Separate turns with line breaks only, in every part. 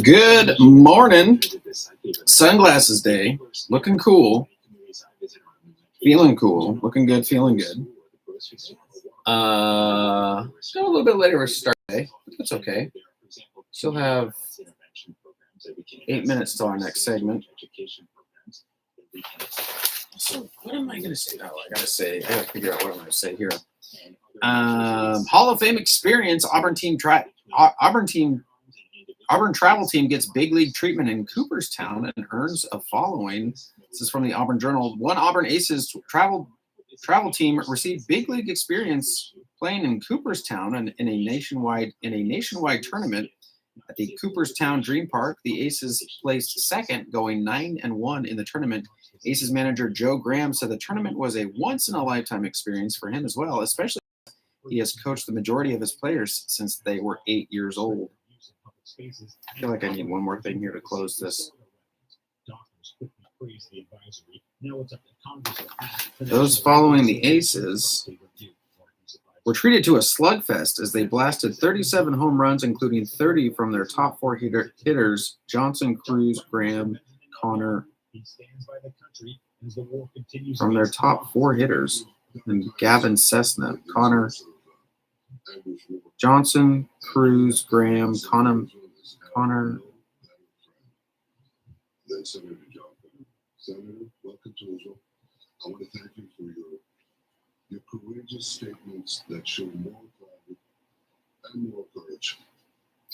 Good morning. Sunglasses day. Looking cool. Feeling cool. Looking good. Feeling good. A little bit later for start day. That's okay. Still have 8 minutes till our next segment. So what am I going to say? Oh, I got to figure out what I'm going to say here. Hall of Fame experience. Auburn travel team gets big league treatment in Cooperstown and earns a following. This is from the Auburn Journal. One Auburn Aces travel team received big league experience playing in Cooperstown and in a nationwide tournament at the Cooperstown Dream Park. The Aces placed second, going 9-1 in the tournament. Aces manager Joe Graham said the tournament was a once-in-a-lifetime experience for him as well, especially he has coached the majority of his players since they were 8 years old. I feel like I need one more thing here to close this. Those following the Aces were treated to a slugfest as they blasted 37 home runs, including 30 from their top four hitters, Johnson, Cruz, Graham, Connor. From their top four hitters, and Gavin Cessna, Connor, Johnson, Cruz, Graham, Connor.
Then Senator Johnson. Senator, welcome to Israel. I want to thank you for your courageous statements that show more pride and more courage.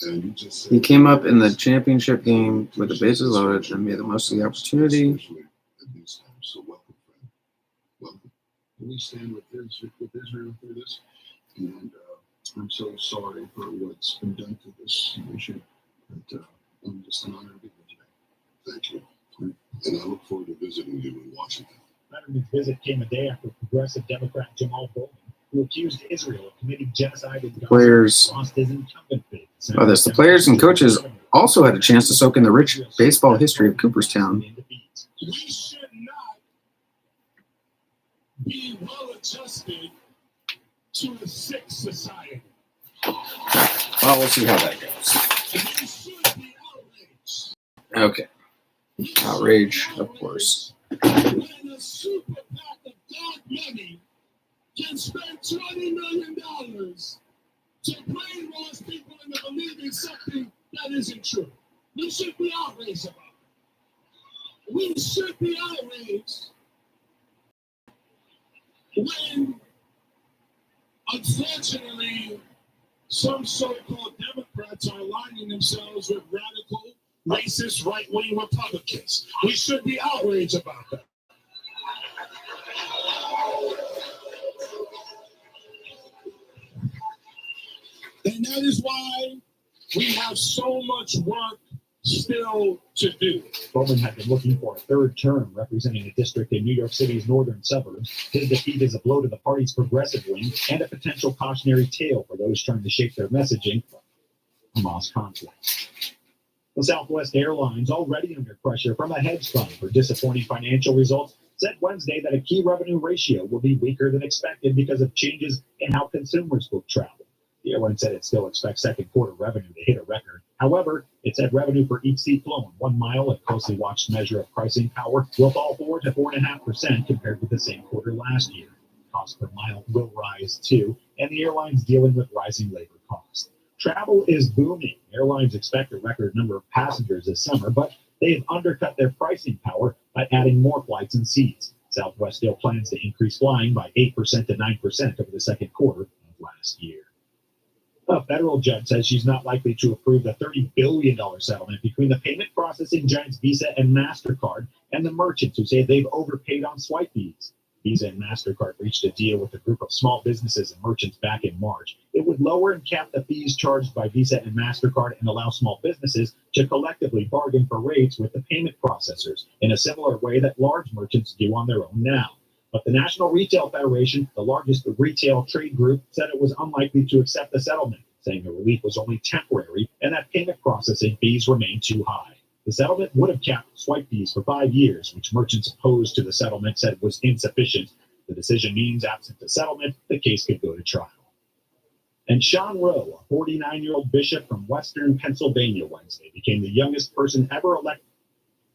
And you just said
he came up in the championship game with the bases loaded and made the most of the opportunity.
So welcome, friend. Welcome. Can we stand with Israel through this? And I'm so sorry for what's been done to this nation. But I'm just an honor to be here today. Thank you. And I look forward to visiting you in Washington.
Letterman's visit came a day after progressive Democrat Jamal Bowman, who accused Israel of committing genocide in Gaza, lost his incumbent bid.
The players and coaches also had a chance to soak in the rich baseball history of Cooperstown.
We should not be well adjusted to a sick society.
Well, we'll see how that goes.
We should be outraged.
Okay. Outrage, of course.
When a super PAC of dark money can spend $20 million to brainwash people into believing something that isn't true. We should be outraged about it. We should be outraged when, unfortunately, some so-called Democrats are aligning themselves with radical, racist, right-wing Republicans. We should be outraged about that. And that is why we have so much work still to do.
Bowman had been looking for a third term representing a district in New York City's northern suburbs. His defeat is a blow to the party's progressive wing and a potential cautionary tale for those trying to shape their messaging from Hamas conflict. The Southwest Airlines, already under pressure from a hedge fund for disappointing financial results, said Wednesday that a key revenue ratio will be weaker than expected because of changes in how consumers book travel. The airline said it still expects second quarter revenue to hit a record. However, it said revenue for each seat flown 1 mile, a closely watched measure of pricing power, will fall 4 to 4.5% compared with the same quarter last year. Cost per mile will rise too, and the airline's dealing with rising labor costs. Travel is booming. Airlines expect a record number of passengers this summer, but they have undercut their pricing power by adding more flights and seats. Southwest still plans to increase flying by 8% to 9% over the second quarter of last year. A federal judge says she's not likely to approve the $30 billion settlement between the payment processing giants Visa and MasterCard and the merchants who say they've overpaid on swipe fees. Visa and MasterCard reached a deal with a group of small businesses and merchants back in March. It would lower and cap the fees charged by Visa and MasterCard and allow small businesses to collectively bargain for rates with the payment processors in a similar way that large merchants do on their own now. But the National Retail Federation, the largest retail trade group, said it was unlikely to accept the settlement, saying the relief was only temporary and that payment processing fees remain too high. The settlement would have capped swipe fees for 5 years, which merchants opposed to the settlement said was insufficient. The decision means, absent the settlement, the case could go to trial. And Sean Rowe, a 49-year-old bishop from Western Pennsylvania, Wednesday became the youngest person ever elected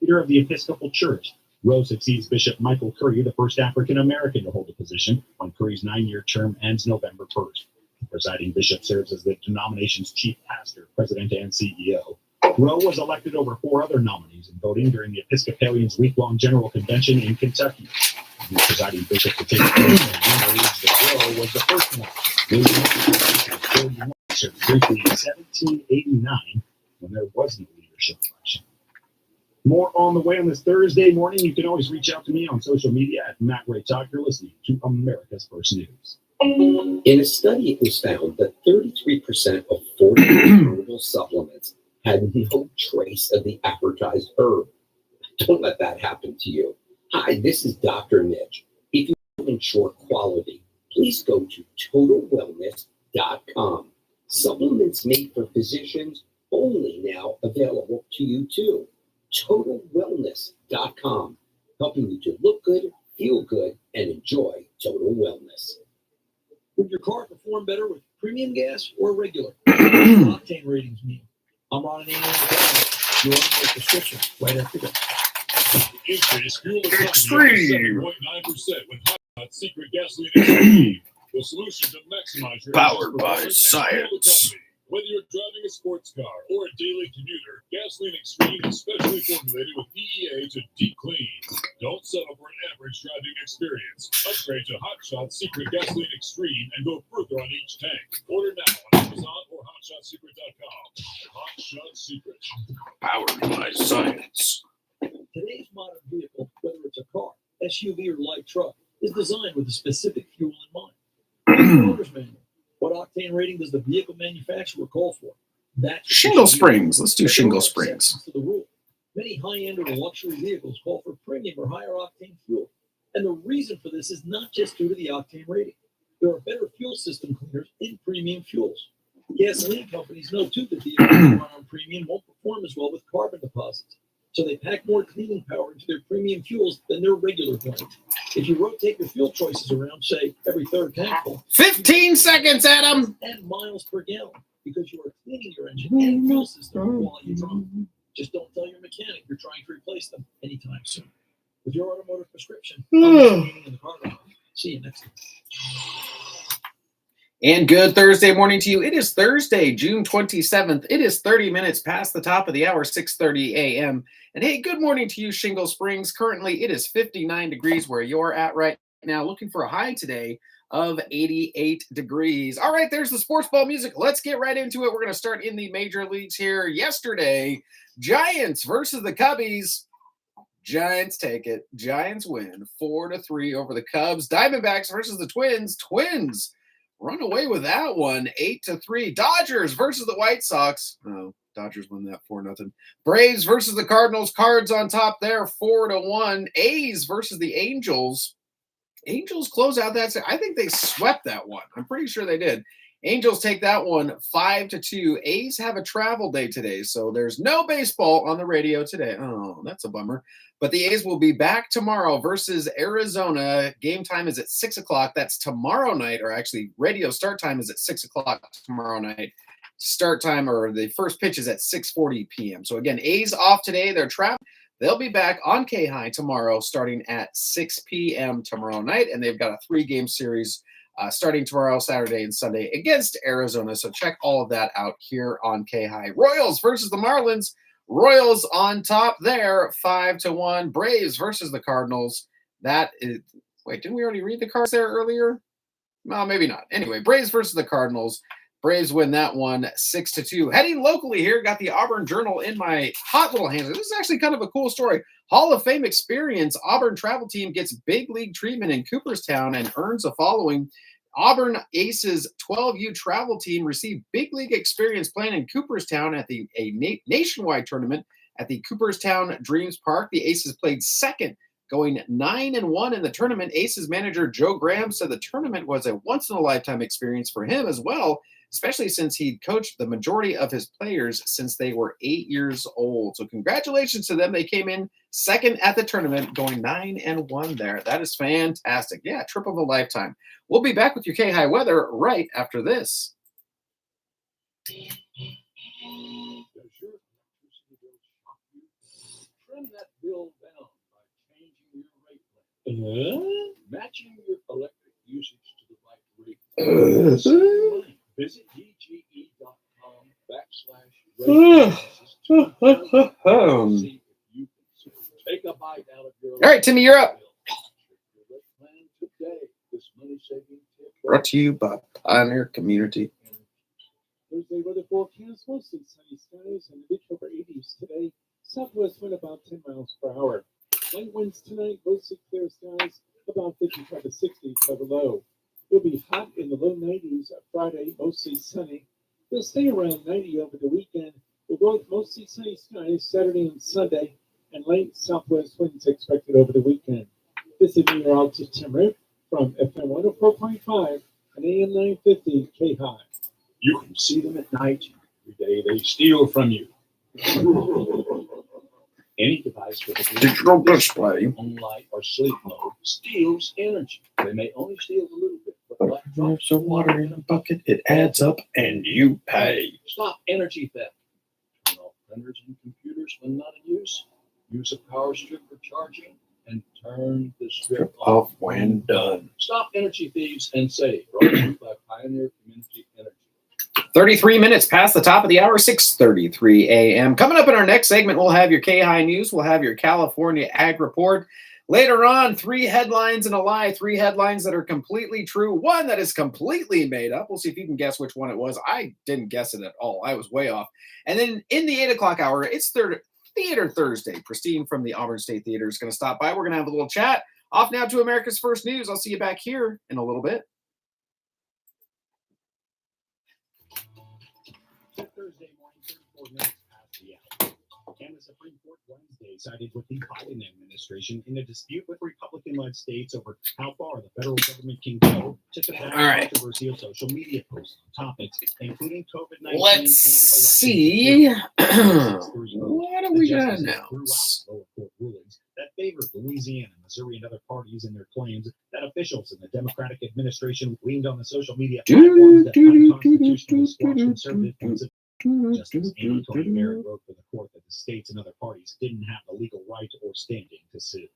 leader of the Episcopal Church. Rowe succeeds Bishop Michael Curry, the first African-American to hold the position, when Curry's 9-year term ends November 1st. The presiding bishop serves as the denomination's chief pastor, president, and CEO. Rowe was elected over 4 other nominees in voting during the Episcopalians' week-long general convention in Kentucky. The presiding bishop to take place that Rowe was the first one. William served briefly in 1789 when there was no leadership election. More on the way on this Thursday morning. You can always reach out to me on social media at Matt Ray Talk. You're listening to America's First News.
In a study, it was found that 33% of 40 herbal supplements had no trace of the advertised herb. Don't let that happen to you. Hi, this is Dr. Mitch. If you want to ensure quality, please go to totalwellness.com. Supplements made for physicians only now available to you too. totalwellness.com, helping you to look good, feel good, and enjoy total wellness.
Would your car perform better with premium gas or regular? Octane ratings mean. I'm on an you're on a prescription right after this.
Increase fuel
Extreme.
7.9% with hot secret gasoline extreme. The solution to maximize your
Powered by
engine performance and
science.
fuel economy. Whether you're driving a sports car or a daily commuter, Gasoline Extreme is specially formulated with DEA to deep clean. Don't settle for an average driving experience. Upgrade to Hot Shot Secret Gasoline Extreme and go further on each tank. Order now on Amazon or HotShotSecret.com. Hot Shot Secret.
Powered by science.
Today's modern vehicle, whether it's a car, SUV, or light truck, is designed with a specific fuel in mind. The owner's manual. What octane rating does the vehicle manufacturer call for? That's
Shingle Springs. Let's do
But there
Shingle
are
Springs.
exceptions to the rule. Many high-end or luxury vehicles call for premium or higher octane fuel. And the reason for this is not just due to the octane rating. There are better fuel system cleaners in premium fuels. Gasoline companies know, too, that vehicles that run on premium won't perform as well with carbon deposits. So they pack more cleaning power into their premium fuels than their regular blend. If you rotate your fuel choices around, say, every third tankful,
15 seconds, Adam.
10 miles per gallon, because you are cleaning your engine and fuel system while you drive. Just don't tell your mechanic you're trying to replace them anytime soon. With your automotive prescription, I'm in the car now. See you next time.
And good Thursday morning to you. It is Thursday, June 27th. It is 30 minutes past the top of the hour, 6:30 a.m. And hey, good morning to you, Shingle Springs. Currently, it is 59 degrees where you're at right now, looking for a high today of 88 degrees. All right, there's the sports ball music. Let's get right into it. We're going to start in the major leagues here. Yesterday, Giants versus the Cubbies. Giants take it. Giants win 4-3 over the Cubs. Diamondbacks versus the Twins. Twins run away with that one, 8-3. Dodgers versus the White Sox. Oh, Dodgers won that 4-0. Braves versus the Cardinals. Cards on top there, 4-1. A's versus the Angels. Angels close out that. I think they swept that one. I'm pretty sure they did. Angels take that one 5-2. A's have a travel day today, so there's no baseball on the radio today. Oh, that's a bummer. But the A's will be back tomorrow versus Arizona. Game time is at 6 o'clock. That's tomorrow night, or actually radio start time is at 6 o'clock tomorrow night. Start time, or the first pitch, is at 6:40 p.m. So again, A's off today. They're traveling. They'll be back on KAHI tomorrow starting at 6 p.m. tomorrow night, and they've got a 3-game series starting tomorrow, Saturday, and Sunday against Arizona. So check all of that out here on KAHI. Royals versus the Marlins. Royals on top there, 5-1. Braves versus the Cardinals. That is, wait, didn't we already read the cards there earlier? Well, maybe not. Anyway, Braves versus the Cardinals. Braves win that one 6-2. Heading locally here, got the Auburn Journal in my hot little hands. This is actually kind of a cool story. Hall of Fame experience. Auburn travel team gets big league treatment in Cooperstown and earns a following. Auburn Aces 12U travel team received big league experience playing in Cooperstown at a nationwide tournament at the Cooperstown Dreams Park. The Aces played second, going 9-1 in the tournament. Aces manager Joe Graham said the tournament was a once-in-a-lifetime experience for him as well, especially since he'd coached the majority of his players since they were 8 years old. So congratulations to them. They came in second at the tournament, going 9-1 there. That is fantastic. Yeah, trip of a lifetime. We'll be back with your KAHI weather right after this.
Does your electricity bill shock you? Trim that bill down by changing your rate plan. Matching your electric usage to the right rate plan. Save money. Visit dge.com/rate. See if you can take a bite out of your
All right, Timmy, you're up.
Check your rate plan today. This money-saving tip
Brought to you by Pioneer Community.
Thursday weather forecast, mostly sunny skies and a bit over 80s today. Southwest wind about 10 miles per hour. Light winds tonight, mostly clear skies, about 55 to 60 for the low. It'll be hot in the low 90s Friday, mostly sunny. It'll stay around 90 over the weekend. We'll go with mostly sunny skies Saturday and Sunday, and light southwest winds expected over the weekend. This is meteorologist Tim Rick from FM 104.5 and AM 950 KAHI.
You can see them at night. Every day they steal from you. Any device with a
Digital display.
on light or sleep mode steals energy. They may only steal a little bit, but like
Drops of water in a bucket, it adds up, and you pay.
Stop energy theft. Turn off printers and computers when not in use. Use a power strip for charging, and turn the strip
Off when done.
Stop energy thieves and save. Brought to you by Pioneer Community Energy.
33 minutes past the top of the hour, 6:33 a.m. Coming up in our next segment, we'll have your KAHI news. We'll have your California Ag Report. Later on, 3 headlines and a lie, 3 headlines that are completely true, 1 that is completely made up. We'll see if you can guess which one it was. I didn't guess it at all. I was way off. And then in the 8 o'clock hour, it's Theater Thursday. Christine from the Auburn State Theater is going to stop by. We're going to have a little chat. Off now to America's First News. I'll see you back here in a little bit.
Thursday morning, 34 minutes past the hour. And the Supreme Court Wednesday sided with the Biden administration in a dispute with Republican-led states over how far the federal government can go to combat controversial social media posts on topics, including COVID-19
Let's see. What are we going to announce?
Lower court rulings that favored Louisiana, Missouri, and other parties in their claims that officials in the Democratic administration leaned on the social media platforms that unconstitutionally squashed conservative points of Justice Amy Coney Barrett wrote for the court that the states and other parties didn't have the legal right or standing to sue.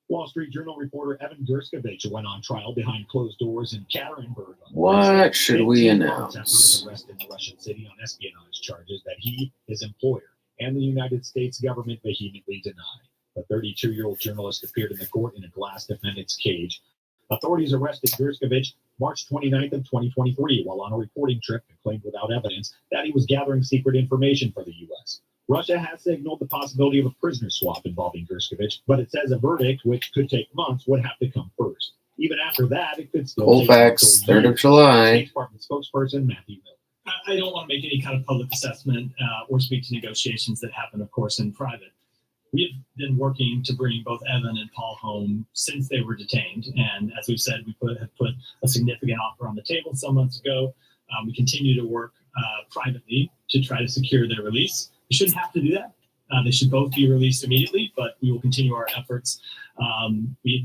Wall Street Journal reporter Evan Gershkovich went on trial behind closed doors in Katerinburg.
What should we
15 months after his
announce?
arrest in the Russian city on espionage charges that he, his employer, and the United States government vehemently denied. The 32-year-old journalist appeared in the court in a glass defendant's cage. Authorities arrested Gershkovich March 29th of 2023 while on a reporting trip and claimed without evidence that he was gathering secret information for the U.S. Russia has signaled the possibility of a prisoner swap involving Gershkovich, but it says a verdict, which could take months, would have to come first. Even after that, it could still take
Colfax, 3rd of July.
State Department spokesperson Matthew Miller.
I don't want to make any kind of public assessment or speak to negotiations that happen, of course, in private. We've been working to bring both Evan and Paul home since they were detained. And as we've said, we have put a significant offer on the table some months ago. We continue to work privately to try to secure their release. We shouldn't have to do that. They should both be released immediately, but we will continue our efforts.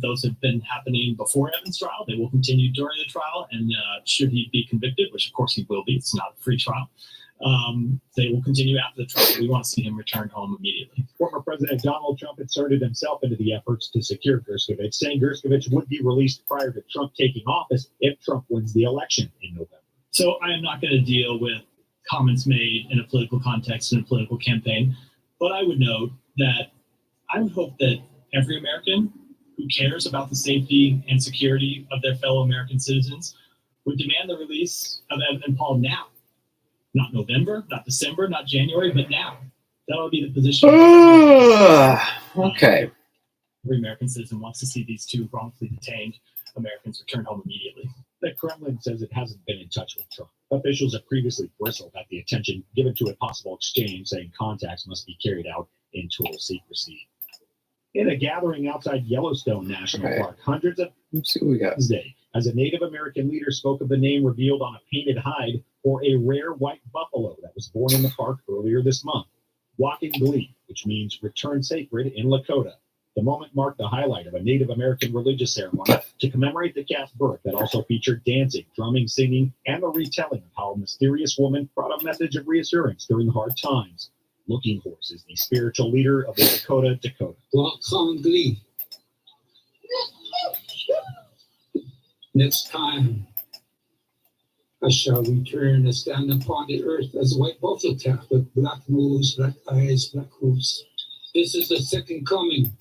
Those have been happening before Evan's trial. They will continue during the trial. And should he be convicted, which of course he will be, it's not a free trial, they will continue after the trial. We want to see him return home immediately.
Former President Donald Trump inserted himself into the efforts to secure Gershkovich, saying Gershkovich would be released prior to Trump taking office if Trump wins the election in November.
So I am not going to deal with comments made in a political context in a political campaign, but I would note that I would hope that every American who cares about the safety and security of their fellow American citizens would demand the release of Evan and Paul now. Not November, not December, not January, but now. That would be the position.
Okay.
Every American citizen wants to see these 2 wrongfully detained Americans return home immediately.
The Kremlin says it hasn't been in touch with Trump. Officials have previously bristled at the attention given to a possible exchange, saying contacts must be carried out in total secrecy. In a gathering outside Yellowstone National Park, hundreds of
Let's see what we got.
Wednesday, as a Native American leader spoke of the name revealed on a painted hide for a rare white buffalo that was born in the park earlier this month. Walking Glee, which means return sacred in Lakota. The moment marked the highlight of a Native American religious ceremony to commemorate the calf's birth that also featured dancing, drumming, singing, and the retelling of how a mysterious woman brought a message of reassurance during hard times. Looking Horse is the spiritual leader of the Dakota.
Next time I shall return to stand upon the earth as a white buffalo calf with black nose, black eyes, black hooves. This is the second coming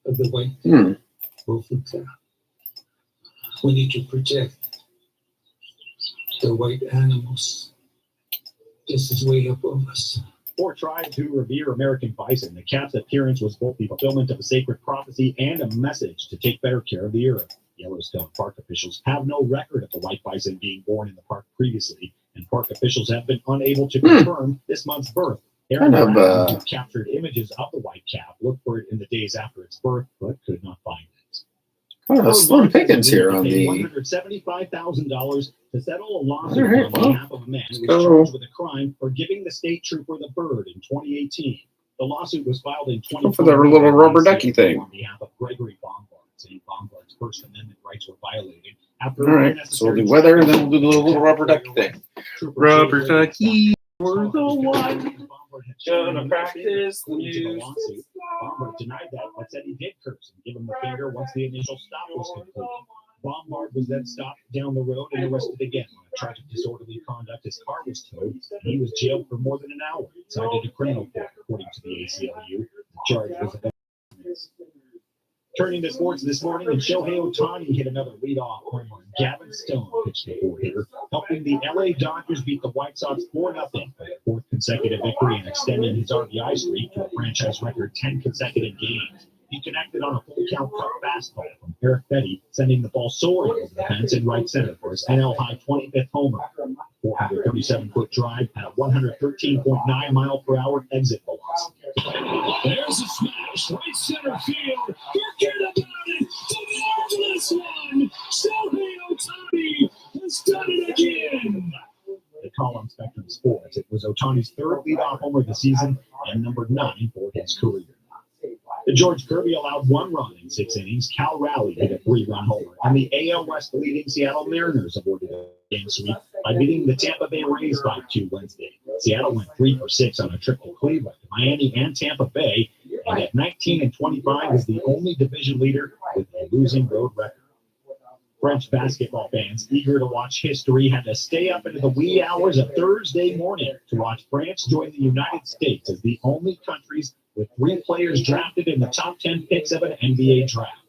of the white buffalo calf. We need to protect the white animals. This is way above us.
For tribes who revere American bison, the calf's appearance was both the fulfillment of a sacred prophecy and a message to take better care of the earth. Yellowstone park officials have no record of the white bison being born in the park previously, and park officials have been unable to confirm this month's birth. Aaron Brown, who captured images of the white calf, looked for it in the days after its birth, but could not find it.
Slim pickings here on the
$175,000 to settle a lawsuit
All right,
on
well,
behalf of a man who was
go.
charged with a crime for giving the state trooper the bird in 2018. The lawsuit was filed in 2020
for the little rubber ducky thing.
on behalf of Gregory Bombard, saying Bombard's First Amendment rights were violated after
All right, so we'll do weather and then we'll do the little rubber ducky thing. Rubber ducky, we're the one gonna practice the music.
Bombard denied that, but said he did curse and give him the finger once the initial stop was completed. Bombard was then stopped down the road and arrested again on a charge of disorderly conduct. His car was towed, and he was jailed for more than an hour and cited to criminal court, according to the ACLU. The charge was turning to sports this morning, and Shohei Ohtani hit another leadoff homer. Gavin Stone pitched the four-hitter, helping the LA Dodgers beat the White Sox 4-0 for their fourth consecutive victory and extending his RBI streak to a franchise record 10 consecutive games. He connected on a full-count cut fastball from Eric Betty, sending the ball soaring over the fence in right center for his NL-high 25th homer. 437-foot drive at a 113.9-mile-per-hour exit velocity.
There's a smash, right center field. Forget about it. To the marvelous one. Shohei Ohtani has done it again.
The column Spectrum Sports. It was Ohtani's third leadoff homer of the season and number 9 for his career. The George Kirby allowed 1 run in 6 innings. Cal Raleigh hit a 3-run homer, and the AL West leading Seattle Mariners avoided a game sweep by beating the Tampa Bay Rays 5-2 Wednesday. Seattle went 3 for 6 on a trip to Cleveland, Miami, and Tampa Bay, and at 19-25 is the only division leader with a losing road record. French basketball fans eager to watch history had to stay up into the wee hours of Thursday morning to watch France join the United States as the only countries with 3 players drafted in the top 10 picks of an NBA draft.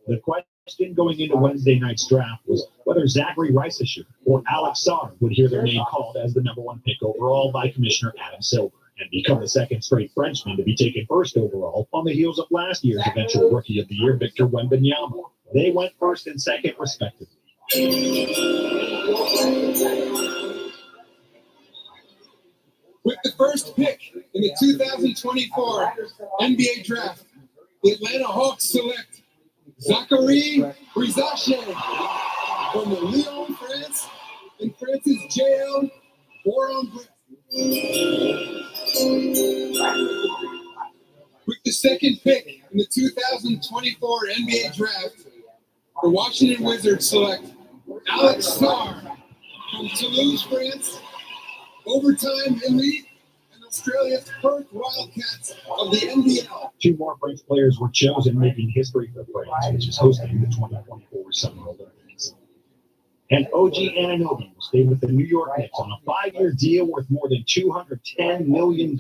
The question going into Wednesday night's draft was whether Zachary Reisesher or Alex Sarr would hear their name called as the number 1 pick overall by Commissioner Adam Silver and become the second straight Frenchman to be taken first overall on the heels of last year's eventual Rookie of the Year, Victor Wembanyama. They went first and second, respectively.
With the first pick in the 2024 NBA Draft, the Atlanta Hawks select Zachary Reisesher from the Lyon, France, and France's JL Boron. With the second pick in the 2024 NBA Draft, the Washington Wizards select Alex Sarr from Toulouse, France, overtime elite, and Australia's Perth Wildcats of the NBL.
2 more French players were chosen, making history for France, which is hosting the 2024 Summer Olympics. And OG Anunoby will stay with the New York Knicks on a 5-year deal worth more than $210 million.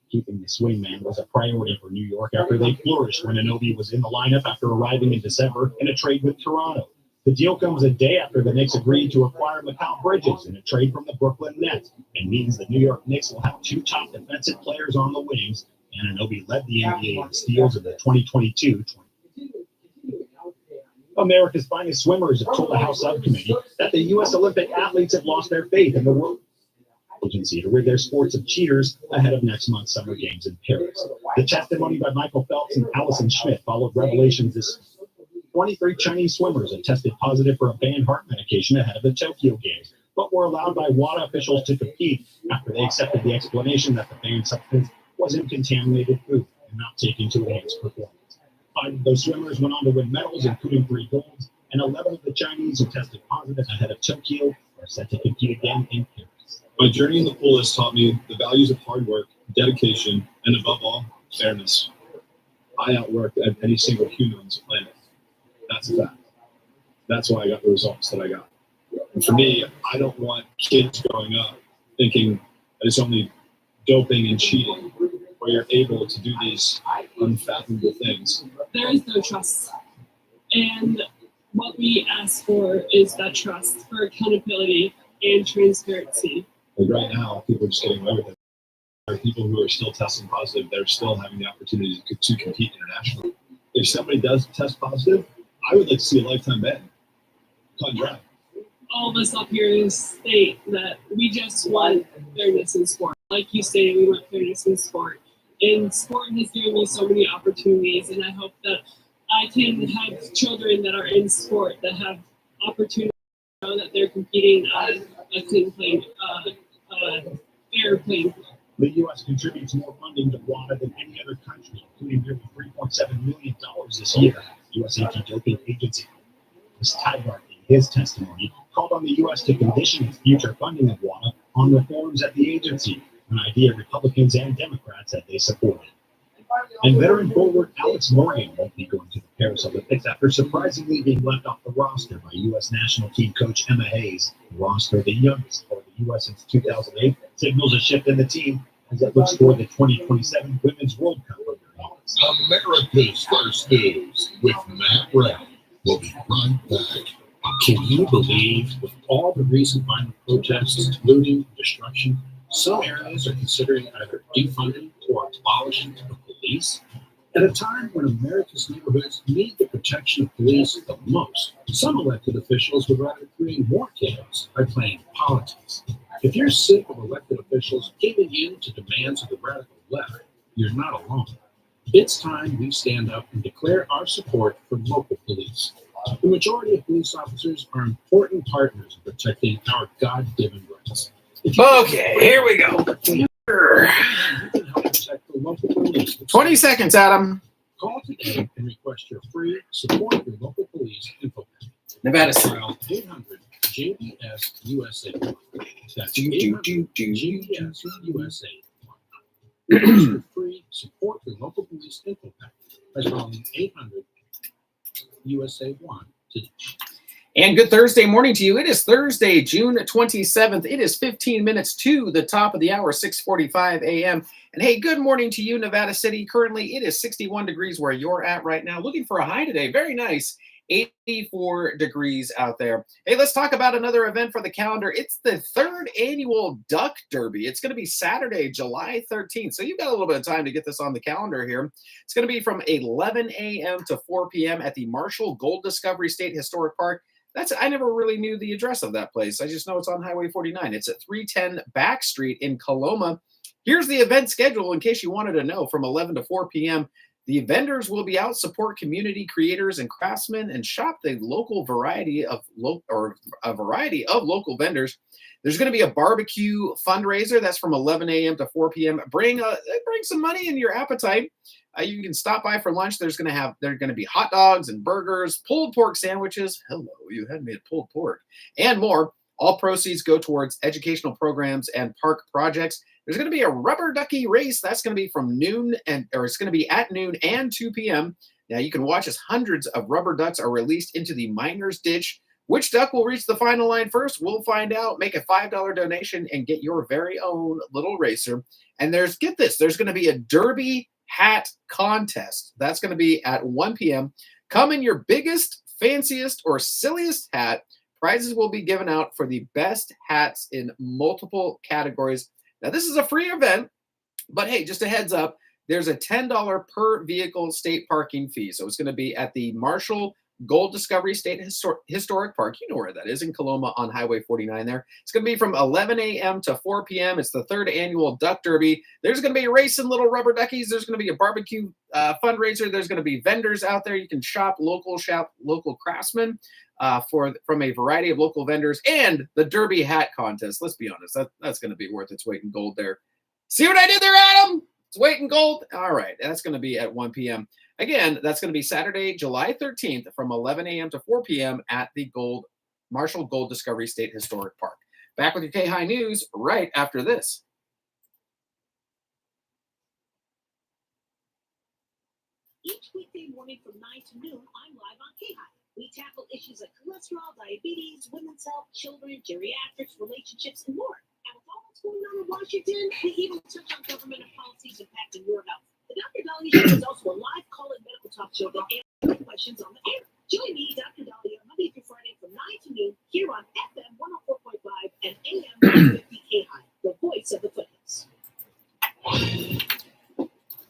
Keeping the swingman was a priority for New York after they flourished when Anunoby was in the lineup after arriving in December in a trade with Toronto. The deal comes a day after the Knicks agreed to acquire Mikal Bridges in a trade from the Brooklyn Nets and means the New York Knicks will have 2 top defensive players on the wings. Anunoby led the NBA in steals in the 2022-2023. America's finest swimmers have told the House Subcommittee that the U.S. Olympic athletes have lost their faith in the world agency to rid their sports of cheaters ahead of next month's Summer Games in Paris. The testimony by Michael Phelps and Allison Schmidt followed revelations this 23 Chinese swimmers had tested positive for a banned heart medication ahead of the Tokyo Games, but were allowed by WADA officials to compete after they accepted the explanation that the banned substance was in contaminated food. not taking to enhance performance. 5 of those swimmers went on to win medals, including 3 golds, and 11 of the Chinese who tested positive ahead of Tokyo are set to compete again in Paris.
My journey in the pool has taught me the values of hard work, dedication, and above all, fairness. I outworked any single human on this planet. That's a fact. That's why I got the results that I got. And for me, I don't want kids growing up thinking that it's only doping and cheating where you're able to do these unfathomable things.
There is no trust. And what we ask for is that trust for accountability and transparency.
Like right now, people are just getting away with it. There are people who are still testing positive. They're still having the opportunity to compete internationally. If somebody does test positive, I would like to see a lifetime ban. Cut and dry.
All of us up here state that we just want fairness in sport. Like you say, we want fairness in sport. And sport has given me so many opportunities, and I hope that I can have children that are in sport that have opportunities to know that they're competing on a clean playing, fair playing field.
The U.S. contributes more funding to WADA than any other country, including nearly $3.7 million this year. U.S. Anti-Doping Agency was Tiger in his testimony called on the U.S. to condition its future funding of WADA on reforms at the agency, an idea Republicans and Democrats said they supported. And veteran forward Alex Morgan won't be going to the Paris Olympics after surprisingly being left off the roster by U.S. national team coach Emma Hayes. The roster, the youngest for the U.S. since 2008, signals a shift in the team as it looks for the 2027 Women's World Cup.
America's First News with Matt Brown. We'll be right back.
Can you believe, with all the recent violent protests, looting, and destruction, some areas are considering either defunding or abolishing the police? At a time when America's neighborhoods need the protection of police the most, some elected officials would rather create more chaos by playing politics. If you're sick of elected officials giving in to demands of the radical left, you're not alone. It's time we stand up and declare our support for local police. The majority of police officers are important partners in protecting our God-given rights.
Okay, here we go.
You can help protect the local police.
20 seconds, Adam.
Call today and request your free Support Your Local Police info pack.
Nevada City.
Dial 800 JBS USA. That's 800 JBS USA. Request your free Support Your Local Police info pack by calling 800 USA 1 today.
And good Thursday morning to you. It is Thursday, June 27th. It is 15 minutes to the top of the hour, 6:45 a.m. And hey, good morning to you, Nevada City. Currently, it is 61 degrees where you're at right now. Looking for a high today. Very nice. 84 degrees out there. Hey, let's talk about another event for the calendar. It's the 3rd annual Duck Derby. It's going to be Saturday, July 13th. So you've got a little bit of time to get this on the calendar here. It's going to be from 11 a.m. to 4 p.m. at the Marshall Gold Discovery State Historic Park. I never really knew the address of that place. I just know it's on Highway 49. It's at 310 Back Street in Coloma. Here's the event schedule in case you wanted to know. From 11 to 4 p.m., the vendors will be out, support community creators and craftsmen, and shop the local variety of local vendors. There's going to be a barbecue fundraiser. That's from 11 a.m. to 4 p.m. Bring some money in your appetite. You can stop by for lunch. There are going to be hot dogs and burgers, pulled pork sandwiches. Hello, you had me at pulled pork, and more. All proceeds go towards educational programs and park projects. There's going to be a rubber ducky race. That's going to be from noon it's going to be at noon and 2 p.m. Now you can watch as hundreds of rubber ducks are released into the miner's ditch. Which duck will reach the final line first? We'll find out. Make a $5 donation and get your very own little racer. And there's going to be a derby hat contest. That's going to be at 1 p.m. Come in your biggest, fanciest, or silliest hat. Prizes will be given out for the best hats in multiple categories. Now, this is a free event, but hey, just a heads up, there's a $10 per vehicle state parking fee. So it's going to be at the Marshall Gold Discovery State Historic Park. You know where that is, in Coloma on Highway 49 there. It's going to be from 11 a.m. to 4 p.m. It's the 3rd annual Duck Derby. There's going to be a race in little rubber duckies. There's going to be a barbecue fundraiser. There's going to be vendors out there. You can shop local craftsmen from a variety of local vendors, and the Derby hat contest. Let's be honest, that's going to be worth its weight in gold there. See what I did there, Adam? It's weight in gold. All right, that's going to be at 1 p.m. Again, that's going to be Saturday, July 13th from 11 a.m. to 4 p.m. at the Marshall Gold Discovery State Historic Park. Back with your KAHI News right after this.
Each weekday morning from 9 to noon, I'm live on KAHI. We tackle issues like cholesterol, diabetes, women's health, children, geriatrics, relationships, and more. And with all that's going on in Washington, we even touch on government and policies impacting your health. The Dr. Dolly Show is also a live call-in medical talk show that answers questions on the air. Join me, Dr. Dolly, Monday through Friday from 9 to noon here on FM 104.5 and AM 150 KAHI, the voice of the foothills.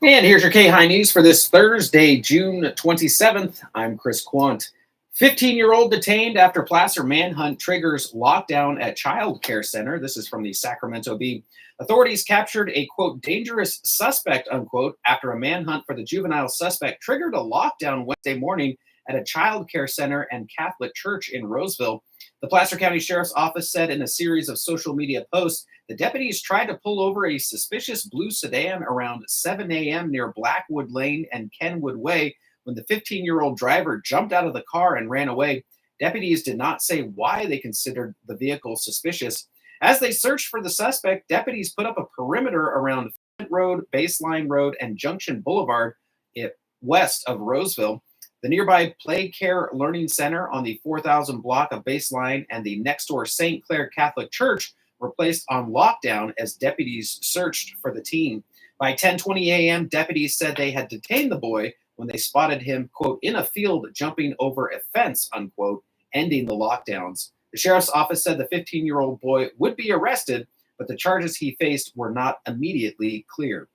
And here's your KAHI News for this Thursday, June 27th. I'm Chris Quant. 15-year-old detained after placer manhunt triggers lockdown at child care center. This is from the Sacramento Bee. Authorities captured a, quote, dangerous suspect, unquote, after a manhunt for the juvenile suspect triggered a lockdown Wednesday morning at a child care center and Catholic church in Roseville. The Placer County Sheriff's Office said in a series of social media posts, the deputies tried to pull over a suspicious blue sedan around 7 a.m. near Blackwood Lane and Kenwood Way when the 15-year-old driver jumped out of the car and ran away. Deputies did not say why they considered the vehicle suspicious. As they searched for the suspect, deputies put up a perimeter around Flint Road, Baseline Road, and Junction Boulevard west of Roseville. The nearby Play Care Learning Center on the 4000 block of Baseline and the next door St. Clair Catholic Church were placed on lockdown as deputies searched for the teen. By 10:20 a.m., deputies said they had detained the boy when they spotted him, quote, in a field jumping over a fence, unquote, ending the lockdowns. The sheriff's office said the 15-year-old boy would be arrested, but the charges he faced were not immediately clear.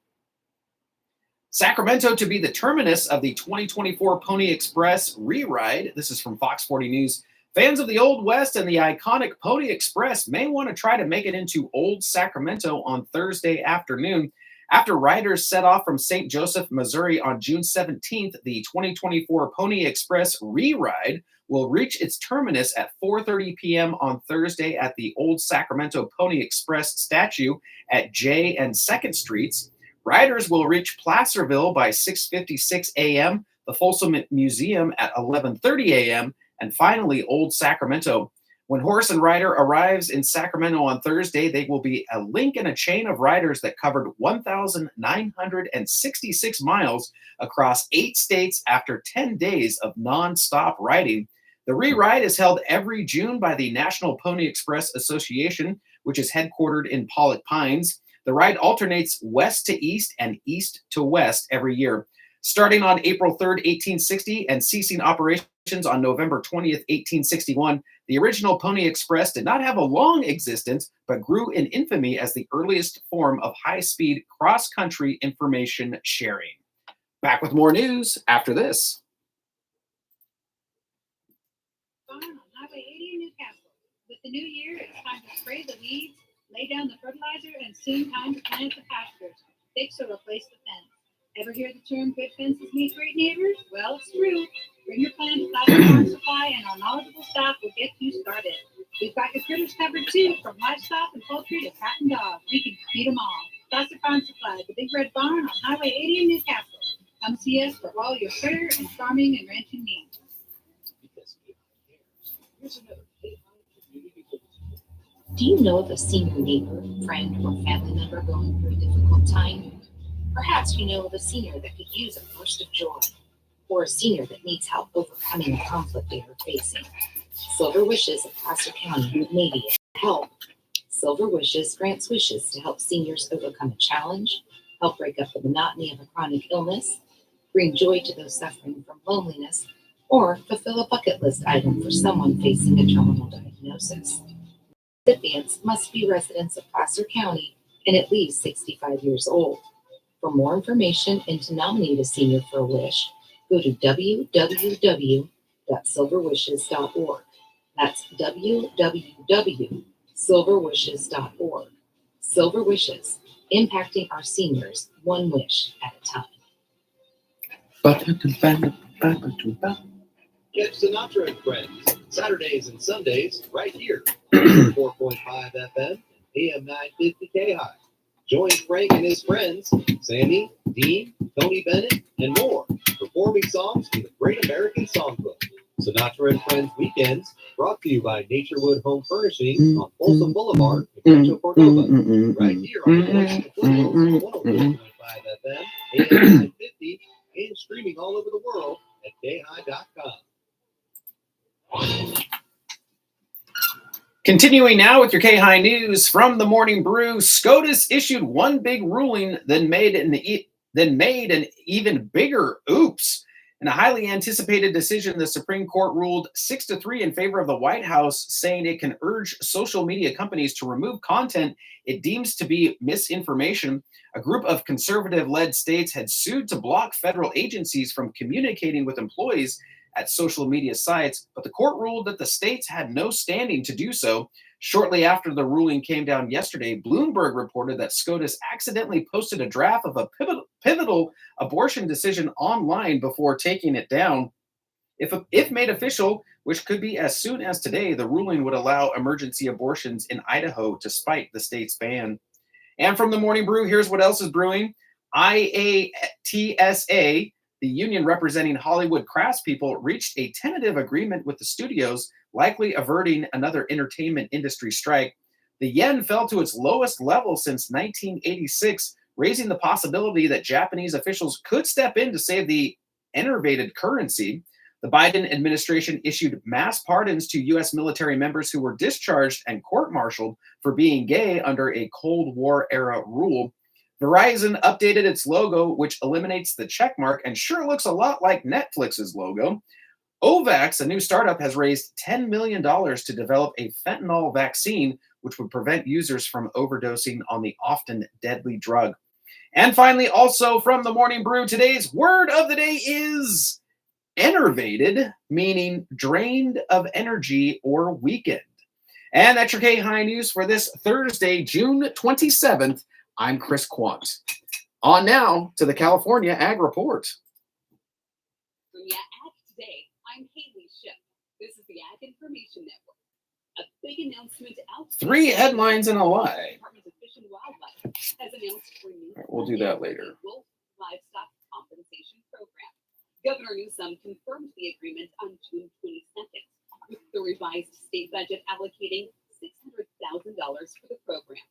Sacramento to be the terminus of the 2024 Pony Express re-ride. This is from Fox 40 News. Fans of the Old West and the iconic Pony Express may want to try to make it into Old Sacramento on Thursday afternoon. After riders set off from St. Joseph, Missouri on June 17th, the 2024 Pony Express re-ride will reach its terminus at 4:30 p.m. on Thursday at the Old Sacramento Pony Express statue at J and 2nd Streets. Riders will reach Placerville by 6:56 a.m., the Folsom Museum at 11:30 a.m., and finally Old Sacramento. When Horse and Rider arrives in Sacramento on Thursday, they will be a link in a chain of riders that covered 1,966 miles across 8 states after 10 days of nonstop riding. The re-ride is held every June by the National Pony Express Association, which is headquartered in Pollock Pines. The ride alternates west to east and east to west every year. Starting on April 3rd, 1860, and ceasing operations on November 20th, 1861, the original Pony Express did not have a long existence, but grew in infamy as the earliest form of high-speed cross-country information sharing. Back with more news after this.
On Highway 80 in Newcastle. With the new year, it's time to spray the weeds, lay down the fertilizer, and soon time to plant the pastures. Fix or replace the fence. Ever hear the term good fences make great neighbors? Well, it's true. Bring your plan to Plaster Farm Supply and our knowledgeable staff will get you started. We've got your critters covered too, from livestock and poultry to cat and dog. We can feed them all. Plaster Farm Supply, the Big Red Barn on Highway 80 in Newcastle. Come see us for all your critter and farming and ranching needs.
Do you know of a senior neighbor, friend, or family member going through a difficult time? Perhaps you know of a senior that could use a burst of joy, or a senior that needs help overcoming a conflict they are facing. Silver Wishes of Placer County may be able to help. Silver Wishes grants wishes to help seniors overcome a challenge, help break up the monotony of a chronic illness, bring joy to those suffering from loneliness, or fulfill a bucket list item for someone facing a terminal diagnosis. Recipients must be residents of Placer County and at least 65 years old. For more information and to nominate a senior for a wish, go to www.silverwishes.org. That's www.silverwishes.org. Silver Wishes, impacting our seniors one wish at a time.
Catch Sinatra and Friends, Saturdays and Sundays, right here, 4.5 FM and AM 950 KAHI. Join Frank and his friends, Sammy, Dean, Tony Bennett, and more, performing songs from the Great American Songbook. Sinatra and Friends Weekends, brought to you by Naturewood Home Furnishings on Folsom Boulevard in Rancho Cordova. Right here on the voice of the foothills, 104.5 FM, AM 950, and streaming all over the world at KAHI.com.
Continuing now with your KAHI news from the Morning Brew, SCOTUS issued one big ruling, then made an even bigger oops. In a highly anticipated decision, the Supreme Court ruled 6-3 in favor of the White House, saying it can urge social media companies to remove content it deems to be misinformation. A group of conservative-led states had sued to block federal agencies from communicating with employees at social media sites, but the court ruled that the states had no standing to do so. Shortly after the ruling came down yesterday, Bloomberg reported that SCOTUS accidentally posted a draft of a pivotal abortion decision online before taking it down. If made official, which could be as soon as today, the ruling would allow emergency abortions in Idaho despite the state's ban. And from the Morning Brew, here's what else is brewing. IATSA, the union representing Hollywood craftspeople, reached a tentative agreement with the studios, likely averting another entertainment industry strike. The yen fell to its lowest level since 1986, raising the possibility that Japanese officials could step in to save the enervated currency. The Biden administration issued mass pardons to U.S. military members who were discharged and court-martialed for being gay under a Cold War-era rule. Verizon updated its logo, which eliminates the check mark and sure looks a lot like Netflix's logo. Ovax, a new startup, has raised $10 million to develop a fentanyl vaccine, which would prevent users from overdosing on the often deadly drug. And finally, also from the Morning Brew, today's word of the day is enervated, meaning drained of energy or weakened. And that's your KAHI news for this Thursday, June 27th. I'm Chris Quant. On now to the California Ag Report.
Ag Today, I'm Haley Ship. This is the Ag Information Network. A big announcement out.
3 headlines and a lie.
Department of Fish and Wildlife has announced renewed
We'll do that later.
Wolf Livestock Compensation Program. Governor Newsom confirmed the agreement on June 22nd, with the revised state budget allocating $600,000 for the program.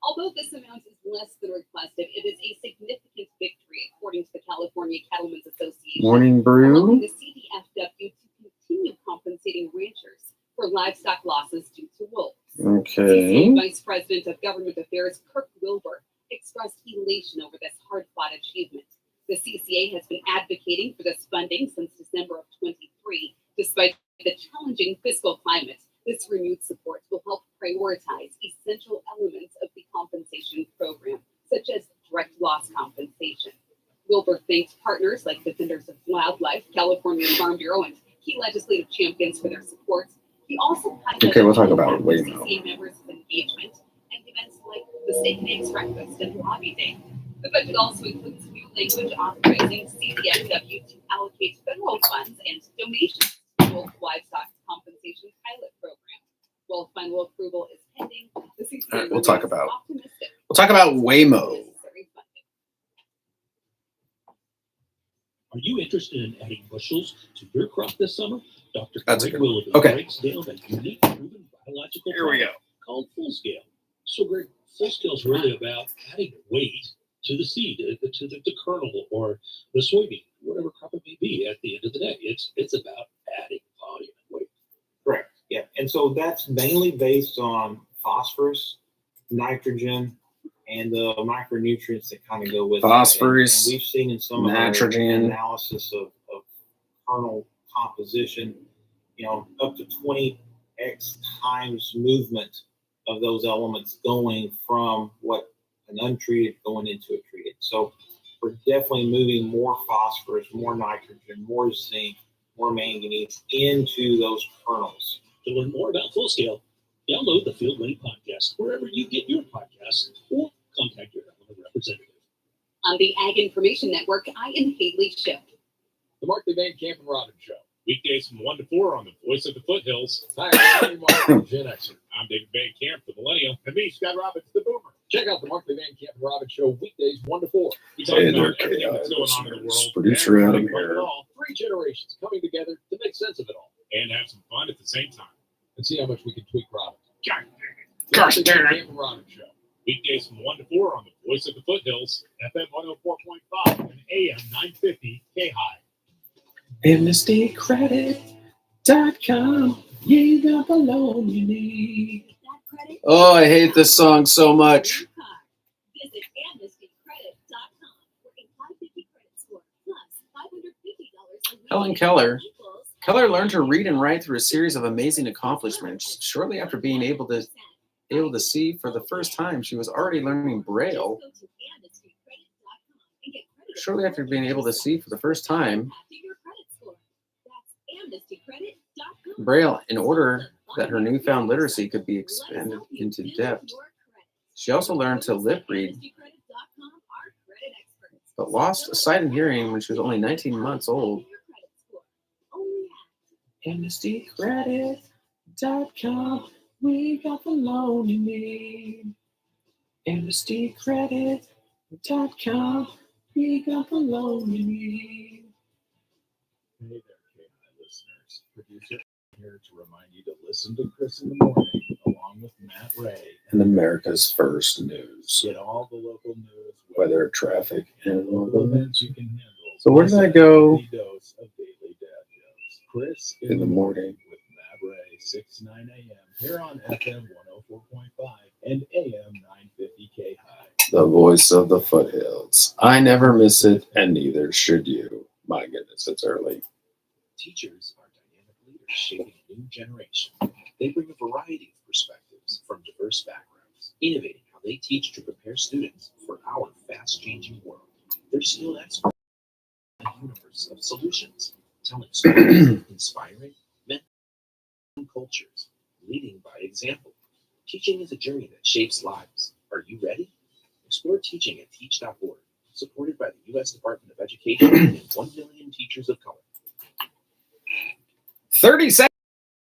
Although this amount is less than requested, it is a significant victory, according to the California Cattlemen's Association.
Morning Brew.
Allowing the CDFW to continue compensating ranchers for livestock losses due to wolves.
Okay.
CCA Vice President of Government Affairs Kirk Wilbur expressed elation over this hard-fought achievement. The CCA has been advocating for this funding since December of 23. Despite the challenging fiscal climate, this renewed support will help prioritize essential elements of the compensation program, such as direct loss compensation. Wilbur thanked partners like Defenders of Wildlife, California Farm Bureau, and key legislative champions for their support. He also highlighted
we'll talk about Waymo.
CCA members' engagement and events like the Steak and Eggs Breakfast and Lobby Day. The budget also includes new language authorizing CDFW to allocate federal funds and donations to Wolf Livestock Compensation Pilot Program. While final approval is pending, the CCA
All right, we'll talk
remains
about
optimistic.
Waymo.
Are you interested in adding bushels to your crop this summer? Dr.
That's
Greg
a good
Willoughby
one. Okay.
breaks down a unique proven biological
Here we
product called Full Scale. So Greg, Full Scale is really about adding weight to the seed, to the kernel or the soybean, whatever crop it may be. At the end of the day, it's about adding volume and weight.
Correct. Yeah. And so that's mainly based on phosphorus, nitrogen, and the micronutrients that kind of go with
Phosphorus,
it. And we've seen in some of
nitrogen.
our analysis of kernel composition, up to 20x times movement of those elements going from what an untreated going into a treated. So we're definitely moving more phosphorus, more nitrogen, more zinc, more manganese into those kernels.
To learn more about Full Scale, download the Field Lane podcast wherever you get your podcasts or contact your relevant representative.
On the Ag Information Network, I am Haley Ship.
The Markley Van Camp and Robin Show.
Weekdays from 1 to 4 on the Voice of the Foothills.
Hi, I'm Mark, Gen Xer.
I'm David Van Camp, the Millennial.
And me, Scott Robbins, the Boomer. Check out the monthly Van Camp and Robin Show weekdays 1 to 4. We talk
Hey
about
there,
everything
KAHI
that's going on in the
listeners.
world.
Producer
and
Adam
having fun with
here.
it all. 3 generations coming together to make sense of it all.
And have some fun at the same time.
And see how much we can tweak Robin.
Gosh
The
darn
Van
it.
Camp and Robin Show.
Weekdays from 1 to 4 on the Voice of the Foothills, FM 104.5 and AM 950 KAHI.
AmnestyCredit.com. You got the loan you need. Oh, I hate this song so much.
Visit AmnestyCredit.com for a 550 credit score plus $550
Helen Keller. Keller learned to read and write through a series of amazing accomplishments. Shortly after being able to see for the first time, she was already learning Braille. Shortly after being able to see for the first time, Braille, in order that her newfound literacy could be expanded into depth. She also learned to lip read, but lost sight and hearing when she was only 19 months old. AmnestyCredit.com. We got the loan you need. AmnestyCredit.com. We got the loan you need.
Hey there, KAHI listeners. Producer here to remind you to listen to Chris in the Morning along with Matt Ray.
And America's First News.
Get all the local news,
Weather, traffic, and
local events you can handle.
So where did I go?
Daily dose of Daily Dad Jokes. Chris
In the morning.
with Matt Ray, 6 to 9 a.m. here on FM 104.5 and AM 950 KAHI.
The Voice of the Foothills. I never miss it, and neither should you. My goodness, it's early.
Teachers are dynamic leaders shaping a new generation. They bring a variety of perspectives from diverse backgrounds, innovating how they teach to prepare students for our fast-changing world. They're skilled experts in a universe of solutions, telling stories, inspiring men and cultures, leading by example. Teaching is a journey that shapes lives. Are you ready? Explore teaching at teach.org, supported by the U.S. Department of Education and 1 million teachers of color.
30 seconds,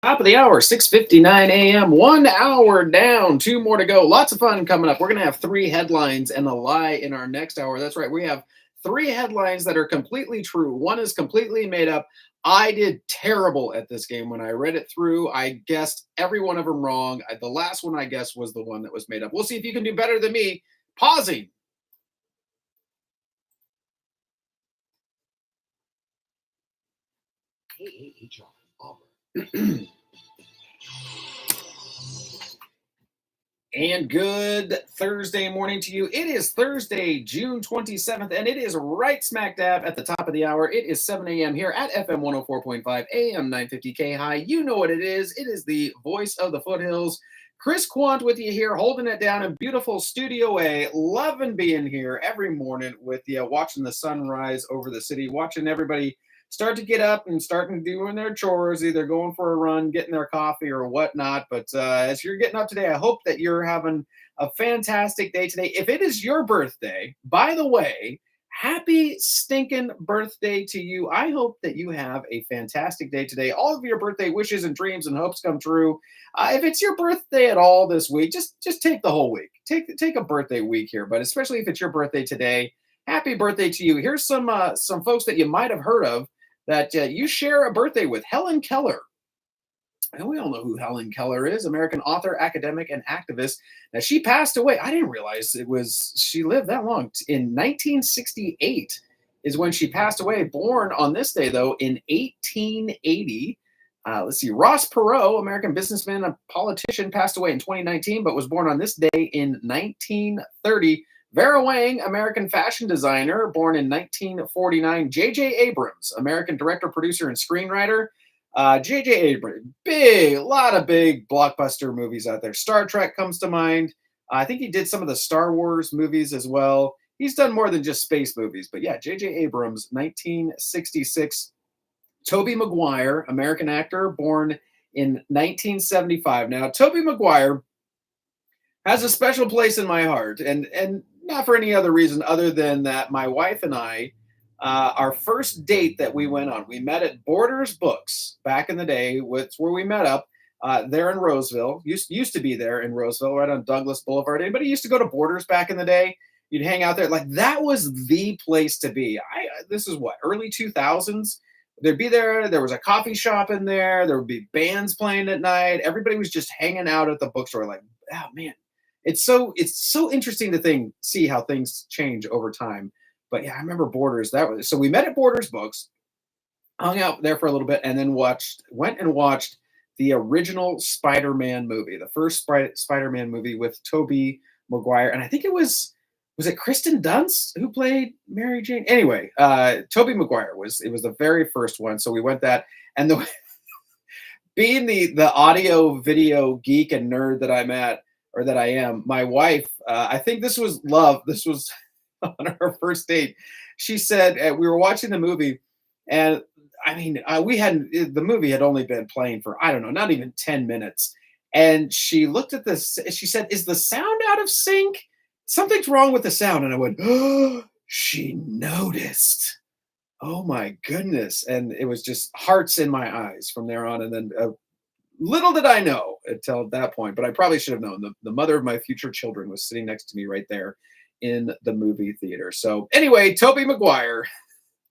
top of the hour, 6:59 a.m. 1 hour down, 2 more to go. Lots of fun coming up. We're going to have 3 headlines and a lie in our next hour. That's right. We have 3 headlines that are completely true. One is completely made up. I did terrible at this game. When I read it through, I guessed every one of them wrong. The last one I guessed was the one that was made up. We'll see if you can do better than me. Pausing.
KAHI, Auburn.
And good Thursday morning to you. It is Thursday, June 27th, and it is right smack dab at the top of the hour. It is 7 a.m. here at FM 104.5, AM 950 KAHI. You know what it is. It is the Voice of the Foothills. Chris Quant with you here, holding it down in beautiful Studio A. Loving being here every morning with you, watching the sunrise over the city, watching everybody start to get up and starting doing their chores, either going for a run, getting their coffee or whatnot. But as you're getting up today, I hope that you're having a fantastic day today. If it is your birthday, by the way, happy stinking birthday to you. I hope that you have a fantastic day today. All of your birthday wishes and dreams and hopes come true. If it's your birthday at all this week, just take the whole week. Take a birthday week here, but especially if it's your birthday today, happy birthday to you. Here's some folks that you might have heard of that you share a birthday with. Helen Keller. And we all know who Helen Keller is, American author, academic, and activist. Now, she passed away. I didn't realize she lived that long. In 1968 is when she passed away. Born on this day, though, in 1880. Let's see. Ross Perot, American businessman and politician, passed away in 2019, but was born on this day in 1930. Vera Wang, American fashion designer, born in 1949. J.J. Abrams, American director, producer, and screenwriter. J.J. Abrams, a lot of big blockbuster movies out there. Star Trek comes to mind. I think he did some of the Star Wars movies as well. He's done more than just space movies. But yeah, J.J. Abrams, 1966. Tobey Maguire, American actor, born in 1975. Now, Tobey Maguire has a special place in my heart, and not for any other reason other than that my wife and I, our first date that we went on, we met at Borders Books back in the day. It's where we met up. there in Roseville. Used to be there in Roseville, right on Douglas Boulevard. Anybody used to go to Borders back in the day? You'd hang out there. Like, that was the place to be. This is what, early 2000s? They'd be there. There was a coffee shop in there. There would be bands playing at night. Everybody was just hanging out at the bookstore. Like, oh man, it's so interesting to see how things change over time. But yeah, I remember Borders. So we met at Borders Books, hung out there for a little bit, and then went and watched the original Spider-Man movie, the first Spider-Man movie with Tobey Maguire, and I think it was it Kristen Dunst who played Mary Jane? Anyway, Tobey Maguire was the very first one. So we went that, and being the audio video geek and nerd that I am, my wife, I think this was love. This was on our first date. She said, we were watching the movie, and I mean, the movie had only been playing for, I don't know, not even 10 minutes. And she looked at this, she said, "Is the sound out of sync? Something's wrong with the sound." And I went, "Oh," she noticed. Oh my goodness. And it was just hearts in my eyes from there on. And then little did I know until that point, but I probably should have known. The mother of my future children was sitting next to me right there in the movie theater. So anyway, Tobey Maguire,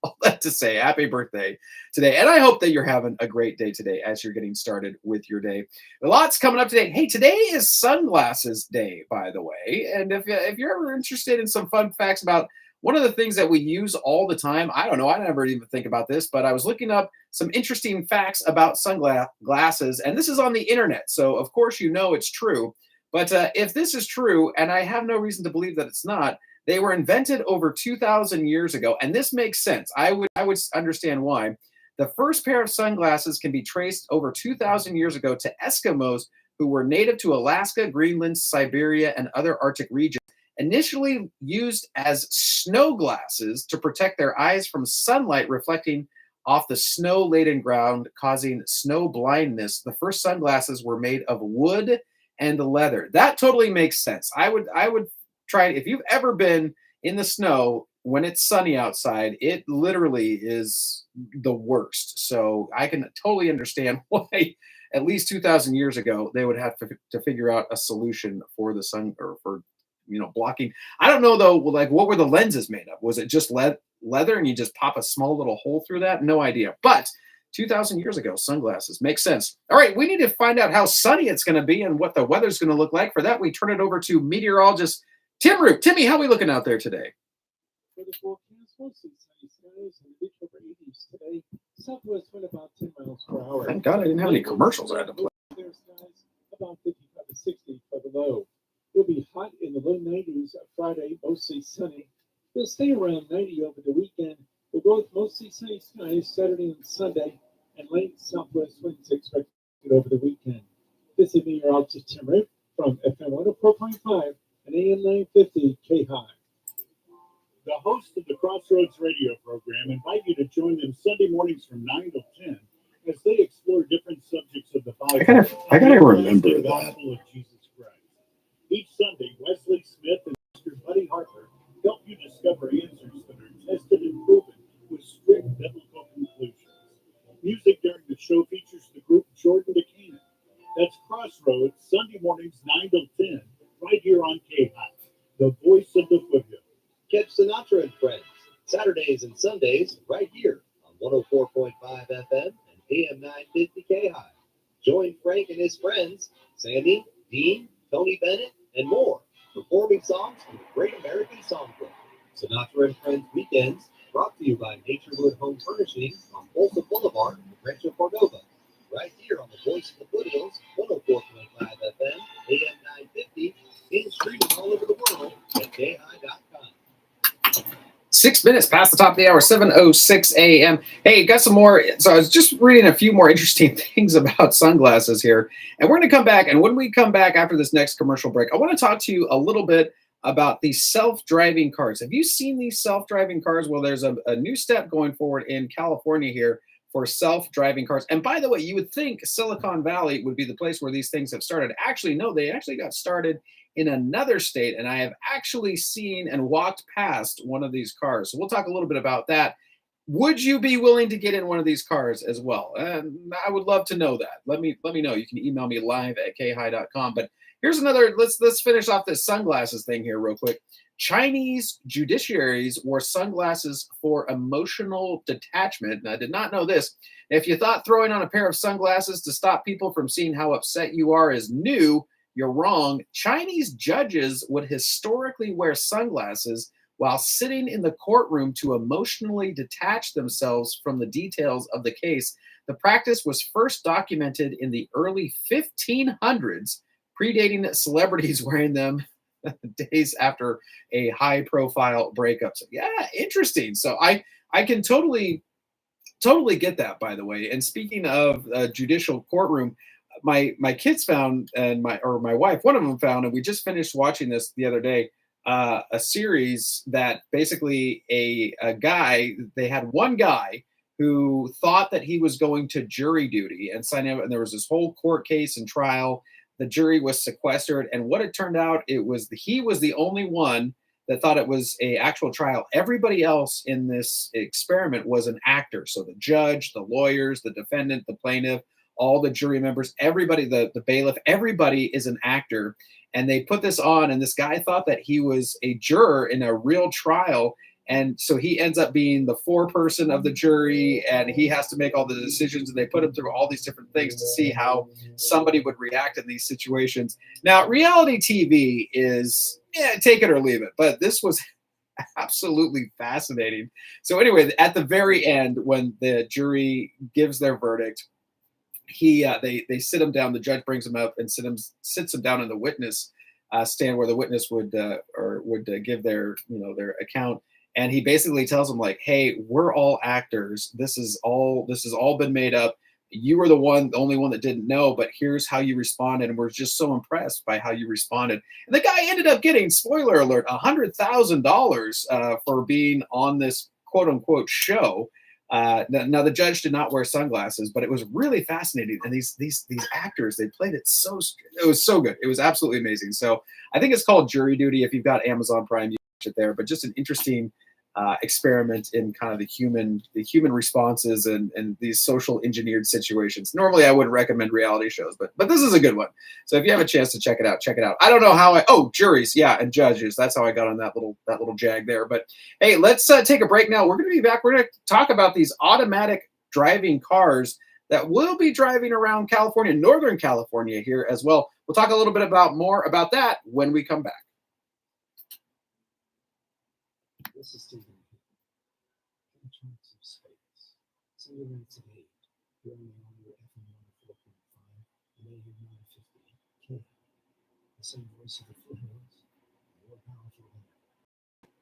all that to say, happy birthday today. And I hope that you're having a great day today as you're getting started with your day. A lot's coming up today. Hey, today is Sunglasses Day, by the way. And if you're ever interested in some fun facts about one of the things that we use all the time, I don't know, I never even think about this, but I was looking up some interesting facts about sunglasses, and this is on the internet. So of course, it's true. But if this is true, and I have no reason to believe that it's not, they were invented over 2,000 years ago, and this makes sense. I would understand why. The first pair of sunglasses can be traced over 2,000 years ago to Eskimos who were native to Alaska, Greenland, Siberia, and other Arctic regions, initially used as snow glasses to protect their eyes from sunlight reflecting off the snow-laden ground, causing snow blindness. The first sunglasses were made of wood and leather. That totally makes sense. I would try it. If you've ever been in the snow when it's sunny outside, it literally is the worst. So I can totally understand why at least 2,000 years ago they would have to figure out a solution for the sun, or for blocking. I don't know though, like, what were the lenses made of? Was it just leather and you just pop a small little hole through that? No idea. But 2,000 years ago, sunglasses make sense. All right, we need to find out how sunny it's going to be and what the weather's going to look like. For that, we turn it over to meteorologist Tim Root. Timmy, how are we looking out there today?
For the forecast, mostly sunny skies and reach over 80s today. Southwest wind about 10 miles per hour.
Thank God I didn't have any commercials I had to play.
Clear skies about 55 to 60 for the low. It'll be hot in the low 90s Friday, mostly sunny. It'll stay around 90 over the weekend. We'll go with mostly sunny skies Saturday and Sunday, and light southwest winds expected over the weekend. This is meteorologist Tim Root from FM 104.5 and AM 950 KAHI.
The hosts of the Crossroads radio program invite you to join them Sunday mornings from 9 to 10 as they explore different subjects of the Bible.
I gotta remember
the
that.
gospel of Jesus Christ. Each Sunday, Wesley Smith and Mr. Buddy Harper help you discover answers that are tested and proven with strict biblical conclusions. Music during the show features the group Jordan to Canaan. That's Crossroads, Sunday mornings 9 to 10, right here on KAHI, the voice of the foothill.
Catch Sinatra and Friends, Saturdays and Sundays, right here on 104.5 FM and AM 950 KAHI. Join Frank and his friends, Sandy, Dean, Tony Bennett, and more, performing songs from the Great American Songbook. Sinatra and Friends Weekends, brought to you by Naturewood Home Furnishing on Folsom Boulevard in Rancho Cordova. Right here on the voice of the foothills, 104.5 FM, AM 950, and streaming all over the world at KAHI.com.
6 minutes past the top of the hour, 7:06 a.m. Hey, got some more. So I was just reading a few more interesting things about sunglasses here. And we're going to come back. And when we come back after this next commercial break, I want to talk to you a little bit about these self-driving cars. Have you seen these self-driving cars? Well, there's a new step going forward in California here for self-driving cars. And by the way, you would think Silicon Valley would be the place where these things have started. Actually, no, they actually got started in another state, and I have actually seen and walked past one of these cars. So we'll talk a little bit about that would you be willing to get in one of these cars as well? I would love to know that. Let me know. You can email me live at KAHI.com. But here's another. Let's finish off this sunglasses thing here real quick. Chinese judiciaries wore sunglasses for emotional detachment. And I did not know this. If you thought throwing on a pair of sunglasses to stop people from seeing how upset you are is new, you're wrong. Chinese judges would historically wear sunglasses while sitting in the courtroom to emotionally detach themselves from the details of the case. The practice was first documented in the early 1500s, predating celebrities wearing them days after a high-profile breakup. So, yeah, interesting. So I can totally get that, by the way. And speaking of judicial courtroom, my kids found, and my wife, one of them found, and we just finished watching this the other day, a series that basically a guy, they had one guy who thought that he was going to jury duty and sign up, and there was this whole court case and trial. The jury was sequestered, and what it turned out, he was the only one that thought it was a actual trial. Everybody else in this experiment was an actor. So the judge, the lawyers, the defendant, the plaintiff, all the jury members, everybody, the bailiff, everybody is an actor. And they put this on, and this guy thought that he was a juror in a real trial. And so he ends up being the foreperson of the jury, and he has to make all the decisions. And they put him through all these different things to see how somebody would react in these situations. Now, reality TV is, take it or leave it. But this was absolutely fascinating. So anyway, at the very end, when the jury gives their verdict, they sit him down. The judge brings him up and sits him down in the witness stand where the witness would give their account. And he basically tells them, like, hey, we're all actors. This has all been made up. You were the only one that didn't know, but here's how you responded. And we're just so impressed by how you responded. And the guy ended up getting, spoiler alert, $100,000 for being on this quote unquote show. Now the judge did not wear sunglasses, but it was really fascinating. And these actors, they played it was so good. It was absolutely amazing. So I think it's called Jury Duty. If you've got Amazon Prime, you can watch it there. But just an interesting experiment in kind of the human responses and these social engineered situations. Normally I wouldn't recommend reality shows, but this is a good one. So if you have a chance to check it out. I don't know how juries, yeah, and judges. That's how I got on that little jag there. But hey, let's take a break now. We're going to be back. We're going to talk about these automatic driving cars that will be driving around California, Northern California here as well. We'll talk a little bit more about that when we come back.
This is Stephen. Contracts of space. Sunday nights at 8. You're only on your FM 104.5 and AM 950. KAHI. The same voice of the foothills. More powerful than ever.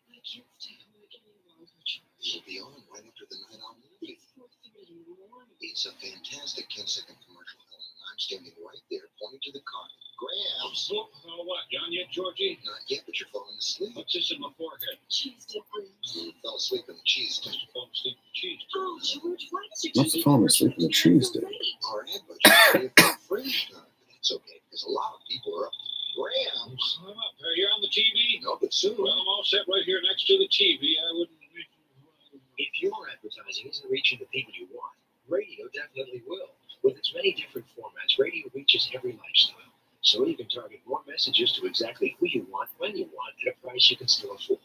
My kids take work any longer, Charlie. It'll be on right after the night out movie. It's 4:30 in the morning. It's a fantastic 10-second commercial, Helen. I'm standing right there, pointing to the car. Grams.
Oh, what? You on yet, Georgie?
Not yet, but you're falling asleep.
What's this in my forehead?
Cheese dip, Grams. You fell asleep in the cheese dip.
Fall asleep in the cheese dip.
Oh, George, why does your
Must have fallen asleep in the cheese dip.
Our ad budget is free. But that's okay, because a lot of people are up to Grams.
I'm up there. You're on the TV?
No, but soon.
Well, I'm all set right here next to the TV. I wouldn't.
If your advertising isn't reaching the people you want, radio definitely will. With its many different formats, radio reaches every lifestyle. So you can target more messages to exactly who you want, when you want, at a price you can still afford.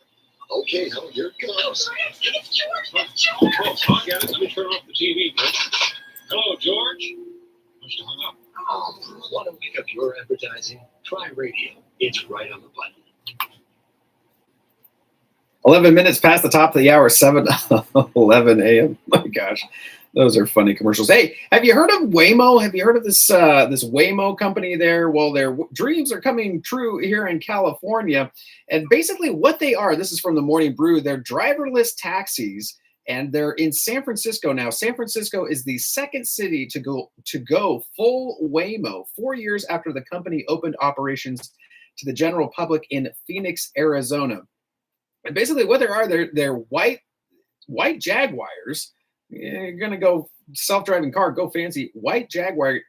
Okay, now here it comes. It's George.
Oh, I got it. Let me turn off the TV. Hello, George. Must have hung up.
Want to pick up your advertising? Try radio. It's right on the button.
11 minutes past the top of the hour, 7:11 a.m. My gosh, those are funny commercials. Hey, have you heard of Waymo? Have you heard of this Waymo company there? Well, their dreams are coming true here in California. And basically what they are, this is from the Morning Brew, they're driverless taxis, and they're in San Francisco now. San Francisco is the second city to go full Waymo 4 years after the company opened operations to the general public in Phoenix, Arizona. And basically what they're white Jaguars. You're going to go self-driving car, go fancy, white Jaguars,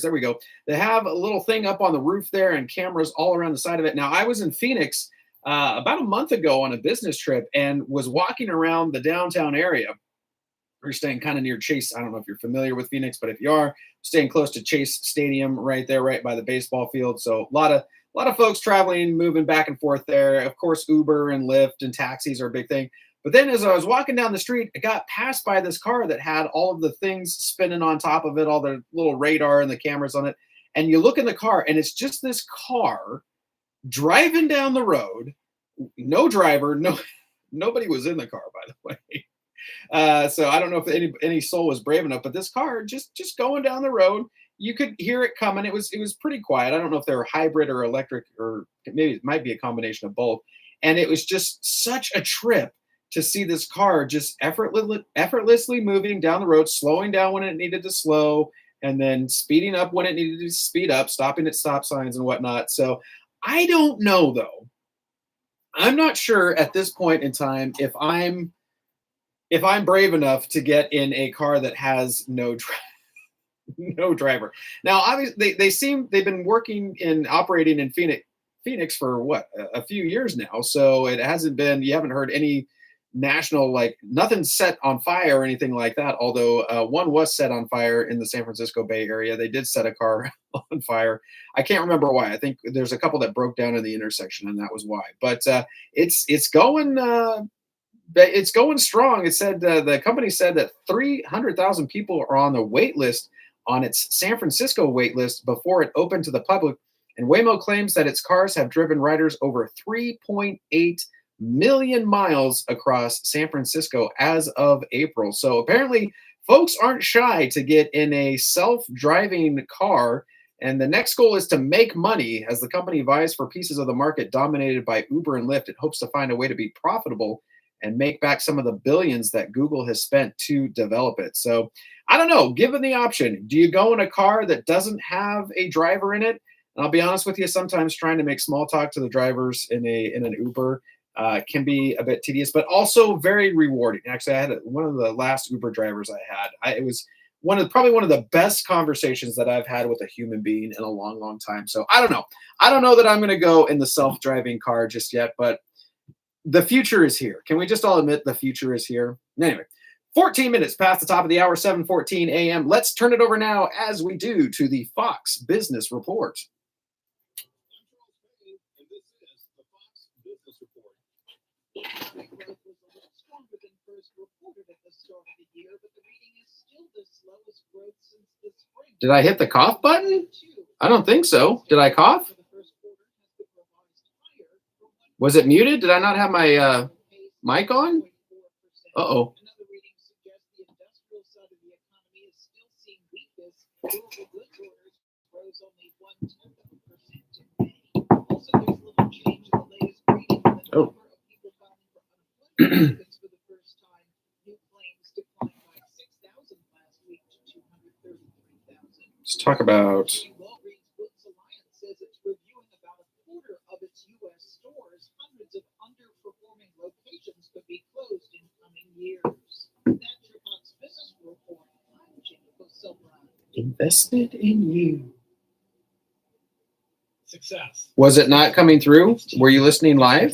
there we go. They have a little thing up on the roof there and cameras all around the side of it. Now, I was in Phoenix about a month ago on a business trip and was walking around the downtown area. We're staying kind of near Chase. I don't know if you're familiar with Phoenix, but if you are, staying close to Chase Stadium right there, right by the baseball field. So a lot of folks traveling, moving back and forth there. Of course, Uber and Lyft and taxis are a big thing. But then as I was walking down the street, I got passed by this car that had all of the things spinning on top of it, all the little radar and the cameras on it. And you look in the car, and it's just this car driving down the road. No driver, nobody was in the car, by the way. So I don't know if any soul was brave enough, but this car just going down the road, you could hear it coming. It was pretty quiet. I don't know if they were hybrid or electric, or maybe it might be a combination of both. And it was just such a trip to see this car just effortlessly moving down the road, slowing down when it needed to slow, and then speeding up when it needed to speed up, stopping at stop signs and whatnot. So I don't know, though. I'm not sure at this point in time if I'm brave enough to get in a car that has no driver. Now, obviously, they've been working and operating in Phoenix for a few years now. So it hasn't been, you haven't heard any national, like nothing set on fire or anything like that. Although one was set on fire in the San Francisco Bay Area. They did set a car on fire. I can't remember why. I think there's a couple that broke down in the intersection, and that was why. But it's going strong. It said the company said that 300,000 people are on the wait list, on its San Francisco wait list, before it opened to the public. And Waymo claims that its cars have driven riders over 3.8 million miles across San Francisco as of April. So apparently folks aren't shy to get in a self-driving car. And the next goal is to make money. As the company vies for pieces of the market dominated by Uber and Lyft, it hopes to find a way to be profitable and make back some of the billions that Google has spent to develop it. So I don't know, given the option, do you go in a car that doesn't have a driver in it? And I'll be honest with you, sometimes trying to make small talk to the drivers in an Uber can be a bit tedious, but also very rewarding. Actually, I had one of the last Uber drivers I had. It was probably one of the best conversations that I've had with a human being in a long, long time. So I don't know. I don't know that I'm going to go in the self-driving car just yet, but the future is here. Can we just all admit the future is here? Anyway, 14 minutes past the top of the hour, 7:14 a.m. Let's turn it over now, as we do, to the Fox Business Report. Did I hit the cough button? I don't think so. Did I cough? Was it muted? Did I not have my mic on? Uh-oh. Oh. Let's talk about invested in you.
Success.
Was it not coming through? Were you listening live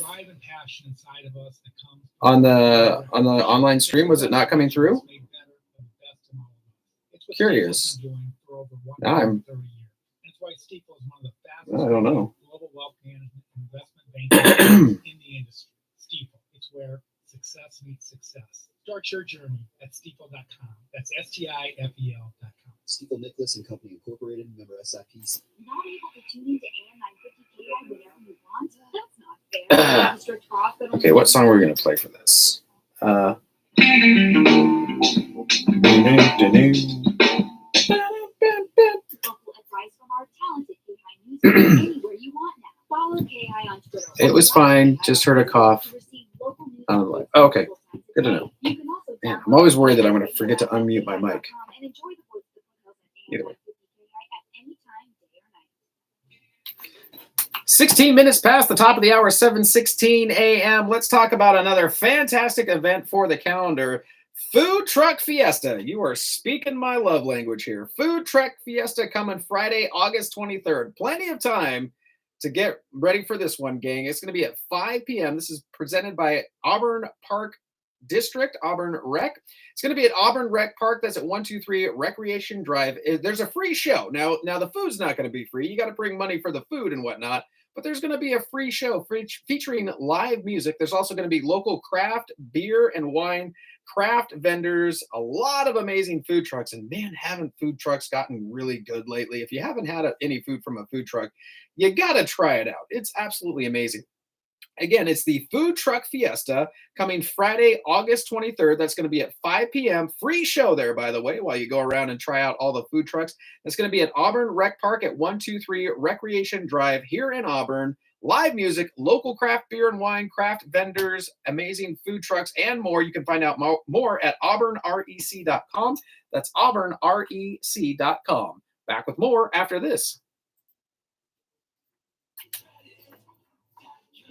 on the online stream? Was it not coming through? Curious. Now I don't know.
Global wealth management investment banking in the industry. Stifel. It's where success meets success. Start your journey at stifel.com. That's STIFEL.com.
Stifel Nicholas and Company Incorporated, member SIPC.
Not able to tune into AM 950 KAHI whenever you want? That's not fair. District Hospital.
Okay, what song are we going to play for this?
Local advice from our talented KAHI news anywhere you want now. Follow KAHI on Twitter.
It was fine. Just heard a cough. Okay, good to know. Man, I'm always worried that I'm going to forget to unmute my mic. Either way. 16 minutes past the top of the hour, 7:16 a.m. Let's talk about another fantastic event for the calendar Food Truck Fiesta. You are speaking my love language here. Food Truck Fiesta coming Friday, August 23rd. Plenty of time to get ready for this one, gang. It's going to be at 5 p.m. This is presented by Auburn Park District, Auburn Rec. It's going to be at Auburn Rec Park. That's at 123 Recreation Drive. There's a free show. Now the food's not going to be free. You got to bring money for the food and whatnot. But there's going to be a free show featuring live music. There's also going to be local craft beer and wine, craft vendors, a lot of amazing food trucks. And man, haven't food trucks gotten really good lately? If you haven't had any food from a food truck, you got to try it out. It's absolutely amazing. Again, it's the Food Truck Fiesta coming Friday, August 23rd. That's going to be at 5 p.m. Free show there, by the way, while you go around and try out all the food trucks. That's going to be at Auburn Rec Park at 123 Recreation Drive here in Auburn. Live music, local craft beer and wine, craft vendors, amazing food trucks, and more. You can find out more at auburnrec.com. That's auburnrec.com. Back with more after this.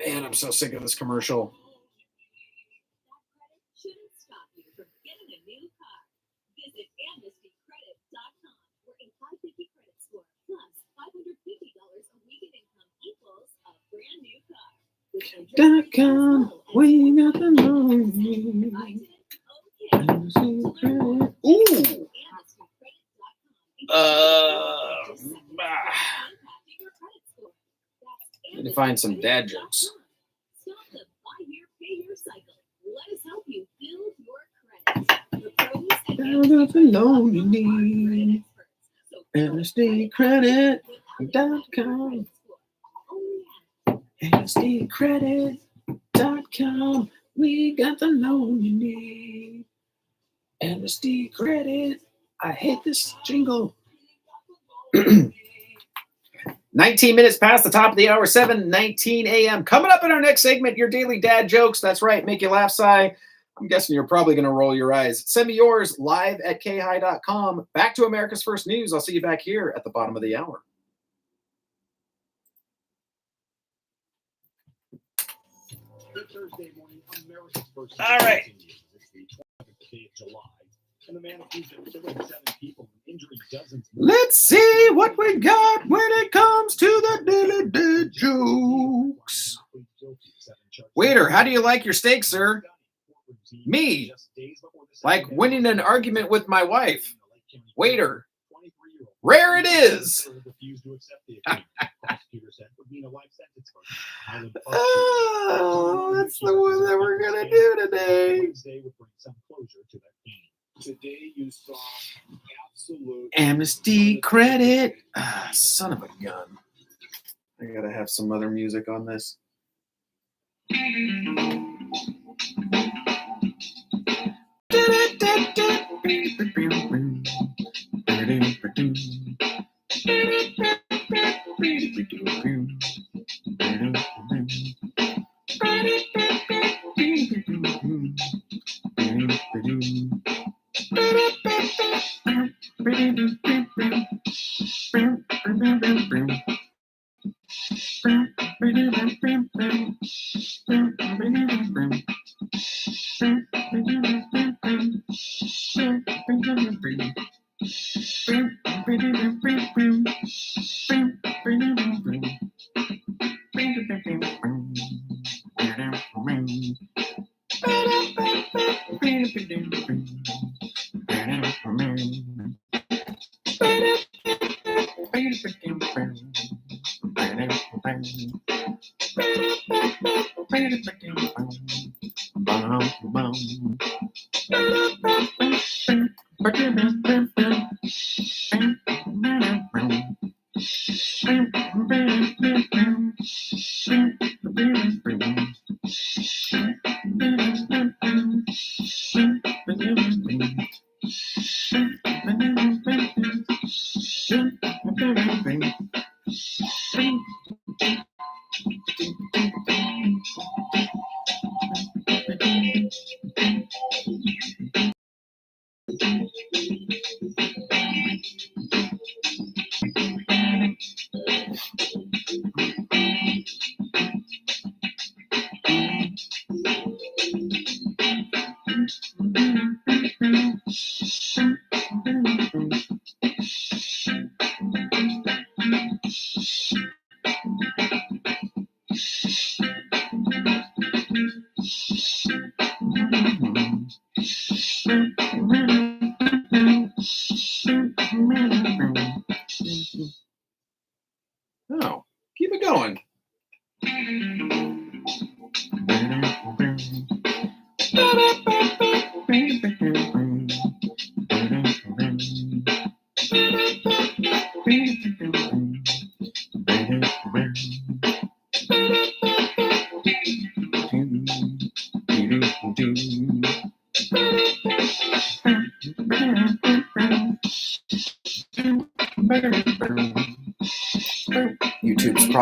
Man, I'm so sick of this commercial.
Shouldn't stop you from getting a new car. Visit amnestycredit.com, where a 550 credit score plus $550 a week in income equals a brand new car.
.com, we got the money. Ooh. Need to find some dad jokes.
Stop the buy here, pay here cycle. Let us help you build your credit. The pros and
Got the loan you need. AmnestyCredit.com. AmnestyCredit.com. We got the loan you need. Amnesty Credit. I hate this jingle. 19 minutes past the top of the hour, 7:19 a.m. Coming up in our next segment, your daily dad jokes. That's right, make you laugh, sigh. I'm guessing you're probably going to roll your eyes. Send me yours live at KAHI.com. Back to America's First News. I'll see you back here at the bottom of the hour.
Good Thursday morning, America's First
All right.
It's the 20th day of July, and the man accused of killing 7 people and injuring dozens more.
Let's see what we got when it comes to the daily dad jokes. Waiter, how do you like your steak, sir? Me, like winning an argument with my wife. Waiter, rare it is. Oh, that's the one that we're going to do today.
Today you saw absolute
Amnesty Credit. Son of a gun. I got to have some other music on this.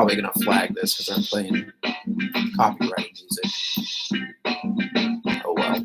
probably going to flag this because I'm playing copyrighted music. Oh well.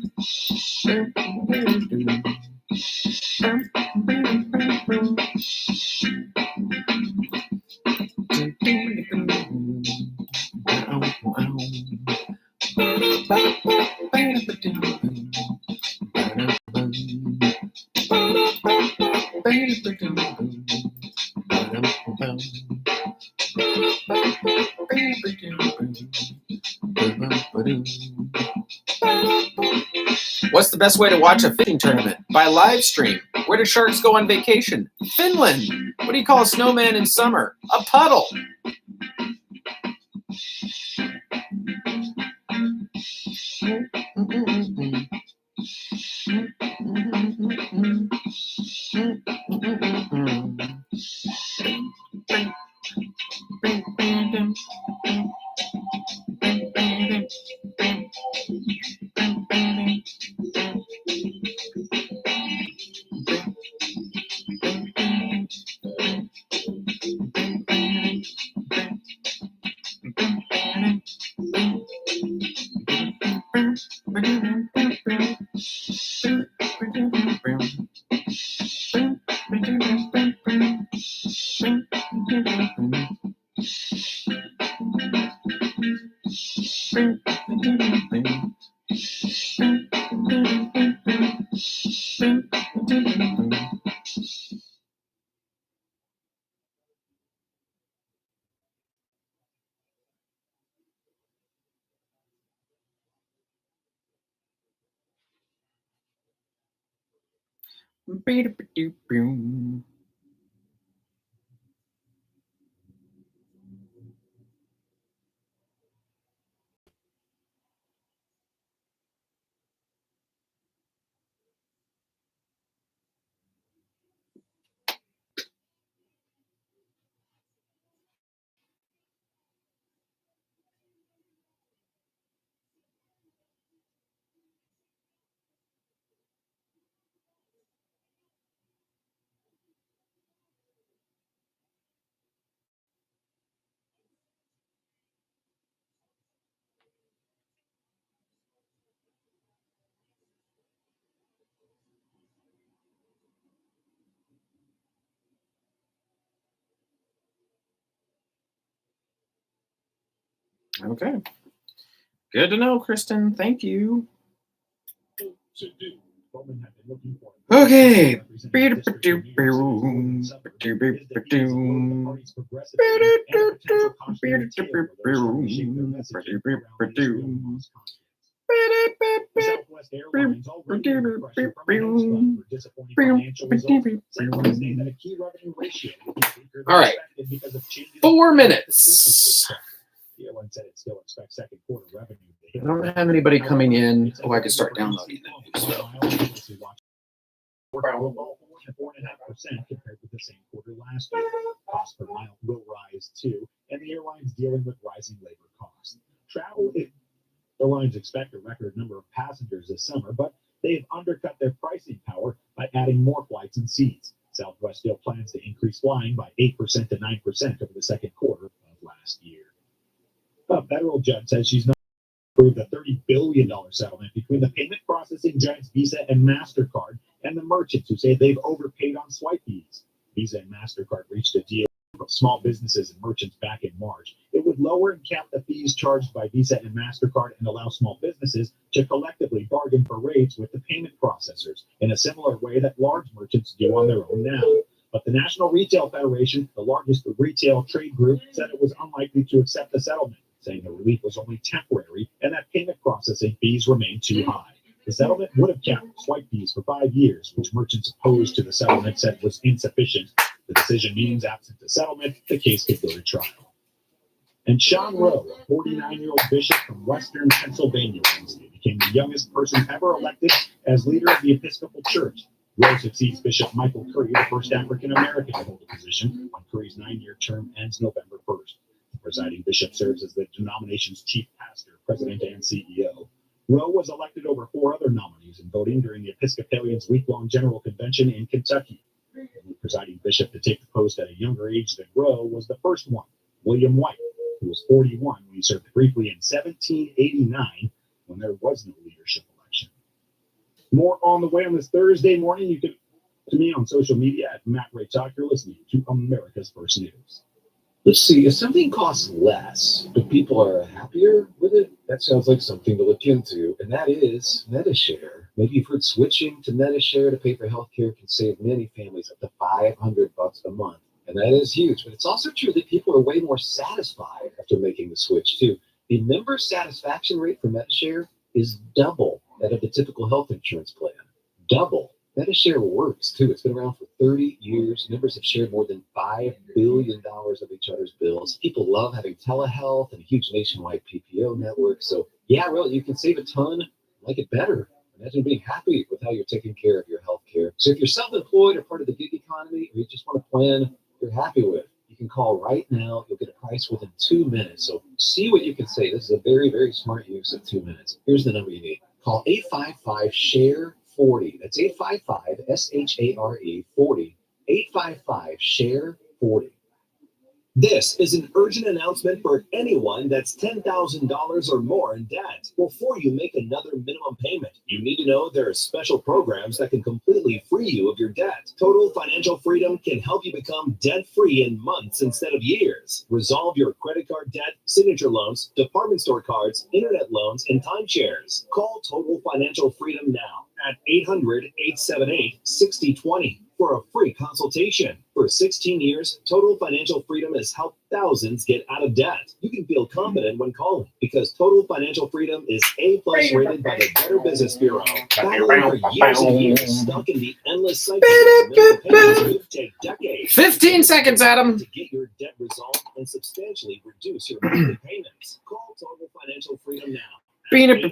What's the best way to watch a fishing tournament? By live stream. Where do sharks go on vacation? Finland. What do you call a snowman in summer? A puddle. Okay. Good to know, Kristen. Thank you. Okay.
Southwest Airlines already under pressure from a hedge fund for disappointing financial results, saying Wednesday that a key revenue ratio will be weaker than
All right.
expected because of changes in
4
business
minutes.
sector. The airline said it still expects second quarter revenue to hit.
I don't have anybody coming in. Oh, I can start downloading the news.
Will fall 4.5% compared with the same quarter last year. Cost per mile will rise too, and the airline's dealing with rising labor costs. Airlines expect a record number of passengers this summer, but they've undercut their pricing power by adding more flights and seats. Southwest still plans to increase flying by 8% to 9% over the second quarter of last year. A federal judge says she's not approved a $30 billion settlement between the payment processing giants Visa and MasterCard and the merchants who say they've overpaid on swipe fees. Visa and MasterCard reached a deal with small businesses and merchants back in March. It would lower and cap the fees charged by Visa and MasterCard and allow small businesses to collectively bargain for rates with the payment processors in a similar way that large merchants do on their own now. But the National Retail Federation, the largest retail trade group, said it was unlikely to accept the settlement, saying the relief was only temporary and that payment processing fees remain too high. The settlement would have capped swipe fees for 5 years, which merchants opposed to the settlement said was insufficient. The decision means absent the settlement, the case could go to trial. And Sean Rowe, a 49-year-old bishop from Western Pennsylvania, Wednesday became the youngest person ever elected as leader of the Episcopal Church. Rowe succeeds Bishop Michael Curry, the first African-American to hold the position, when Curry's 9-year term ends November 1st. The presiding bishop serves as the denomination's chief pastor, president, and CEO. Rowe was elected over 4 other nominees in voting during the Episcopalians' week-long general convention in Kentucky. The presiding bishop to take the post at a younger age than Rowe was the first one, William White, who was 41 when he served briefly in 1789 when there was no leadership election. More on the way on this Thursday morning. You can to me on social media at Matt Ray Talk. You're listening to America's First News.
Let's see, if something costs less, but people are happier with it, that sounds like something to look into, and that is MediShare. Maybe you've heard switching to MediShare to pay for healthcare can save many families up to $500 a month, and that is huge. But it's also true that people are way more satisfied after making the switch too. The member satisfaction rate for MediShare is double that of the typical health insurance plan. Double. MediShare works too. It's been around for 30 years. Members have shared more than $5 billion of each other's bills. People love having telehealth and a huge nationwide PPO network. So yeah, really, you can save a ton, like it better. Imagine being happy with how you're taking care of your health care. So if you're self-employed or part of the gig economy, or you just want a plan you're happy with, you can call right now. You'll get a price within 2 minutes. So see what you can save. This is a very, very smart use of 2 minutes. Here's the number you need. Call 855-SHARE-40. That's 855-SHARE 40. 855-SHARE-40.
This is an urgent announcement for anyone that's $10,000 or more in debt. Before you make another minimum payment, you need to know there are special programs that can completely free you of your debt. Total Financial Freedom can help you become debt-free in months instead of years. Resolve your credit card debt, signature loans, department store cards, internet loans, and timeshares. Call Total Financial Freedom now at 800-878-6020. For a free consultation. For 16 years, Total Financial Freedom has helped thousands get out of debt. You can feel confident when calling because Total Financial Freedom is A+ rated by the Better Business Bureau. Battling for years and years, stuck in the endless cycle of minimum payments could take decades.
15 seconds, Adam.
To get your debt resolved and substantially reduce your monthly payments. Call Total Financial Freedom now.
Lake of the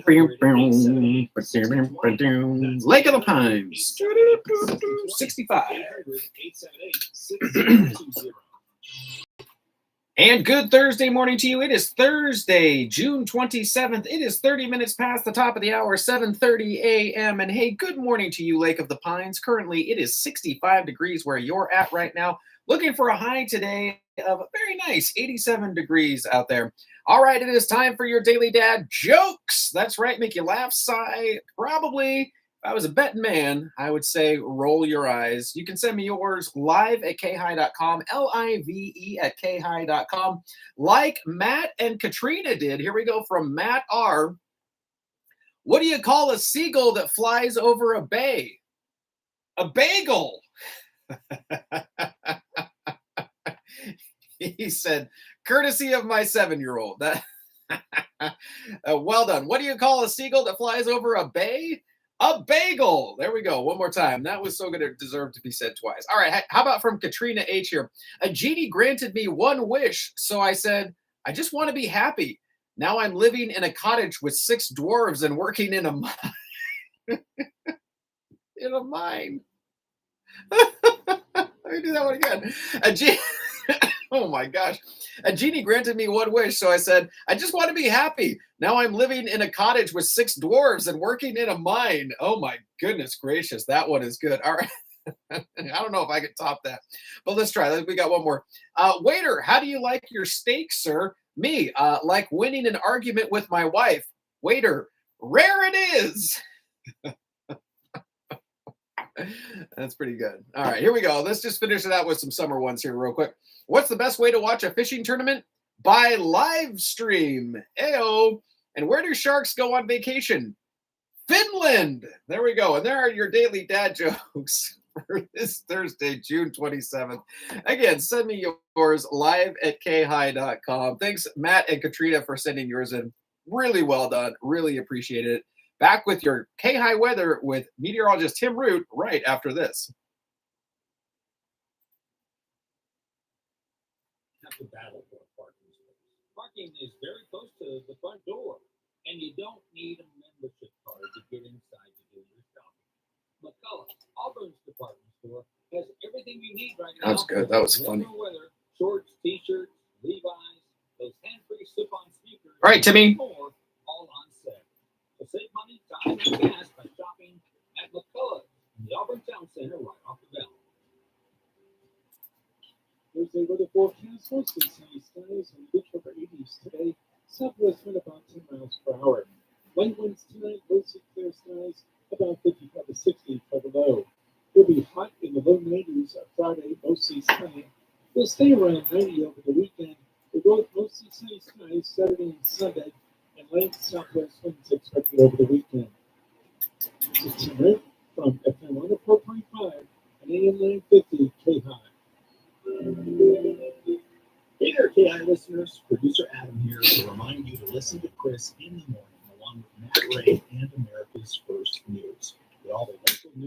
Pines, 65. And good Thursday morning to you. It is Thursday, June 27th. It is 30 minutes past the top of the hour, 7:30 a.m. And hey, good morning to you, Lake of the Pines. Currently, it is 65 degrees where you're at right now. Looking for a high today of very nice 87 degrees out there. All right, it is time for your daily dad jokes. That's right, make you laugh, sigh. Probably, if I was a betting man, I would say roll your eyes. You can send me yours live at KAHI.com, LIVE at KAHI.com, like Matt and Katrina did. Here we go from Matt R. What do you call a seagull that flies over a bay? A bagel. He said, courtesy of my 7-year-old. That well done. What do you call a seagull that flies over a bay? A bagel. There we go. One more time. That was so good it deserved to be said twice. All right. How about from Katrina H here? A genie granted me one wish, so I said, I just want to be happy. Now I'm living in a cottage with 6 dwarves and working in a mine. In a mine. Let me do that one again. Oh my gosh. A genie granted me one wish, so I said, I just want to be happy. Now I'm living in a cottage with 6 dwarves and working in a mine. Oh my goodness gracious. That one is good. All right. I don't know if I can top that, but let's try. We got one more. Waiter, how do you like your steak, sir? Me, like winning an argument with my wife. Waiter, rare it is. That's pretty good. All right, here we go. Let's just finish it out with some summer ones here real quick. What's the best way to watch a fishing tournament? By live stream. Ayo. And where do sharks go on vacation? Finland. There we go. And there are your daily dad jokes for this Thursday, June 27th. Again, send me yours live at KAHI.com. Thanks, Matt and Katrina, for sending yours in. Really well done. Really appreciate it. Back with your KAHI weather with meteorologist Tim Root right after this.
Have to battle for a parking space. Parking is very close to the front door, and you don't need a membership card to get inside to do your shopping. McCullough, Auburn's department store, has everything you need right now.
That was good. That was funny.
Weather, shorts, t-shirts, Levi's, those hand-free slip-on speakers.
All right, Timmy.
More, all on sale. So save money, time, and gas by shopping at McCullough in the Auburn Town Center right off the bell.
Thursday weather forecast, mostly sunny skies and mid to upper 80s today. Southwest wind about 10 miles per hour. Light winds tonight, mostly clear skies, about 55 to 60 for the low. It'll be hot in the low 90s on Friday, mostly sunny. It'll stay around 90 over the weekend. With both mostly sunny skies Saturday and Sunday, and light southwest winds expected over the weekend. This is Tim Rick from FM 104.5 and AM 950 KAHI.
Hey there, KAHI listeners. Producer Adam here to remind you to listen to Chris in the morning along with Matt Ray and America's First News. With all the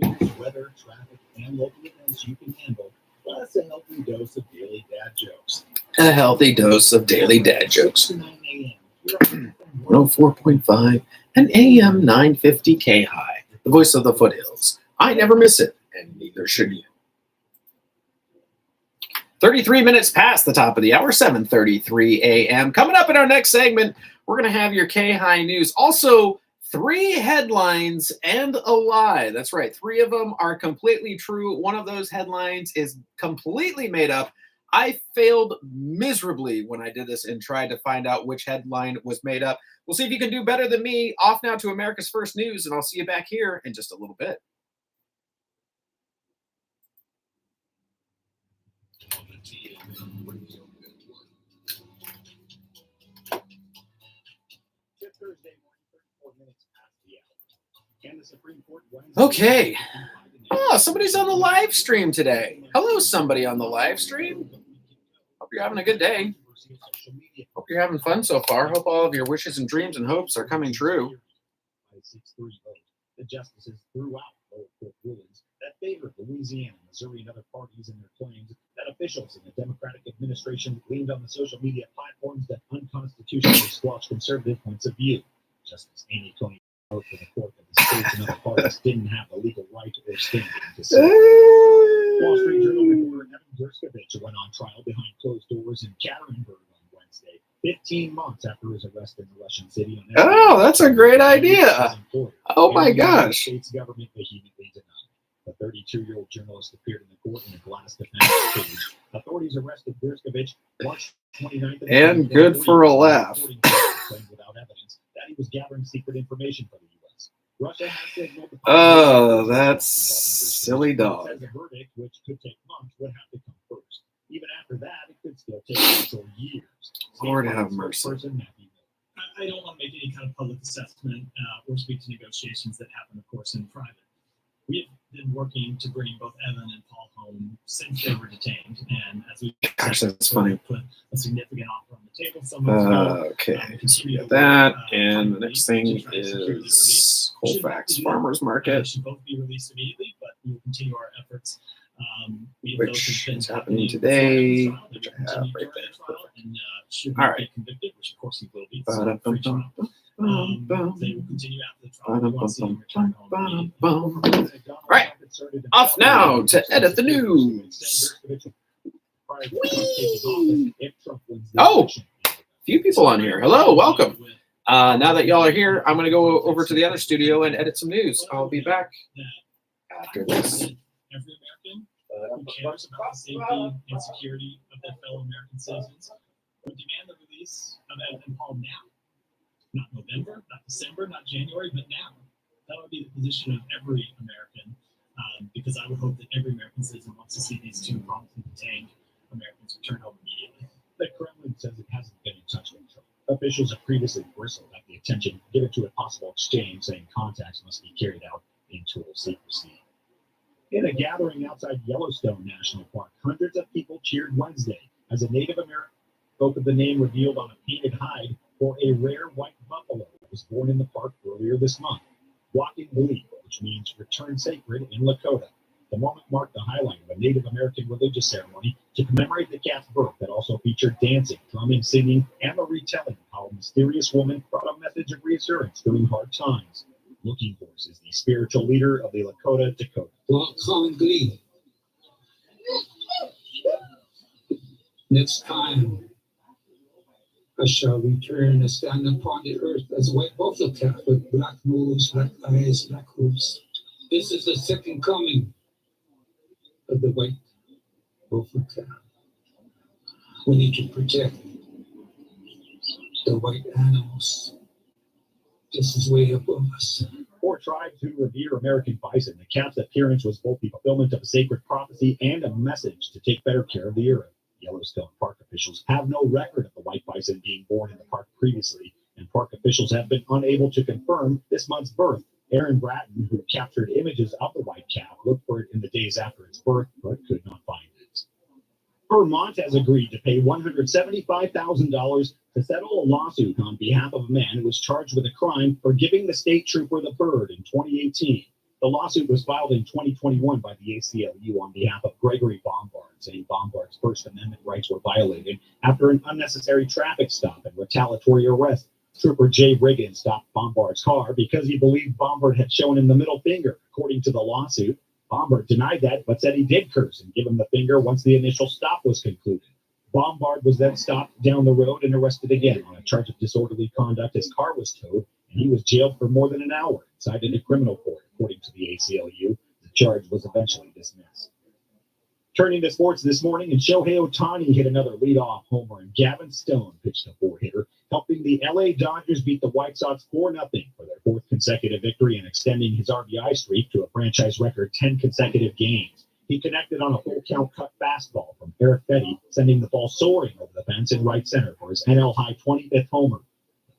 local news, weather, traffic, and local events you can handle, plus a healthy dose of daily dad jokes.
A healthy dose of daily dad jokes.
9 a.m.
104.5 and AM 950 KAHI, the voice of the foothills. I never miss it, and neither should you. 33 minutes past the top of the hour, 7:33 a.m. Coming up in our next segment, we're going to have your KAHI news. Also, 3 headlines and a lie. That's right. 3 of them are completely true. One of those headlines is completely made up. I failed miserably when I did this and tried to find out which headline was made up. We'll see if you can do better than me. Off now to America's First News, and I'll see you back here in just a little bit. Okay. Oh, somebody's on the live stream today. Hello, somebody on the live stream. Hope you're having a good day. Hope you're having fun so far. Hope all of your wishes and dreams and hopes are coming true.
The justices threw out lower court rulings that favored Louisiana, Missouri, and other parties in their claims that officials in the Democratic administration leaned on the social media platforms that unconstitutionally squash conservative points of view. Justice Amy Coney wrote for the court that the states and other parties didn't have the legal right or standing to sue. Wall Street Journal reporter Evan Gershkovich went on trial behind closed doors in Katerinburg on Wednesday, 15 months after his arrest in the Russian city.
Oh, that's a great idea. Oh my gosh.
The state's government vehemently denied. The 32-year-old journalist appeared in the court in a glass defense stage. Authorities arrested Gershkovich March 29th.
And good for a laugh.
Without evidence that he was gathering secret information for the U.S. Russia has signaled the
Oh, that's silly dog.
The verdict, which could take months, would have to come first. Even after that, it could still take until years.
Lord have mercy.
I don't want to make any kind of public assessment or speak to negotiations that happen, of course, in private. We have been working to bring both Evan and Paul home since they were detained, and as we
that's funny.
Put a significant offer on the table. Some months ago,
okay, got that, and the next thing is Colfax Farmers Market,
should both be released immediately, but we will continue our efforts.
Which is happening today, which I have right there. All right.
Convicted, which of course he will be. So free trial. They will continue after the trial. We want to see him return home immediately.
All right, off now to edit the news. Whee! Oh, a few people on here. Hello, welcome. Now that y'all are here, I'm going to go over to the other studio and edit some news. I'll be back after this.
Every American who cares about the safety and security of their fellow American citizens would demand the release of Evan and Paul now. Not November, not December, not January, but now. That would be the position of every American, because I would hope that every American citizen wants to see these 2 wrongfully detained Americans returned home immediately.
The Kremlin says it hasn't been in touch with Trump. Officials have previously bristled at the attention given to a possible exchange, saying contacts must be carried out in total secrecy. In a gathering outside Yellowstone National Park, hundreds of people cheered Wednesday as a Native American spoke of the name revealed on a painted hide for a rare white buffalo that was born in the park earlier this month. Wakin-Lee, which means return sacred in Lakota. The moment marked the highlight of a Native American religious ceremony to commemorate the cat's birth that also featured dancing, drumming, singing, and a retelling of how a mysterious woman brought a message of reassurance during hard times. Looking Horse is the spiritual leader of the Lakota Dakota.
Wakin-Lee. Next time I shall return and stand upon the earth as a white buffalo cat with black nose, black eyes, black hooves. This is the second coming of the white buffalo cat. We need to protect the white animals. This is way above us.
For tribes who revere American bison, the calf's appearance was both the fulfillment of a sacred prophecy and a message to take better care of the earth. Yellowstone Park officials have no record of the white bison being born in the park previously, and park officials have been unable to confirm this month's birth. Aaron Bratton, who captured images of the white calf, looked for it in the days after its birth, but could not find it. Vermont has agreed to pay $175,000 to settle a lawsuit on behalf of a man who was charged with a crime for giving the state trooper the bird in 2018. The lawsuit was filed in 2021 by the ACLU on behalf of Gregory Bombard, saying Bombard's First Amendment rights were violated after an unnecessary traffic stop and retaliatory arrest. Trooper Jay Riggin stopped Bombard's car because he believed Bombard had shown him the middle finger. According to the lawsuit, Bombard denied that, but said he did curse and give him the finger once the initial stop was concluded. Bombard was then stopped down the road and arrested again on a charge of disorderly conduct. His car was towed, and he was jailed for more than an hour and cited in criminal court. According to the ACLU, the charge was eventually dismissed. Turning to sports this morning, and Shohei Ohtani hit another leadoff homer, and Gavin Stone pitched a four-hitter, helping the LA Dodgers beat the White Sox 4-0 for their fourth consecutive victory and extending his RBI streak to a franchise record 10 consecutive games. He connected on a full-count cut fastball from Eric Fetty, sending the ball soaring over the fence in right center for his NL-high 25th homer.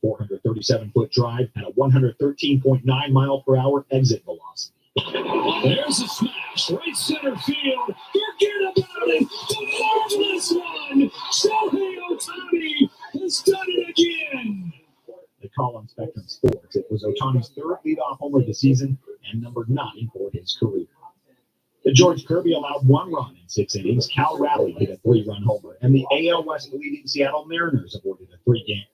The 437-foot drive had a 113.9-mile-per-hour exit velocity.
There's a smash, right center field. Forget about it. The marvelous one. Shohei Ohtani has done it again.
The call on Spectrum Sports. It was Ohtani's third leadoff homer of the season and number 9 for his career. The George Kirby allowed 1 run in 6 innings. Cal Raleigh hit a 3-run homer, and the AL West leading Seattle Mariners avoided a 3-game,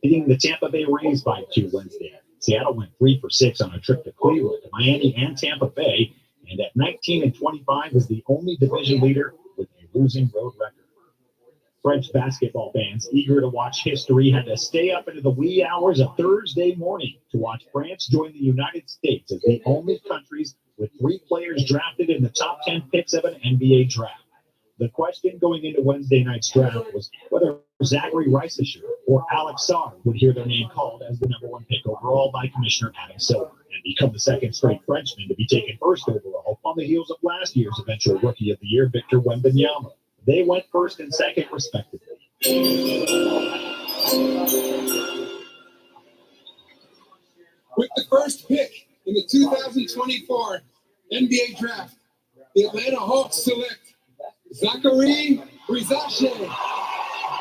beating the Tampa Bay Rays 5-2 Wednesday. Seattle went 3 for 6 on a trip to Cleveland, Miami, and Tampa Bay, and at 19-25 is the only division leader with a losing road record. French basketball fans eager to watch history had to stay up into the wee hours of Thursday morning to watch France join the United States as the only countries with 3 players drafted in the top 10 picks of an NBA draft. The question going into Wednesday night's draft was whether Zachary Reisesher or Alex Sarr would hear their name called as the number 1 pick overall by Commissioner Adam Silver and become the second straight Frenchman to be taken first overall on the heels of last year's eventual Rookie of the Year, Victor Wembanyama. They went first and second, respectively.
With the first pick in the 2024 NBA Draft, the Atlanta Hawks select Zachary Reisesher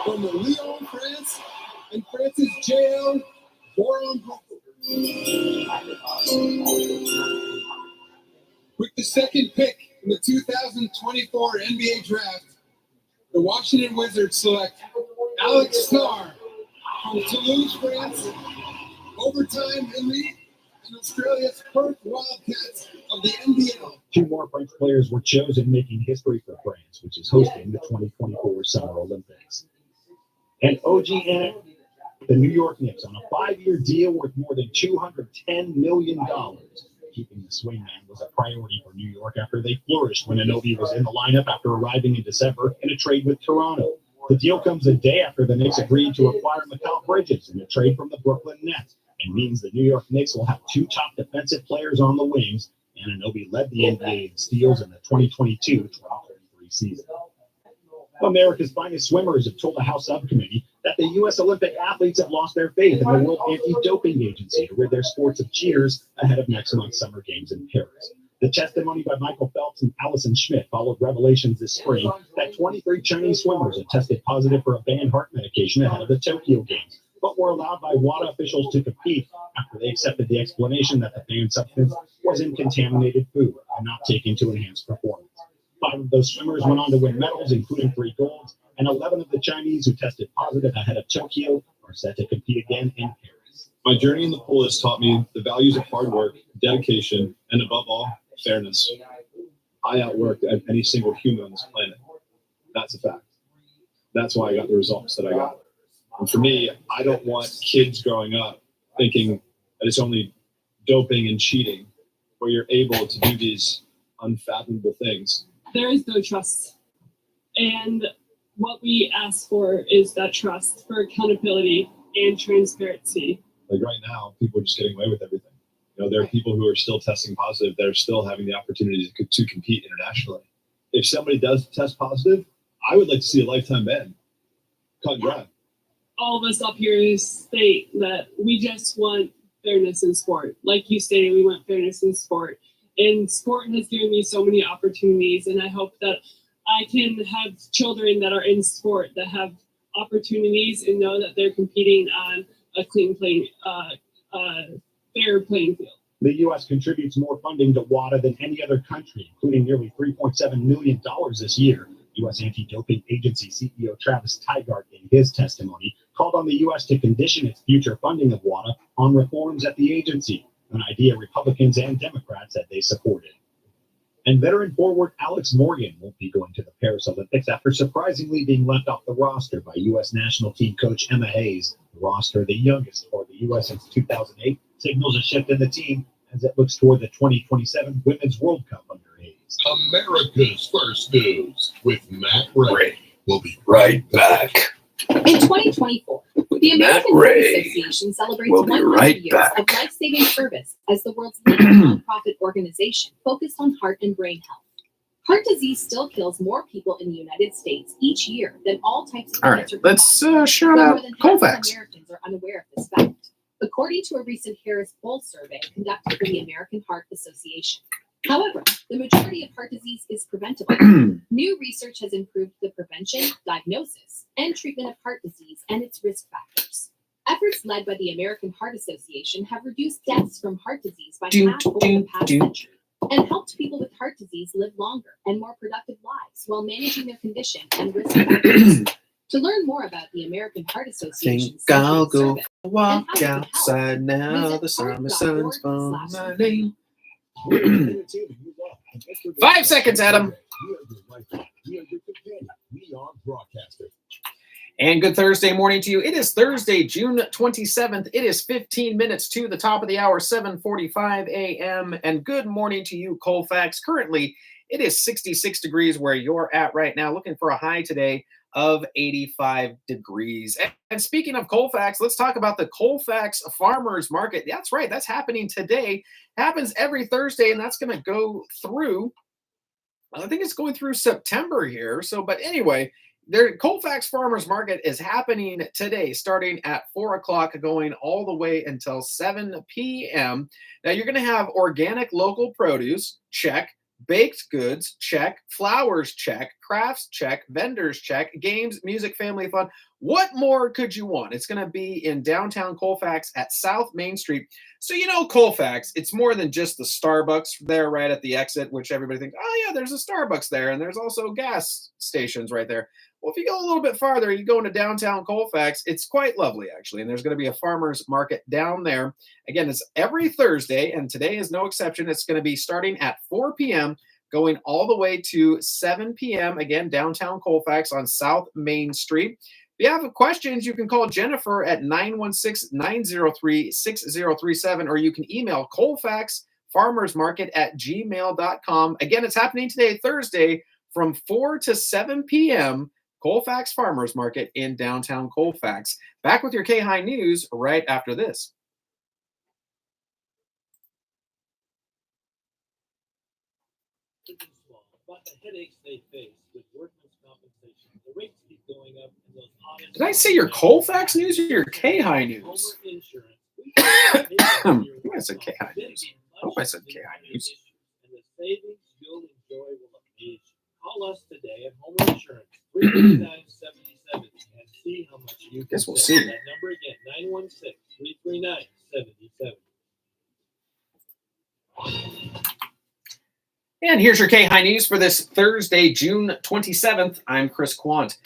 from Lyon, France, and France's JL Boron. With the second pick in the 2024 NBA Draft, the Washington Wizards select Alex Sarr from Toulouse, France, overtime elite and Australia's Perth Wildcats of the NBL.
2 more French players were chosen, making history for France, which is hosting the 2024 Summer Olympics. And OG Anunoby, the New York Knicks, on a 5-year deal worth more than $210 million. Keeping the swingman was a priority for New York after they flourished when Anunoby was in the lineup after arriving in December in a trade with Toronto. The deal comes a day after the Knicks agreed to acquire Mikal Bridges in a trade from the Brooklyn Nets, and means the New York Knicks will have 2 top defensive players on the wings, and Anunoby led the NBA in steals in the 2022-2023 season. America's finest swimmers have told the House Subcommittee that the U.S. Olympic athletes have lost their faith in the World Anti-Doping Agency to rid their sports of cheaters ahead of next month's Summer Games in Paris. The testimony by Michael Phelps and Allison Schmidt followed revelations this spring that 23 Chinese swimmers had tested positive for a banned heart medication ahead of the Tokyo Games, but were allowed by WADA officials to compete after they accepted the explanation that the banned substance was in contaminated food and not taken to enhance performance. 5 of those swimmers went on to win medals, including 3 golds, and 11 of the Chinese who tested positive ahead of Tokyo are set to compete again in Paris.
My journey in the pool has taught me the values of hard work, dedication, and above all, fairness. I outworked any single human on this planet. That's a fact. That's why I got the results that I got. And for me, I don't want kids growing up thinking that it's only doping and cheating where you're able to do these unfathomable things.
There is no trust. And what we ask for is that trust for accountability and transparency.
Like right now, people are just getting away with everything. You know, there are people who are still testing positive that are still having the opportunity to compete internationally. If somebody does test positive, I would like to see a lifetime ban. Cut and dry.
All of us up here state that we just want fairness in sport. Like you stated, we want fairness in sport. And sport has given me so many opportunities, and I hope that I can have children that are in sport that have opportunities and know that they're competing on a clean playing, fair playing field.
The U.S. contributes more funding to WADA than any other country, including nearly $3.7 million this year. U.S. Anti-Doping Agency CEO Travis Tygart, in his testimony, called on the U.S. to condition its future funding of WADA on reforms at the agency, an idea Republicans and Democrats said they supported. And veteran forward Alex Morgan won't be going to the Paris Olympics after surprisingly being left off the roster by U.S. national team coach Emma Hayes. The roster, the youngest for the U.S. since 2008, signals a shift in the team as it looks toward the 2027 Women's World Cup under Hayes.
America's First News with Matt Ray. We'll be
right back.
In 2024, the American Heart Association celebrates 100 years of life-saving service as the world's leading nonprofit organization focused on heart and brain health. Heart disease still kills more people in the United States each year than all types of cancer.
Let's shout out Colfax.
Americans are unaware of this fact, according to a recent Harris Poll survey conducted for the American Heart Association. However, the majority of heart disease is preventable. New research has improved the prevention, diagnosis, and treatment of heart disease and its risk factors. Efforts led by the American Heart Association have reduced deaths from heart disease by half over the past century and helped people with heart disease live longer and more productive lives while managing their condition and risk factors. To learn more about the American Heart Association,
I'll go walk outside now. The summer sun's on my name. 5 seconds, Adam. And good Thursday morning to you. It is Thursday, June 27th. It is 15 minutes to the top of the hour, 7:45 a.m. And good morning to you, Colfax. Currently, it is 66 degrees where you're at right now, looking for a high today of 85 degrees. And speaking of Colfax, let's talk about the Colfax Farmers Market. That's right. That's happening today. Happens every Thursday, and that's going to go through, I think it's going through September here. So, but anyway, Colfax Farmers Market is happening today, starting at 4 o'clock, going all the way until 7 p.m. Now, you're going to have organic local produce, check. Baked goods, check. Flowers, check. Crafts, check. Vendors, check. Games, music, family fun. What more could you want? It's going to be in downtown Colfax at South Main Street. So, you know, Colfax, it's more than just the Starbucks there right at the exit, which everybody thinks, oh, yeah, there's a Starbucks there, and there's also gas stations right there. Well, if you go a little bit farther, you go into downtown Colfax, it's quite lovely, actually, and there's going to be a farmer's market down there. Again, it's every Thursday, and today is no exception. It's going to be starting at 4 p.m., going all the way to 7 p.m., again, downtown Colfax on South Main Street. If you have questions, you can call Jennifer at 916-903-6037, or you can email colfaxfarmersmarket@gmail.com. Again, it's happening today, Thursday, from 4 to 7 p.m., Colfax Farmers Market in downtown Colfax. Back with your KAHI News right after this.
About the headaches they face with workman's compensation, the rates keep going up, and those honest.
Did I say your Colfax News or your KAHI News? I said KAHI News. I hope I said KAHI News.
And the savings you'll enjoy will amaze you. Call us today at Homer Insurance, 339-77, and see how much you can
Guess we'll
save.
see.
That number again, 916-339-77.
And here's your KAHI News for this Thursday, June 27th. I'm Chris Quant.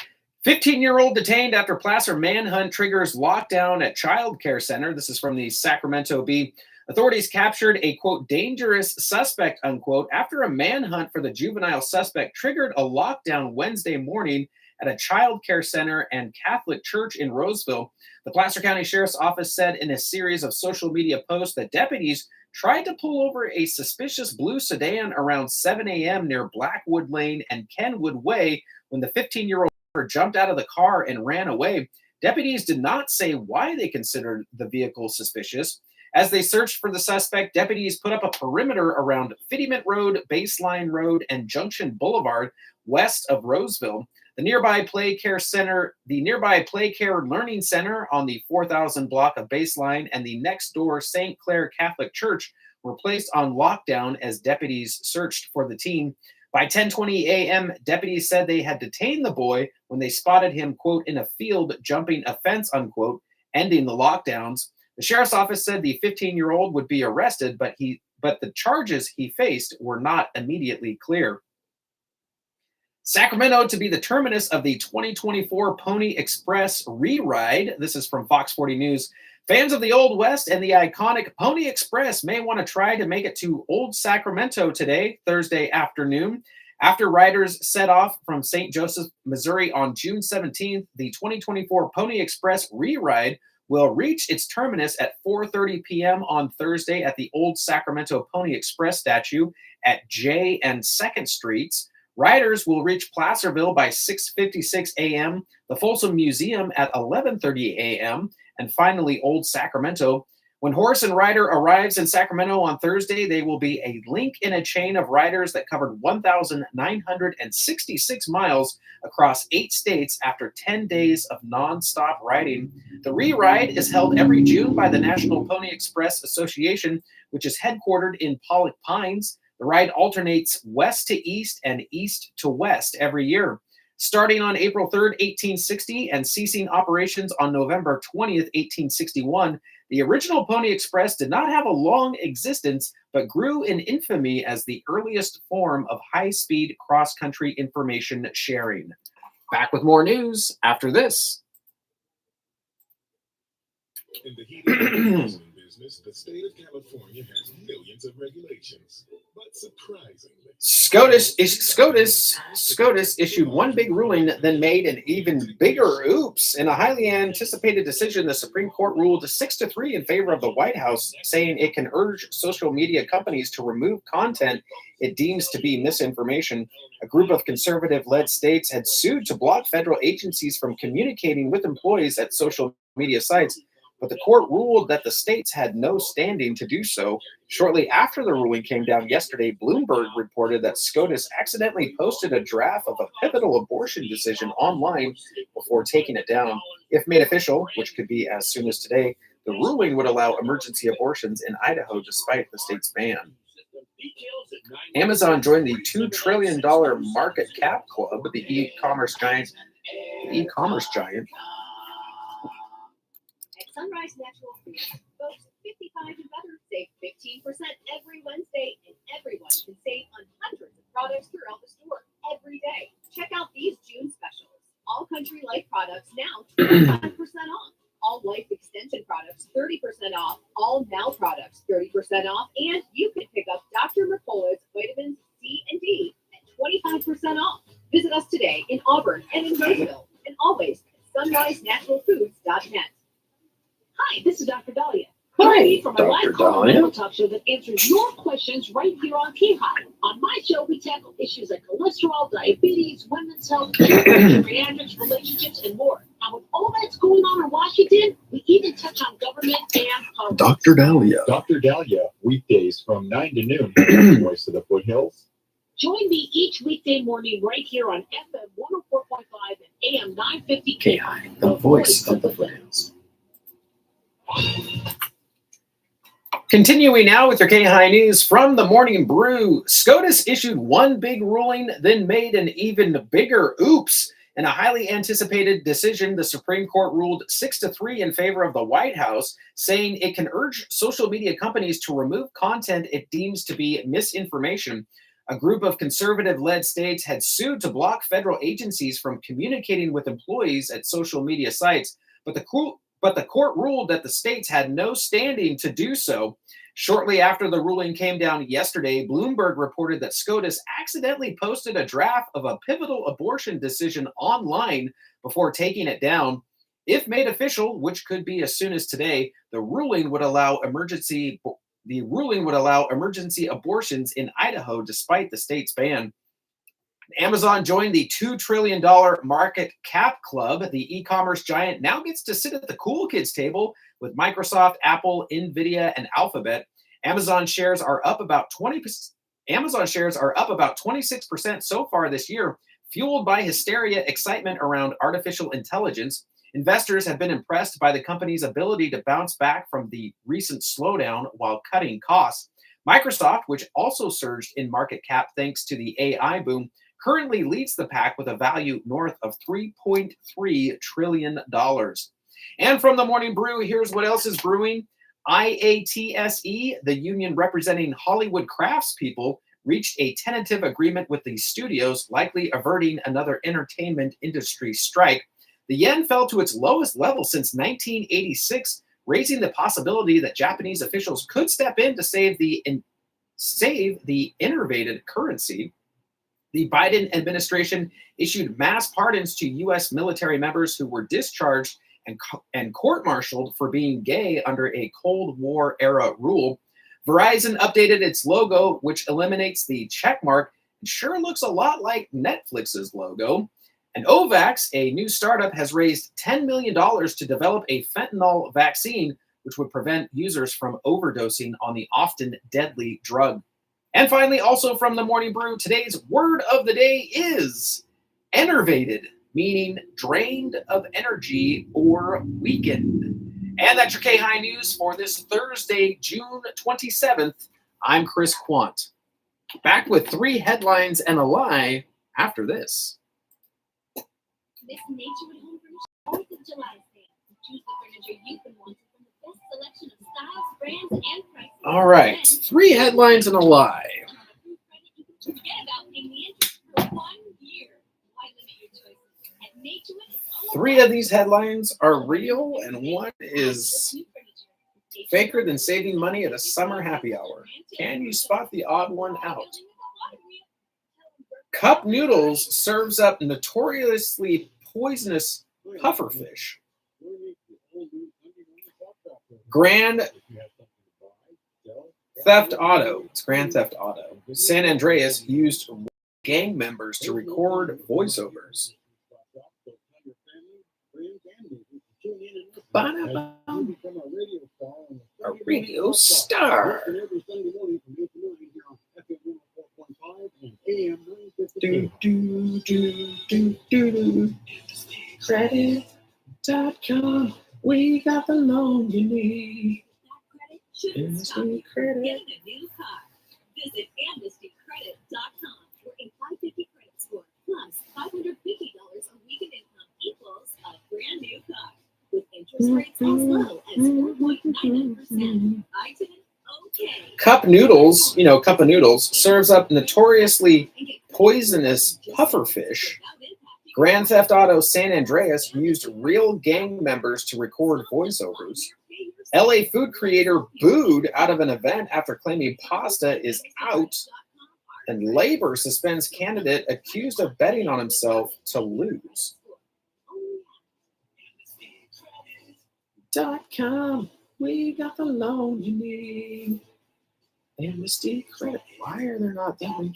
15-year-old detained after placer manhunt triggers lockdown at child care center. This is from the Sacramento Bee. Authorities captured a, quote, dangerous suspect, unquote, after a manhunt for the juvenile suspect triggered a lockdown Wednesday morning at a child care center and Catholic church in Roseville. The Placer County Sheriff's Office said in a series of social media posts that deputies tried to pull over a suspicious blue sedan around 7 a.m. near Blackwood Lane and Kenwood Way when the 15-year-old jumped out of the car and ran away. Deputies did not say why they considered the vehicle suspicious. As they searched for the suspect, deputies put up a perimeter around Fittyment Road, Baseline Road, and Junction Boulevard west of Roseville. The nearby Play Care Learning Center on the 4000 block of Baseline and the next door St. Clair Catholic Church were placed on lockdown as deputies searched for the teen. By 10:20 a.m., deputies said they had detained the boy when they spotted him, quote, in a field jumping a fence, unquote, ending the lockdowns. The sheriff's office said the 15-year-old would be arrested, but the charges he faced were not immediately clear. Sacramento to be the terminus of the 2024 Pony Express re-ride. This is from Fox 40 News. Fans of the Old West and the iconic Pony Express may want to try to make it to Old Sacramento today, Thursday afternoon. After riders set off from St. Joseph, Missouri on June 17th, the 2024 Pony Express re-ride will reach its terminus at 4:30 p.m. on Thursday at the Old Sacramento Pony Express statue at J and 2nd Streets. Riders will reach Placerville by 6:56 a.m., the Folsom Museum at 11:30 a.m., and finally Old Sacramento. When Horse and Rider arrives in Sacramento on Thursday, they will be a link in a chain of riders that covered 1,966 miles across 8 states after 10 days of nonstop riding. The re-ride is held every June by the National Pony Express Association, which is headquartered in Pollock Pines. The ride alternates west to east and east to west every year. Starting on April 3rd, 1860, and ceasing operations on November 20th, 1861, the original Pony Express did not have a long existence, but grew in infamy as the earliest form of high-speed cross-country information sharing. Back with more news after this.
In the heat of the business, the state of California has millions of regulations, but surprisingly,
SCOTUS issued one big ruling, then made an even bigger oops. In a highly anticipated decision, the Supreme Court ruled 6-3 in favor of the White House, saying it can urge social media companies to remove content it deems to be misinformation. A group of conservative-led states had sued to block federal agencies from communicating with employees at social media sites, but the court ruled that the states had no standing to do so. Shortly after the ruling came down yesterday, Bloomberg reported that SCOTUS accidentally posted a draft of a pivotal abortion decision online before taking it down. If made official, which could be as soon as today, the ruling would allow emergency abortions in Idaho despite the state's ban. Amazon joined the $2 trillion market cap club, the e-commerce giant.
At Sunrise Natural Foods, folks 55 and better save 15% every Wednesday, and everyone can save on hundreds of products throughout the store every day. Check out these June specials. All Country Life products now 25% off. All Life Extension products 30% off. All Now products 30% off. And you can pick up Dr. Mercola's vitamins C and D at 25% off. Visit us today in Auburn and in Roseville, and always at sunrisenaturalfoods.net. Hi, this is Dr. Dahlia.
Hi,
From a live
Dr.
call
Dahlia.
medical talk show that answers your questions right here on KAHI. On my show, we tackle issues like cholesterol, diabetes, women's health, geriatrics, relationships, and more. And with all that's going on in Washington, we even touch on government and politics.
Dr. Dahlia.
Dr. Dahlia, weekdays from 9 to noon, Voice of the Foothills.
Join me each weekday morning right here on FM 104.5 and AM 950
KAHI, the voice of the foothills. Continuing now with your KAHI news from the Morning Brew. SCOTUS issued one big ruling, then made an even bigger oops. In a highly anticipated decision, the Supreme Court ruled 6-3 in favor of the White House, saying it can urge social media companies to remove content it deems to be misinformation. A group of conservative-led states had sued to block federal agencies from communicating with employees at social media sites, but the court ruled that the states had no standing to do so. Shortly after the ruling came down yesterday, Bloomberg reported that SCOTUS accidentally posted a draft of a pivotal abortion decision online before taking it down. If made official, which could be as soon as today, the ruling would allow emergency abortions in Idaho despite the state's ban. Amazon joined the $2 trillion market cap club. The e-commerce giant now gets to sit at the cool kids table with Microsoft, Apple, Nvidia, and Alphabet. Amazon shares are up about 20%. Amazon shares are up about 26% so far this year, fueled by hysteria, excitement around artificial intelligence. Investors have been impressed by the company's ability to bounce back from the recent slowdown while cutting costs. Microsoft, which also surged in market cap thanks to the AI boom, currently leads the pack with a value north of $3.3 trillion. And from the Morning Brew, here's what else is brewing. IATSE, the union representing Hollywood craftspeople, reached a tentative agreement with the studios, likely averting another entertainment industry strike. The yen fell to its lowest level since 1986, raising the possibility that Japanese officials could step in to save the innervated currency. The Biden administration issued mass pardons to U.S. military members who were discharged and court-martialed for being gay under a Cold War era rule. Verizon updated its logo, which eliminates the check mark. It sure looks a lot like Netflix's logo. And Ovax, a new startup, has raised $10 million to develop a fentanyl vaccine, which would prevent users from overdosing on the often deadly drug. And finally, also from the Morning Brew, today's word of the day is enervated, meaning drained of energy or weakened. And that's your KAHI News for this Thursday, June 27th. I'm Chris Quant. Back with 3 headlines and a lie after this.
This Naturewood Home Furniture 4th of July sale. Choose the furniture you've been wanting from the best selection of styles, brands, and prices.
All right, 3 headlines and a lie.
Forget about paying the interest for 1 year. Why limit your choices? At Naturewood, it's all
3 of these headlines are real, and 1 is faker than saving money at a summer happy hour. Can you spot the odd one out? Cup Noodles serves up notoriously poisonous pufferfish. Grand Theft Auto. It's Grand Theft Auto. San Andreas used gang members to record voiceovers. Ba-da-bum. A radio star. Do, do, do, do, do, do. Credit.com. We got the loan you need.
Amnesty Credit. Getting a new car. Visit amnestycredit.com, where a 550 credit score plus $550 a week in income equals a brand new car. With interest rates as low as 4.99%. I did okay.
Cup Noodles, Cup of Noodles, serves up notoriously poisonous pufferfish. Grand Theft Auto San Andreas used real gang members to record voiceovers. LA food creator booed out of an event after claiming pasta is out. And labor suspends candidate accused of betting on himself to lose. .com. We got the loan you need. Amnesty Credit. Why are there not that many?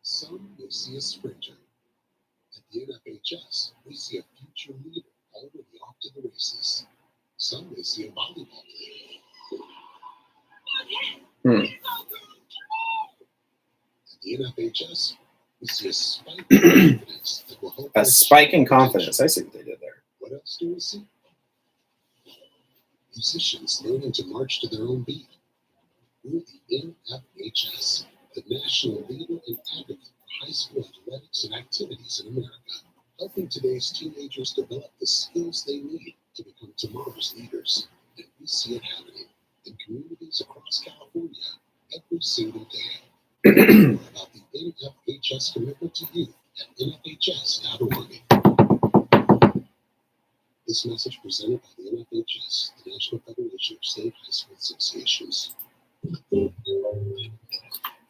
Some will see a sprinter. At the NFHS, we see a future leader already off to the races. Some may see a volleyball player. At the NFHS, we see a spike in confidence that will help.
A spike in confidence. I see what they did there.
What else do we see? Musicians learning to march to their own beat. We're the NFHS, the national leader and advocate for high school athletics and activities in America, helping today's teenagers develop the skills they need to become tomorrow's leaders. And we see it happening in communities across California every single day. Learn more about the NFHS commitment to youth at NFHS.org. This message presented by the NFHS, the National Federation of State High School Associations.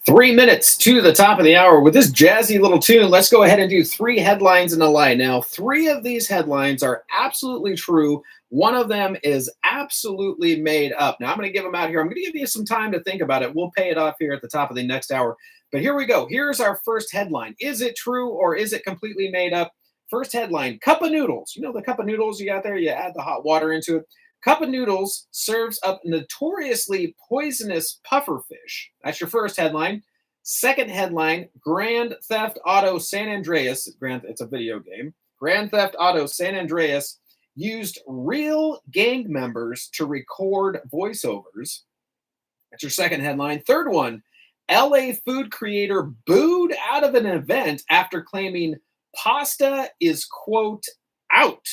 3 minutes to the top of the hour. With this jazzy little tune, let's go ahead and do 3 headlines in a lie. Now, 3 of these headlines are absolutely true. One of them is absolutely made up. Now, I'm going to give them out here. I'm going to give you some time to think about it. We'll pay it off here at the top of the next hour. But here we go. Here's our first headline. Is it true or is it completely made up? First headline, cup of noodles. You know the cup of noodles you got there? You add the hot water into it. Cup of noodles serves up notoriously poisonous pufferfish. That's your first headline. Second headline, Grand Theft Auto San Andreas. It's a video game. Grand Theft Auto San Andreas used real gang members to record voiceovers. That's your second headline. Third one, LA food creator booed out of an event after claiming pasta is, quote, out.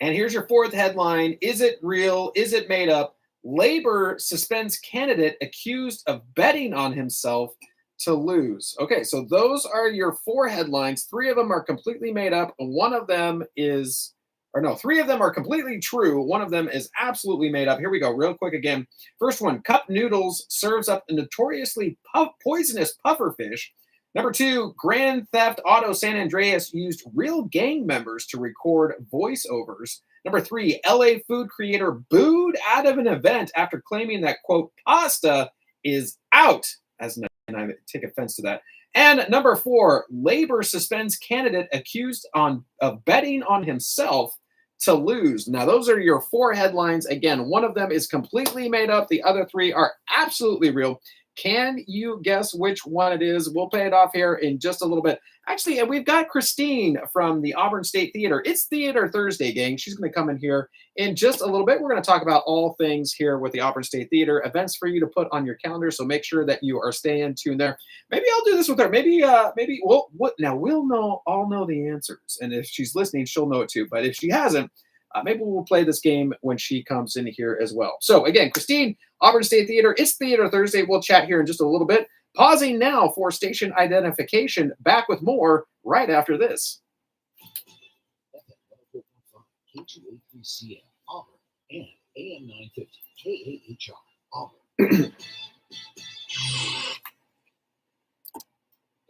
And here's your fourth headline. Is it real? Is it made up? Labor suspends candidate accused of betting on himself to lose. Okay, so those are your 4 headlines. 3 of them are completely made up. One of them is, or no, 3 of them are completely true. One of them is absolutely made up. Here we go, real quick again. First one, cup noodles serves up a notoriously poisonous pufferfish. Number 2, Grand Theft Auto San Andreas used real gang members to record voiceovers. Number 3, LA food creator booed out of an event after claiming that, quote, pasta is out. And I take offense to that. And number 4, labor suspends candidate accused of betting on himself to lose. Now, those are your 4 headlines. Again, one of them is completely made up. The other 3 are absolutely real. Can you guess which one it is? We'll pay it off here in just a little bit. Actually, we've got Christine from the Auburn State Theater. It's Theater Thursday, gang. She's going to come in here in just a little bit. We're going to talk about all things here with the Auburn State Theater, events for you to put on your calendar. So make sure that you are staying tuned there. Maybe I'll do this with her. Maybe we'll all know the answers. And if she's listening, she'll know it too. But if she hasn't, maybe we'll play this game when she comes in here as well. So again, Christine, Auburn State Theater, it's Theater Thursday. We'll chat here in just a little bit. Pausing now for station identification. Back with more right after this.
K283CF Auburn and AM 950 KAHI Auburn.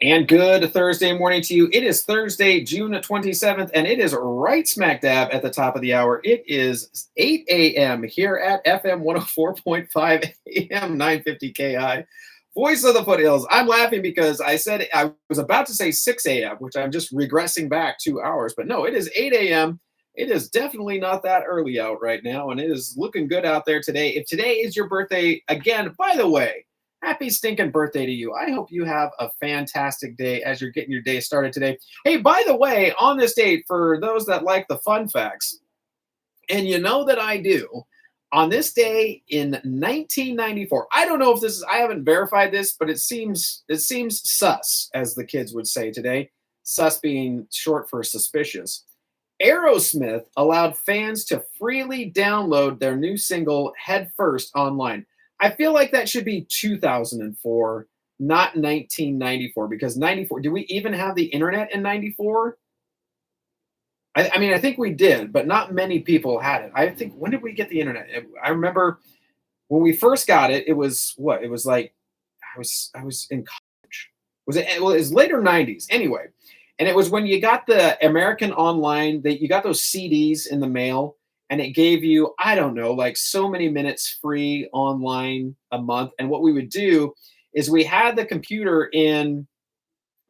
And good Thursday morning to you. It is Thursday, June 27th, and it is right smack dab at the top of the hour. It is 8 a.m. here at FM 104.5 AM 950 KI. Voice of the Foothills. I'm laughing because I said I was about to say 6 a.m., which I'm just regressing back 2 hours. But no, it is 8 a.m. It is definitely not that early out right now, and it is looking good out there today. If today is your birthday, again, by the way, happy stinking birthday to you. I hope you have a fantastic day as you're getting your day started today. Hey, by the way, on this date, for those that like the fun facts, and you know that I do, on this day in 1994, I don't know if this is, I haven't verified this, but it seems sus, as the kids would say today, sus being short for suspicious. Aerosmith allowed fans to freely download their new single Head First online. I feel like that should be 2004, not 1994, because 94, do we even have the internet in 94? I mean, I think we did, but not many people had it. I think, when did we get the internet? I remember when we first got it, it was what? It was like, I was in college. It was later 90s anyway. And it was when you got the American Online, that you got those CDs in the mail, and it gave you, I don't know, like so many minutes free online a month. And what we would do is we had the computer in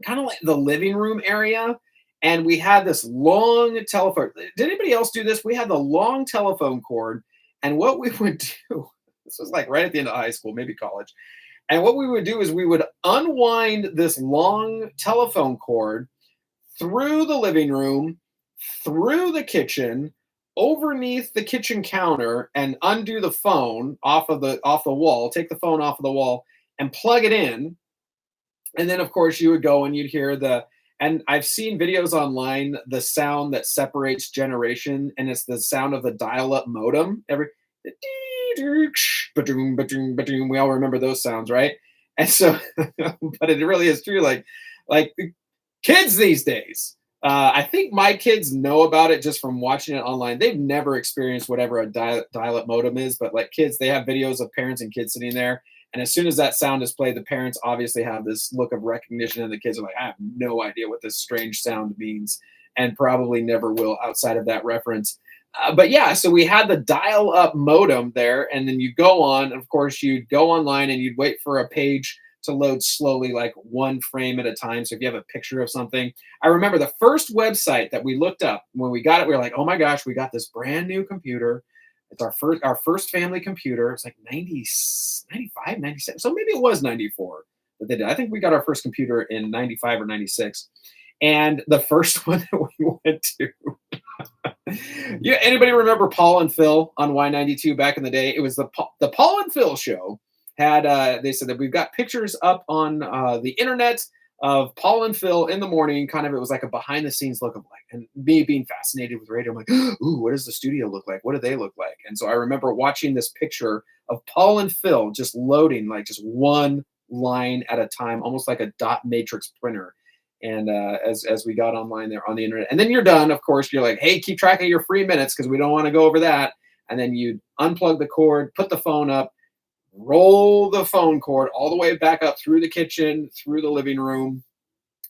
kind of like the living room area, and we had this long telephone. Did anybody else do this? We had the long telephone cord, and what we would do, this was like right at the end of high school, maybe college. And what we would do is we would unwind this long telephone cord through the living room, through the kitchen, overneath the kitchen counter, and undo the phone off the wall, take the phone off of the wall and plug it in. And then of course you would go and you'd hear and I've seen videos online, the sound that separates generation, and it's the sound of the dial-up modem. We all remember those sounds, right? And so, but it really is true. Like kids these days, I think my kids know about it just from watching it online. They've never experienced whatever a dial-up modem is, but like kids, they have videos of parents and kids sitting there, And as soon as that sound is played, the parents obviously have this look of recognition, and the kids are like, I have no idea what this strange sound means, and probably never will outside of that reference. But yeah, so we had the dial-up modem there, and then you go on. Of course, you'd go online and you'd wait for a page to load slowly, like one frame at a time. So if you have a picture of something, I remember the first website that we looked up when we got it, we were like, oh my gosh, we got this brand new computer. It's our first family computer. It's like 90, 95, 97. So maybe it was 94 that they did. I think we got our first computer in 95 or 96. And the first one that we went to, yeah, anybody remember Paul and Phil on Y92 back in the day? It was the Paul and Phil show. They said that we've got pictures up on the internet of Paul and Phil in the morning. Kind of, it was like a behind the scenes look of like, and me being fascinated with radio. I'm like, ooh, what does the studio look like? What do they look like? And so I remember watching this picture of Paul and Phil just loading like just one line at a time, almost like a dot matrix printer. And as we got online there on the internet, and then you're done, of course, you're like, hey, keep track of your free minutes because we don't want to go over that. And then you unplug the cord, put the phone up, roll the phone cord all the way back up through the kitchen, through the living room,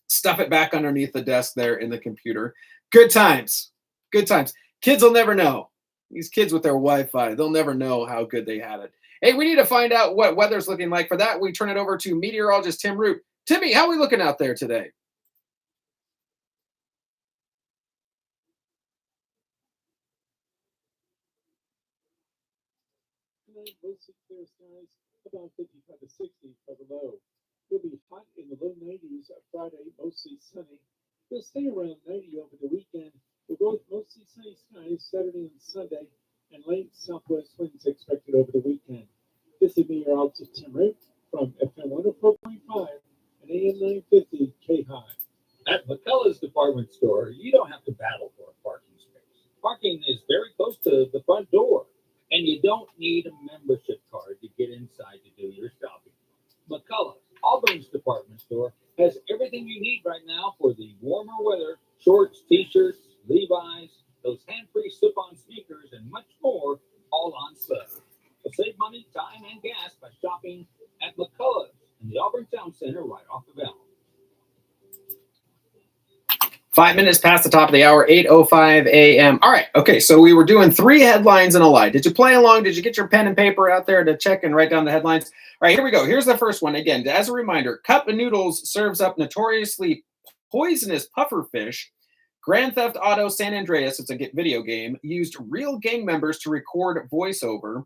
stuff it back underneath the desk there in the computer. Good times. Good times. Kids will never know. These kids with their Wi-Fi, they'll never know how good they had it. Hey, we need to find out what weather's looking like. For that, we turn it over to meteorologist Tim Root. Timmy, how are we looking out there today?
Tonight, mostly clear skies, about 55 to 60 for the low. It'll be hot in the low 90s Friday, mostly sunny. It'll stay around 90 over the weekend. We'll go with mostly sunny skies Saturday and Sunday, and late southwest winds expected over the weekend. This is meteorologist Tim Root from FM 104.5 and AM 950 KAHI.
At McCullough's department store, you don't have to battle for a parking space. Parking is very close to the front door, and you don't need a membership card to get inside to do your shopping. McCullough's, Auburn's department store, has everything you need right now for the warmer weather: shorts, t-shirts, Levi's, those hand-free slip-on sneakers, and much more, all on sale. So save money, time, and gas by shopping at McCullough's in the Auburn Town Center right off the Valley.
5 minutes past the top of the hour, 8:05 a.m. All right, okay, so we were doing 3 headlines and a lie. Did you play along? Did you get your pen and paper out there to check and write down the headlines? All right, here we go. Here's the first one. Again, as a reminder, Cup of Noodles serves up notoriously poisonous pufferfish. Grand Theft Auto San Andreas, it's a video game, used real gang members to record voiceover.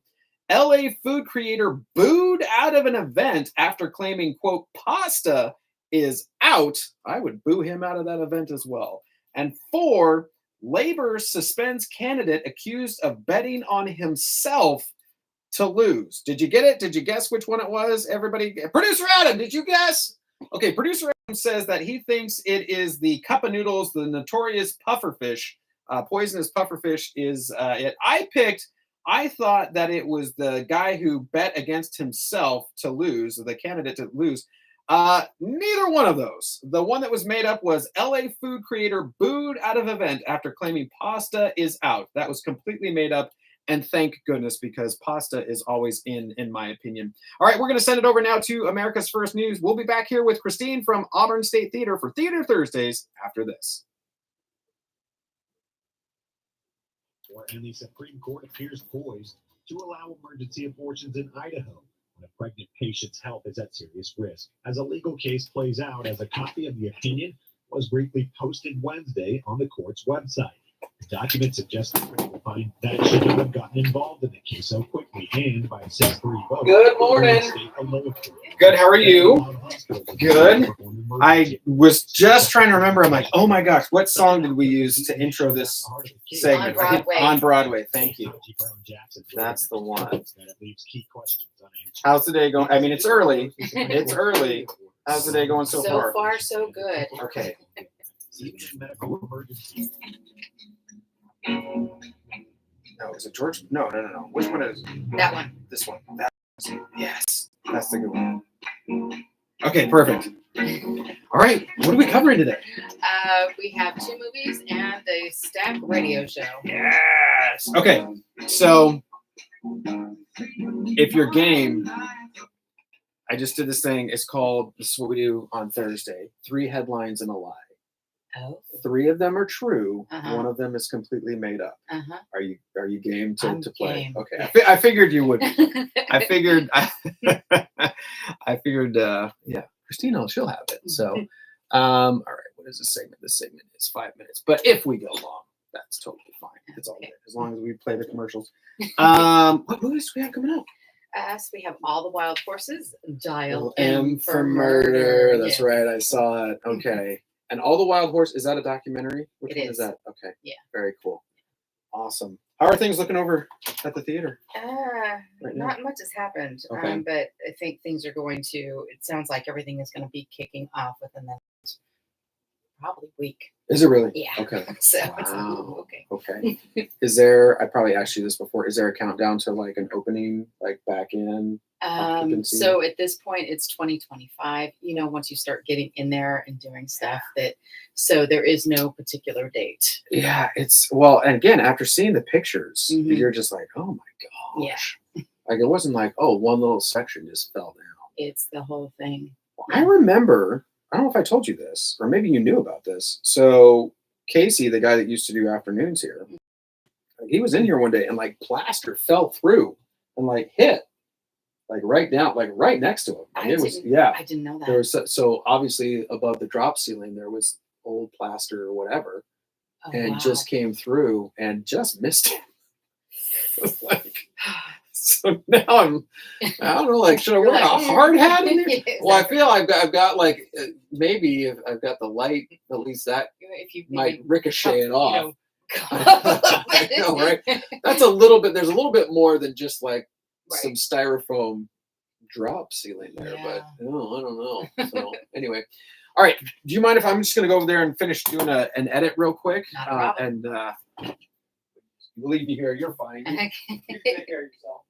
LA food creator booed out of an event after claiming, quote, pasta is out. I would boo him out of that event as well. And 4, Labor suspends candidate accused of betting on himself to lose. Did you get it? Did you guess which one it was? Everybody, producer Adam, did you guess? Okay, producer Adam says that he thinks it is the Cup of Noodles, the notorious pufferfish, poisonous pufferfish is it. I thought that it was the guy who bet against himself to lose, the candidate to lose. Neither one of those. The one that was made up was LA food creator booed out of event after claiming pasta is out. That was completely made up, and thank goodness, because pasta is always in my opinion. All right, we're going to send it over now to America's First News. We'll be back here with Christine from Auburn State Theater for Theater Thursdays after this.
And the Supreme Court appears poised to allow emergency abortions in Idaho when a pregnant patient's health is at serious risk. As a legal case plays out, as a copy of the opinion was briefly posted Wednesday on the court's website. The document suggests the court will find that it should not have gotten involved in the case so quickly, and by a 6-3 vote.
Good morning. Good, how are you? Good. I was just trying to remember. I'm like, oh my gosh, what song did we use to intro this segment? On Broadway. Thank you. That's the one. How's the day going? I mean, it's early. It's early. How's the day going so far?
So far, so good.
Okay. No, is it George? No. Which one is
that one?
This one. That one. Yes, that's the good one. Okay, perfect. All right, what are we covering today?
We have 2 movies and the Stack radio show.
Yes. Okay, so if you're game, I just did this thing. It's called, this is what we do on Thursday, 3 headlines and a lie.
Oh.
3 of them are true.
Uh-huh.
1 of them is completely made up.
Uh-huh.
Are you game to play?
Game.
Okay.
Yeah.
I figured you would. I figured, yeah, Christina, she'll have it. So, all right. What is this segment? This segment is 5 minutes. But if we go long, that's totally fine. It's all good as long as we play the commercials. What movies do we have coming up?
So we have All the Wild Horses, Dial
M for Murder. That's
Yeah.
right. I saw it. Okay. And All the Wild Horse, is that a documentary? Which
It
one
is.
is that? Okay.
Yeah.
Very cool. Awesome. How are things looking over at the theater? Right now?
Not much has happened,
Okay.
but I think things are going to. It sounds like everything is going to be kicking off within the next probably week.
Is it really?
Yeah.
Okay.
So it's like,
Wow.
ooh, okay.
Okay. Is there, I probably asked you this before, is there a countdown to like an opening, like back in? occupancy?
So at this point, it's 2025. You know, once you start getting in there and doing stuff so there is no particular date.
Yeah, well, and again, after seeing the pictures,
Mhm.
you're just like, oh my gosh.
Yeah.
Like, it wasn't like, oh, one little section just fell down.
It's the whole thing.
I remember, I don't know if I told you this, or maybe you knew about this. So Casey, the guy that used to do afternoons here, he was in here one day and like plaster fell through and like hit like right down, like right next to him. And it was, yeah.
I didn't know that.
There was so obviously above the drop ceiling there was old plaster or whatever,
Oh,
and
wow.
just came through and just missed him. Like, so now I don't know, like, should I wear a hard hat in there?
Yeah,
Well, I feel I've got like maybe if I've got the light, at least that
If you
might ricochet it off.
know,
I know, right? That's a little bit. There's a little bit more than just like
Right.
some styrofoam drop ceiling there,
Yeah.
but I don't know. So anyway, all right. Do you mind if I'm just going to go over there and finish doing an edit real quick?
Not a problem.
And we'll leave you here. You're fine. You can take care of yourself.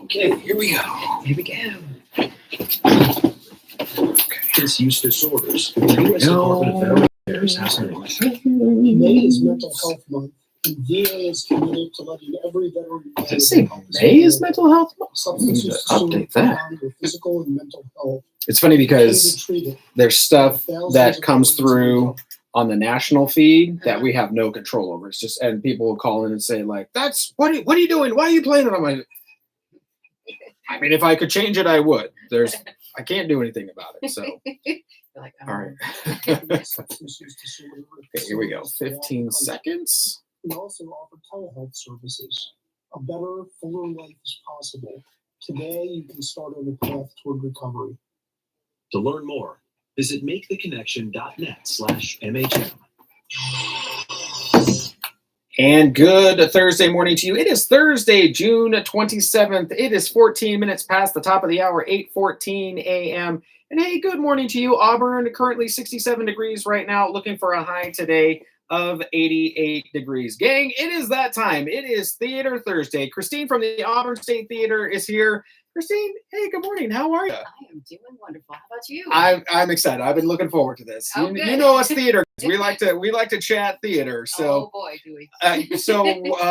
Okay, here we go. Here we go. Substance use disorders. The U.S. Department of Veterans Affairs has an
May is Mental Health Month, and VA is committed to letting every veteran know.
Does it say May is Mental Health Month?
Substance use
Update that.
with physical and mental health.
It's funny because there's stuff that comes through on the national feed that we have no control over. It's just, and people will call in and say like, "That's what are you doing? Why are you playing it?" I'm like, I mean, if I could change it, I would. I can't do anything about it. So,
like,
all right. Okay, here we go. 15 seconds.
We also offer telehealth services. A better, fuller life is possible. Today, you can start on the path toward recovery.
To learn more, visit maketheconnection.net/MHM.
And good Thursday morning to you. It is Thursday, June 27th. It is 14 minutes past the top of the hour, 8:14 a.m. And hey, good morning to you. Auburn, currently 67 degrees right now, looking for a high today of 88 degrees. Gang, it is that time. It is Theater Thursday. Christine from the Auburn State Theater is here. Christine, hey, good morning. How are you?
I am doing wonderful. How about you?
I'm excited. I've been looking forward to this.
Oh,
you know us theater. We like to chat theater.
oh
So
boy, do we.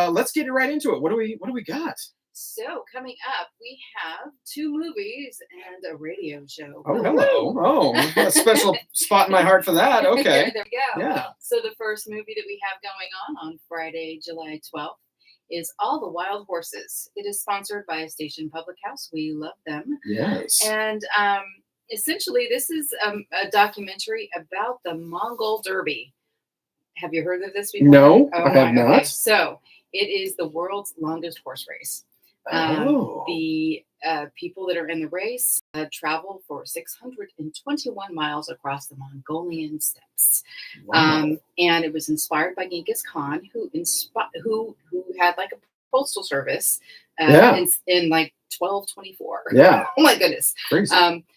Let's get right into it. What do we got?
So coming up, we have 2 movies and a radio show.
Oh, hello. Oh, a special spot in my heart for that. Okay.
There we go.
Yeah.
So the first movie that we have going on Friday, July 12th is All the Wild Horses. It is sponsored by Station Public House. We love them.
Yes.
And essentially, this is a documentary about the Mongol Derby. Have you heard of this before?
No, I have not.
Okay. So it is the world's longest horse race. The people that are in the race travel for 621 miles across the Mongolian steppes.
Wow.
And it was inspired by Genghis Khan, who had like a postal service in like 1224.
Yeah.
Oh my goodness.
Crazy.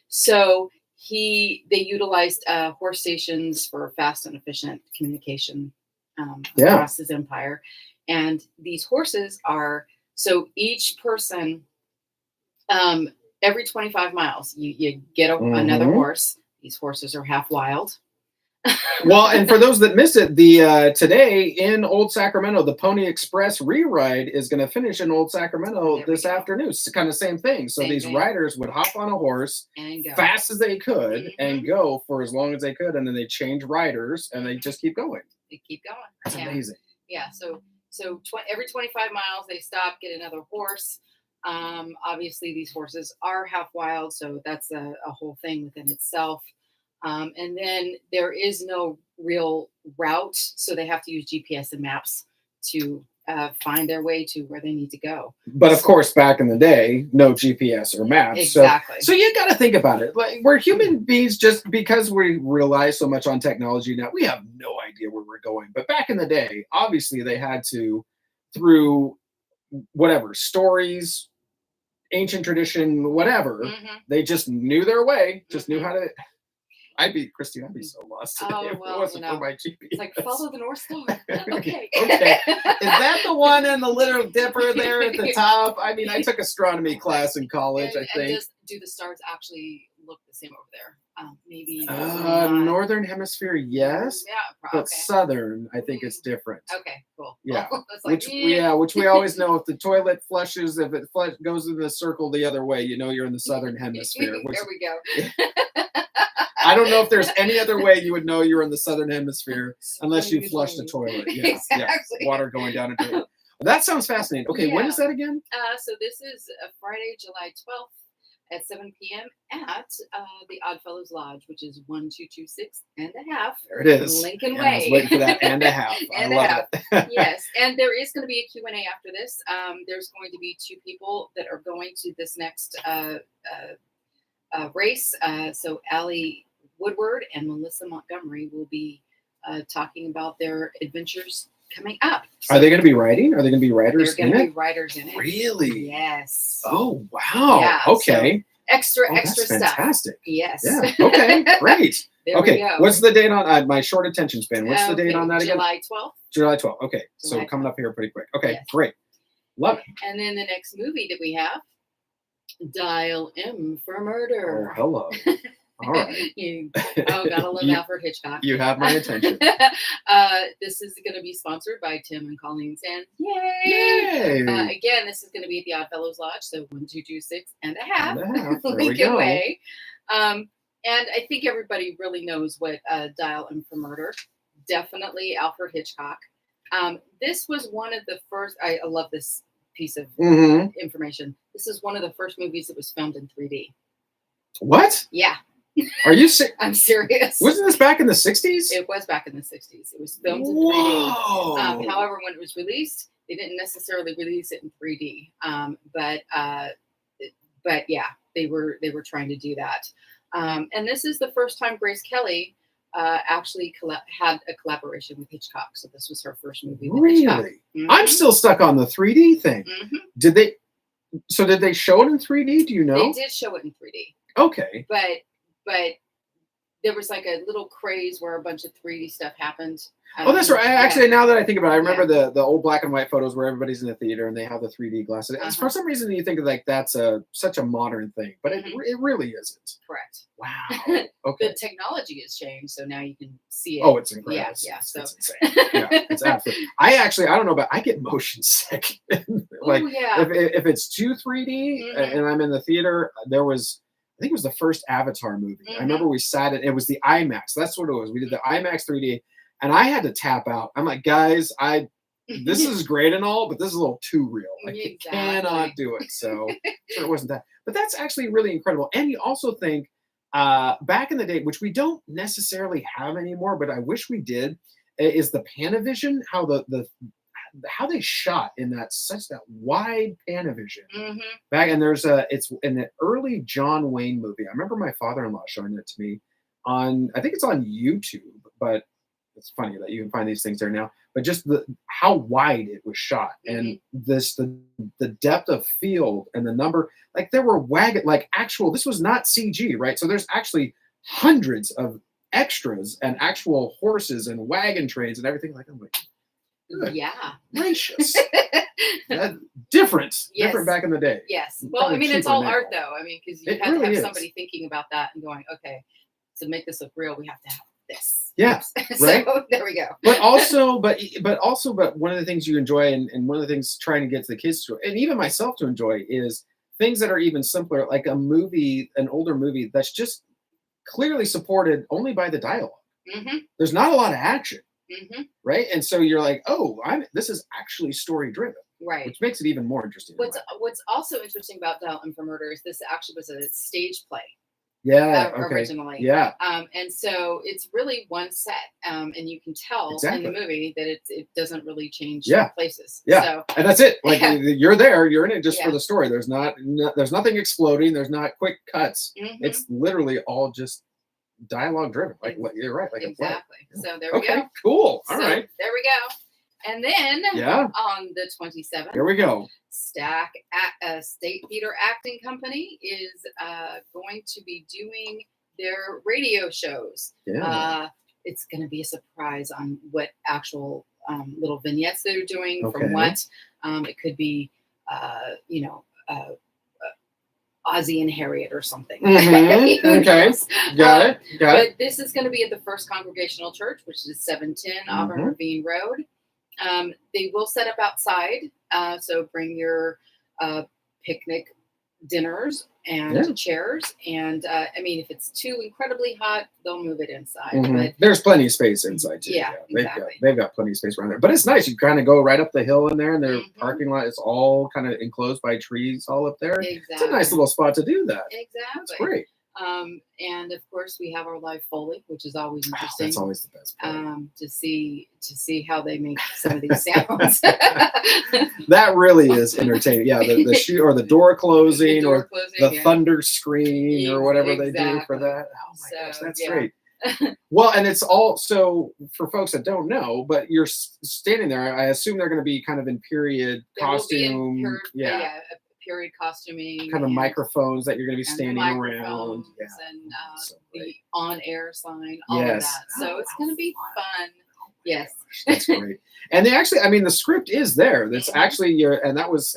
So they utilized horse stations for fast and efficient communication across his empire. And these horses are, so each person, every 25 miles, you get another horse. These horses are half wild.
Well, and for those that missed it, today in Old Sacramento, the Pony Express re-ride is going to finish in Old Sacramento this afternoon. It's kind of same thing. So these riders would hop on a horse
and go
fast as they could and go for as long as they could, and then they change riders and they just keep going.
They keep going.
That's amazing.
Yeah. So every 25 miles they stop, get another horse. Obviously, these horses are half wild, so that's a whole thing within itself. And then there is no real route, so they have to use GPS and maps to find their way to where they need to go.
But of course, back in the day, no GPS or maps.
Exactly.
So you got to think about it. Like, we're human beings, just because we rely so much on technology now, we have no idea where we're going. But back in the day, obviously they had to, through whatever, stories, ancient tradition, whatever, they just knew their way, just knew how to. I'd be so lost today if it wasn't for my GPS.
It's like, follow the North Star. Okay.
Okay. Is that the one in the Little Dipper there at the top? I mean, I took astronomy class in college, I think.
Do the stars actually look the same over there? Maybe.
Northern Hemisphere, yes.
Yeah,
but Southern, I think it's different.
Okay, cool.
Yeah.
It's like,
which we always know, if the toilet flushes, if it goes in the circle the other way, you know you're in the Southern Hemisphere.
There we go.
I don't know if there's any other way you would know you're in the Southern Hemisphere unless you flush the toilet. Yeah,
exactly.
Yeah. Water going down into it. That sounds fascinating. Okay, when is that again?
So this is Friday, July 12th at 7 p.m. at the Oddfellows Lodge, which is 1226 and a half.
There it is.
Lincoln
I
Way.
was waiting for that and a half.
And
I love it.
Yes, and there is going to be a Q&A after this. There's going to be 2 people that are going to this next race. So Allie Woodward and Melissa Montgomery will be talking about their adventures coming up. So
are they going to be riding? Are they going to be riders
they're
in
going to
it?
be riders in it.
Really?
Yes.
Oh, wow.
Yeah,
okay.
extra
Oh, that's
stuff.
fantastic.
Yes.
Yeah. Okay. Great.
There
Okay.
we go.
What's the date on my short attention span? What's the date
Okay,
on that again?
July 12th.
July 12th. Okay. So
July
coming up here pretty quick. Okay.
Yes.
Great. Love it.
And then the next movie that we have, Dial M for Murder.
Oh, hello. All right.
Gotta love Alfred Hitchcock.
You have my attention.
This is going to be sponsored by Tim and Colleen Sands.
Yay!
Again, this is going to be at the Oddfellows Lodge, so 1226 and a half.
There we
Lincoln
go.
Way. And I think everybody really knows what Dial M for Murder. Definitely Alfred Hitchcock. This was one of the first. I love this piece of information. This is one of the first movies that was filmed in 3D.
What?
Yeah.
Are you serious?
I'm serious.
Wasn't this back in the 60s?
It was back in the 60s. It was filmed in
Whoa.
3D. However, when it was released, they didn't necessarily release it in 3D. But yeah, they were trying to do that. And this is the first time Grace Kelly actually had a collaboration with Hitchcock. So this was her first movie with Hitchcock.
Really? I'm still stuck on the 3D thing. Did they show it in 3D? Do you know?
They did show it in 3D.
Okay.
But there was like a little craze where a bunch of 3D stuff happened.
Oh, that's right. Actually, now that I think about it, I remember
Yeah.
the old black and white photos where everybody's in the theater and they have the 3D glasses. For some reason, you think like that's such a modern thing, but it really isn't.
Correct.
Wow. Okay.
The technology has changed, so now you can see it.
Oh, it's incredible.
Yeah,
It's-
yeah.
it's
So
insane. Yeah, it's absolutely. I don't know about. I get motion sick. Like
Ooh, yeah.
if it's too 3D and I'm in the theater, I think it was the first Avatar movie. I remember we sat it was the IMAX. That's what it was. We did the IMAX 3D, and I had to tap out. I'm like, guys, this is great and all, but this is a little too real. Like, you cannot do it. So sure it wasn't that. But that's actually really incredible. And you also think back in the day, which we don't necessarily have anymore, but I wish we did, is the Panavision, how they shot in that wide Panavision back. And it's in the early John Wayne movie. I remember my father-in-law showing it to me I think it's on YouTube, but it's funny that you can find these things there now, but just how wide it was shot and the depth of field and the number, like there were this was not CG, right? So there's actually hundreds of extras and actual horses and wagon trains and everything like that. Good
yeah.
Gracious. Different
Yes.
back in the day.
Yes. Well, I
Probably
mean, it's
cheaper
all
now.
art, though. I mean, because you
It
have to
really
have
is.
somebody thinking about that and going, okay, to make this look real, we have to have this.
Yeah,
So
right.
there we go.
But also, but one of the things you enjoy, and one of the things trying to get to the kids to, and even myself to enjoy, is things that are even simpler, like an older movie that's just clearly supported only by the dialogue. There's not a lot of action, right? And so you're like, oh, this is actually story driven,
Right.
which makes it even more interesting.
What's also interesting about Dial M for Murder is this actually was a stage play.
Yeah. Okay.
Originally.
Yeah.
And so it's really one set. And you can tell
Exactly.
in the movie that it doesn't really change
Yeah.
places.
Yeah.
So
And that's it. Like you're there, you're in it just
Yeah.
for the story. There's there's nothing exploding. There's not quick cuts.
Mhm.
It's literally all just dialogue driven. Like you're right. Like
exactly.
A play.
So there we
Okay.
go.
Cool. All right.
There we go. And then
Yeah.
on the 27th,
Here we go.
State Theater Acting Company is going to be doing their radio shows.
Yeah.
It's going to be a surprise on what actual little vignettes they're doing
Okay.
from what. It could be, Ozzie and Harriet or something.
Mhm.
Who
Okay.
knows?
Got it.
But this is going to be at the First Congregational Church, which is 710 Auburn
Mhm.
Ravine Road. They will set up outside, so bring your picnic dinners and
Yeah.
chairs. And I mean, if it's too incredibly hot, they'll move it inside.
Mhm.
But
There's plenty of space inside too.
Yeah, exactly.
They've got plenty of space around there. But it's nice. You kind of go right up the hill in there, and their
Mm-hmm.
parking lot is all kind of enclosed by trees all up there. It's a
Exactly.
nice little spot to do that.
Exactly.
That's great.
And of course, we have our live Foley, which is always interesting.
That's always the best part.
To see how they make some of these sounds.
That really is entertaining. Yeah, the shoe or the door closing
door
or
closing,
the
yeah.
thunder screen or whatever they do for
Exactly.
that. Oh my gosh, that's
yeah.
great. Well, and it's also for folks that don't know, but you're standing there. I assume they're going to be kind of in period
There will be
costume.
in
yeah.
period costuming,
kind of
and-
microphones that you're going to be
and
standing
the
around.
microphones
Yeah.
and
So
the
great.
on-air sign, all of
Yes.
that. So it's going to be fun. Yes.
That's great. And they actually, I mean, the script is there. That's actually and that was,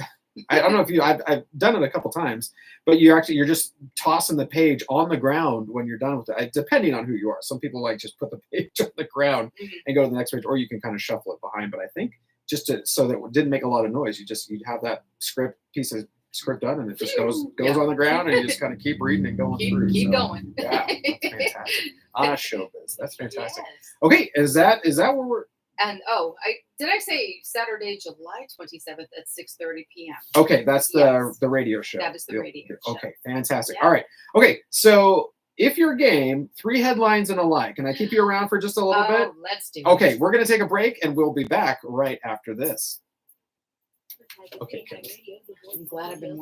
I don't know if I've done it a couple times, but you're just tossing the page on the ground when you're done with it, depending on who you are. Some people like just put the page on the ground and go to the next page, or you can kind of shuffle it behind. But I think so that it didn't make a lot of noise, you'd have that piece of script done, and it just goes on the ground, and you just kind of keep reading and going through.
Keep
So,
going.
Yeah, that's fantastic. Showbiz. That's fantastic.
Yes.
Okay, is that where we're?
And did I say Saturday, July 27th at 6:30 p.m.
Okay, that's the radio show.
That is the radio show.
Okay, fantastic.
Yeah.
All right. Okay, so if you're game, 3 headlines and a lie. Can I keep you around for just a little bit?
Let's do it.
Okay, we're going to take a break, and we'll be back right after this. Okay, good.
I'm glad I've been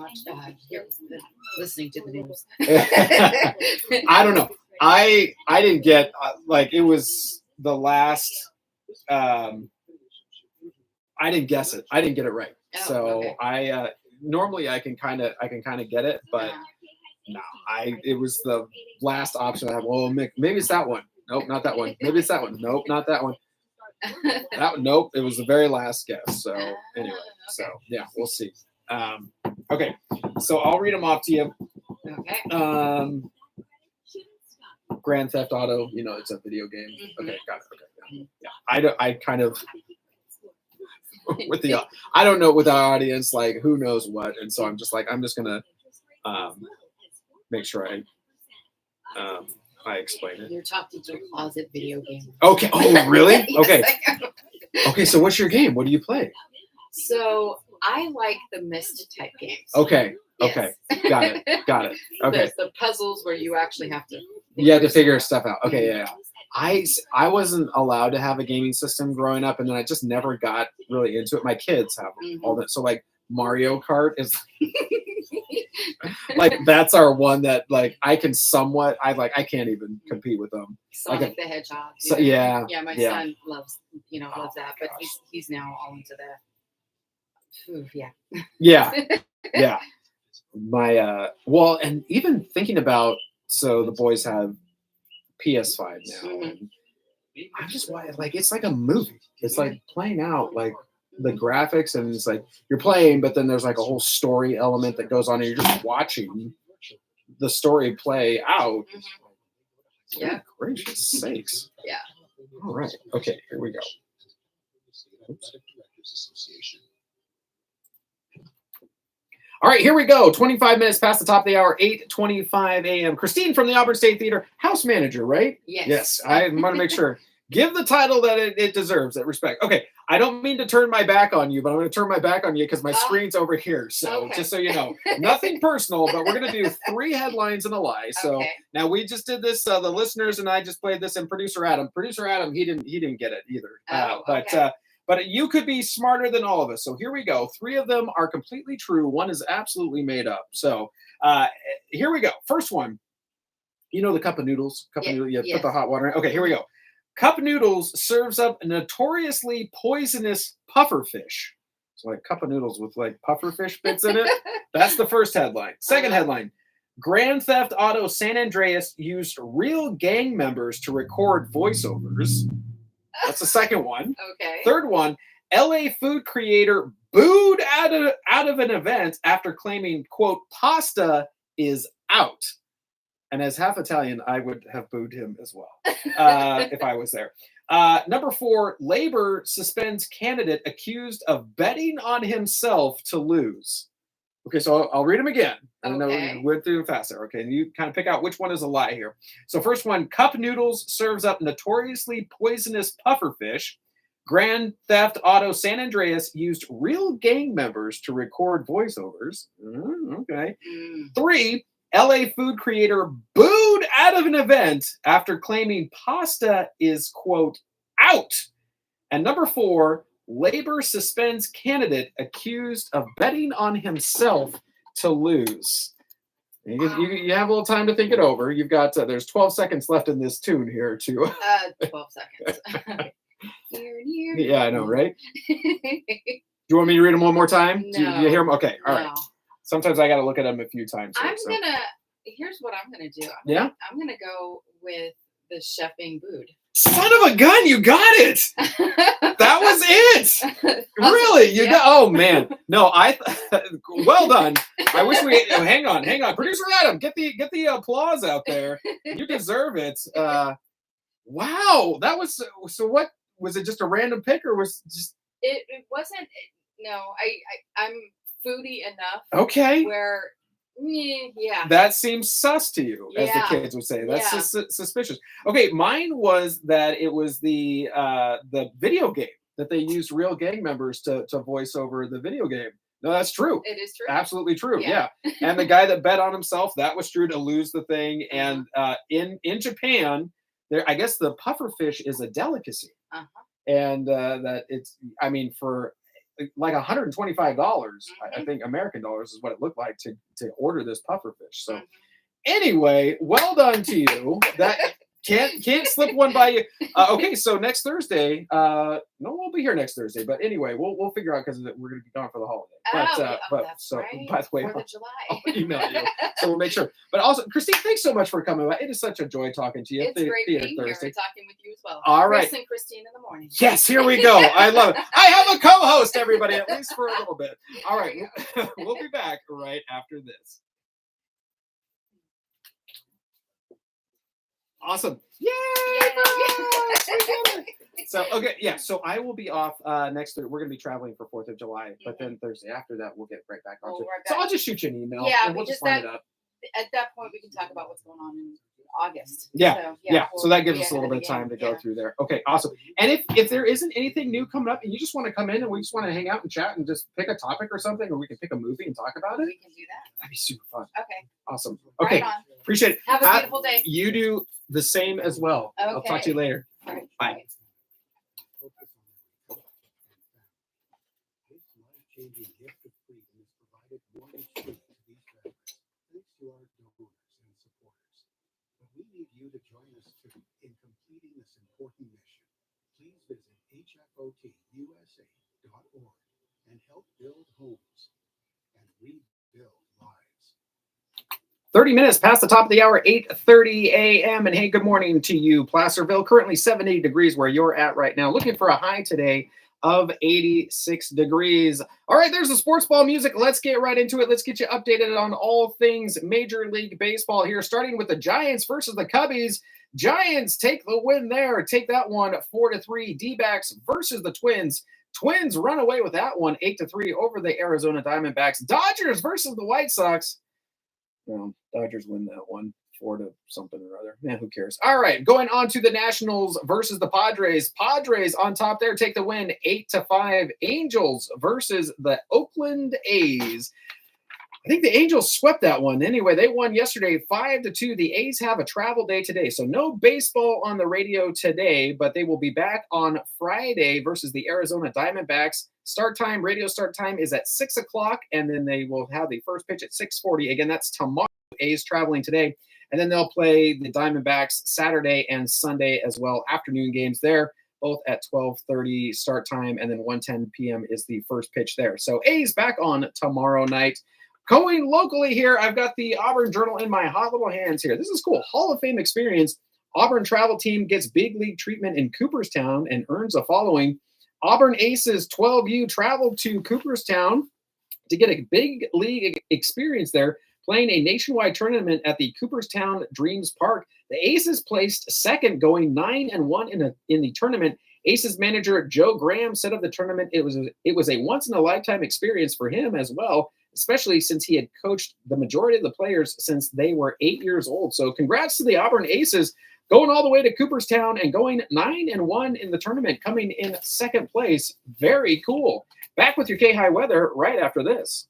listening to the news.
I don't know. I didn't get it was the last. I didn't guess it. I didn't get it right. I normally I can kind of get it, but no, it was the last option I had. Well, maybe it's that one. Nope, not that one. Maybe it's that one. Nope, not that one. Nope, it was the very last guess. So anyway, so yeah, we'll see. Okay, so I'll read them off to you.
Okay.
Grand Theft Auto, it's a video game. Okay, got it. Okay, yeah. I kind of I don't know with our audience, like who knows what, and so I'm just gonna make sure I explain it.
You're talking to a closet video game.
Okay. Oh, really?
Yes,
Okay.
I am.
Okay. So, what's your game? What do you play?
So I like the Myst type games.
Okay.
Yes.
Okay. Got it. Okay.
There's the puzzles where you actually have to.
You have to figure stuff out. Okay. Yeah. I wasn't allowed to have a gaming system growing up, and then I just never got really into it. My kids have all that. So, like Mario Kart is. That's our one that I can somewhat I can't even compete with them.
Sonic the Hedgehog.
So, yeah.
Yeah, my son loves that, but he's now all into that. Ooh, yeah.
Yeah. Yeah. My and even thinking about the boys have PS5 now, and I'm just it's like a movie. It's like playing out the graphics, and it's like you're playing, but then there's a whole story element that goes on, and you're just watching the story play out.
Yeah.
Gracious sakes.
Yeah.
All right. Okay, here we go. Oops. All right, here we go. 25 minutes past the top of the hour, 8:25 a.m. Christine from the Auburn State Theater, house manager, right?
Yes.
Yes, I want to make sure. Give the title that it deserves, that respect. Okay, I don't mean to turn my back on you, but I'm going to turn my back on you because my screen's over here. So just so you know, nothing personal, but we're going to do 3 headlines and a lie. So now we just did this. The listeners and I just played this, and producer Adam, he didn't get it either. But you could be smarter than all of us. So here we go. 3 of them are completely true. 1 is absolutely made up. So here we go. First one. You know the cup of noodles? You put the hot water in. Okay, here we go. Cup Noodles serves up a notoriously poisonous pufferfish. So cup of noodles with pufferfish bits in it. That's the first headline. Second headline. Grand Theft Auto San Andreas used real gang members to record voiceovers. That's the second one.
Okay.
Third one. LA food creator booed out of an event after claiming, quote, pasta is out. And as half Italian, I would have booed him as well if I was there. Number 4, Labor suspends candidate accused of betting on himself to lose. Okay, so I'll read them again. I know we went through them faster. Okay, and you kind of pick out which one is a lie here. So first one, Cup Noodles serves up notoriously poisonous pufferfish. Grand Theft Auto San Andreas used real gang members to record voiceovers. Okay. 3, LA food creator booed out of an event after claiming pasta is, quote, out. And number 4, Labor suspends candidate accused of betting on himself to lose. You have a little time to think it over. You've got, there's 12 seconds left in this tune here too.
12 seconds. Near.
Yeah, I know, right? Do you want me to read them one more time?
No.
Do you hear them? Okay, all right. sometimes I got to look at them a few times. Here,
Here's what I'm gonna do. I'm gonna go with the chef being booed.
Son of a gun, you got it. That was it. Really? You got, oh man. No, well done. I wish we hang on. Producer Adam, get the applause out there. You deserve it. Wow. That was so what was it, just a random pick, or was just
it wasn't no, I'm foodie enough.
Okay.
Where yeah.
That seems sus to you, as the kids would say. That's suspicious. Okay, mine was that it was the video game that they used real gang members to voice over the video game. No, that's true.
It is true.
Absolutely true. Yeah. And the guy that bet on himself, that was true, to lose the thing. And in Japan, there, I guess the puffer fish is a delicacy. And that it's, I mean, for like $125, I think American dollars is what it looked like to order this puffer fish. So anyway, well done to you. That can't slip one by you. Okay, so next Thursday, no, we'll be here next Thursday. But anyway, we'll figure out, because we're going to be gone for the holiday. But
that's
so
right.
by the way,
4th of July.
I'll email you, so we'll make sure. But also, Christine, thanks so much for coming by. It is such a joy talking to you.
It's great being here
Thursday.
and talking with you as well.
All right.
Chris and Christine in the morning.
Yes, here we go. I love it. I have a co-host, everybody, at least for a little bit. All right, we'll be back right after this. Awesome. Yay! So, okay, yeah, so I will be off next Thursday. We're going to be traveling for 4th of July, but then Thursday after that, we'll get right back on it. So I'll just shoot you an email.
Yeah,
and we'll just line it up.
At that point, we can talk about what's going on in August.
Yeah,
So,
so that gives us a little bit of time to go through there. Okay, awesome. And if there isn't anything new coming up and you just want to come in and we just want to hang out and chat and just pick a topic or something, or we can pick a movie and talk about it.
We can do that.
That'd be super fun.
Okay.
Awesome. Okay.
Right on.
Appreciate it.
Have a beautiful day.
You do the same as well.
Okay.
I'll talk to you later.
All right.
Bye.
Life-changing gift of freedom is provided more each week to these veterans, thanks to our donors and supporters. But we need you to join us too in completing this important mission. Please visit hfotusa.org and help build homes and rebuild lives.
30 minutes past the top of the hour, 8:30 a.m. And hey, good morning to you, Placerville. Currently 70 degrees where you're at right now. Looking for a high today of 86 degrees. All right, there's the sports ball music. Let's get right into it. Let's get you updated on all things Major League Baseball here, starting with the Giants versus the Cubbies. Giants take the win there. Take that one 4-3. D-backs versus the Twins. Twins run away with that one 8-3 over the Arizona Diamondbacks. Dodgers versus the White Sox. Well, Dodgers win that one 4-something or other. Man, who cares? All right, going on to the Nationals versus the Padres. Padres on top there take the win 8-5. Angels versus the Oakland A's. I think the Angels swept that one. Anyway, they won yesterday 5-2. The A's have a travel day today, so no baseball on the radio today, but they will be back on Friday versus the Arizona Diamondbacks. Radio start time is at 6 o'clock, and then they will have the first pitch at 6:40. Again, that's tomorrow. A's traveling today. And then they'll play the Diamondbacks Saturday and Sunday as well. Afternoon games there, both at 12:30 start time, and then 1:10 p.m. is the first pitch there. So A's back on tomorrow night. Going locally here, I've got the Auburn Journal in my hot little hands here. This is cool. Hall of Fame experience. Auburn travel team gets big league treatment in Cooperstown and earns a following. Auburn Aces 12U traveled to Cooperstown to get a big league experience there, playing a nationwide tournament at the Cooperstown Dreams Park. The Aces placed second, going 9-1 in the tournament. Aces manager Joe Graham said of the tournament, it was a once-in-a-lifetime experience for him as well, especially since he had coached the majority of the players since they were 8 years old. So congrats to the Auburn Aces, going all the way to Cooperstown and going 9-1 in the tournament, coming in second place. Very cool. Back with your KAHI weather right after this.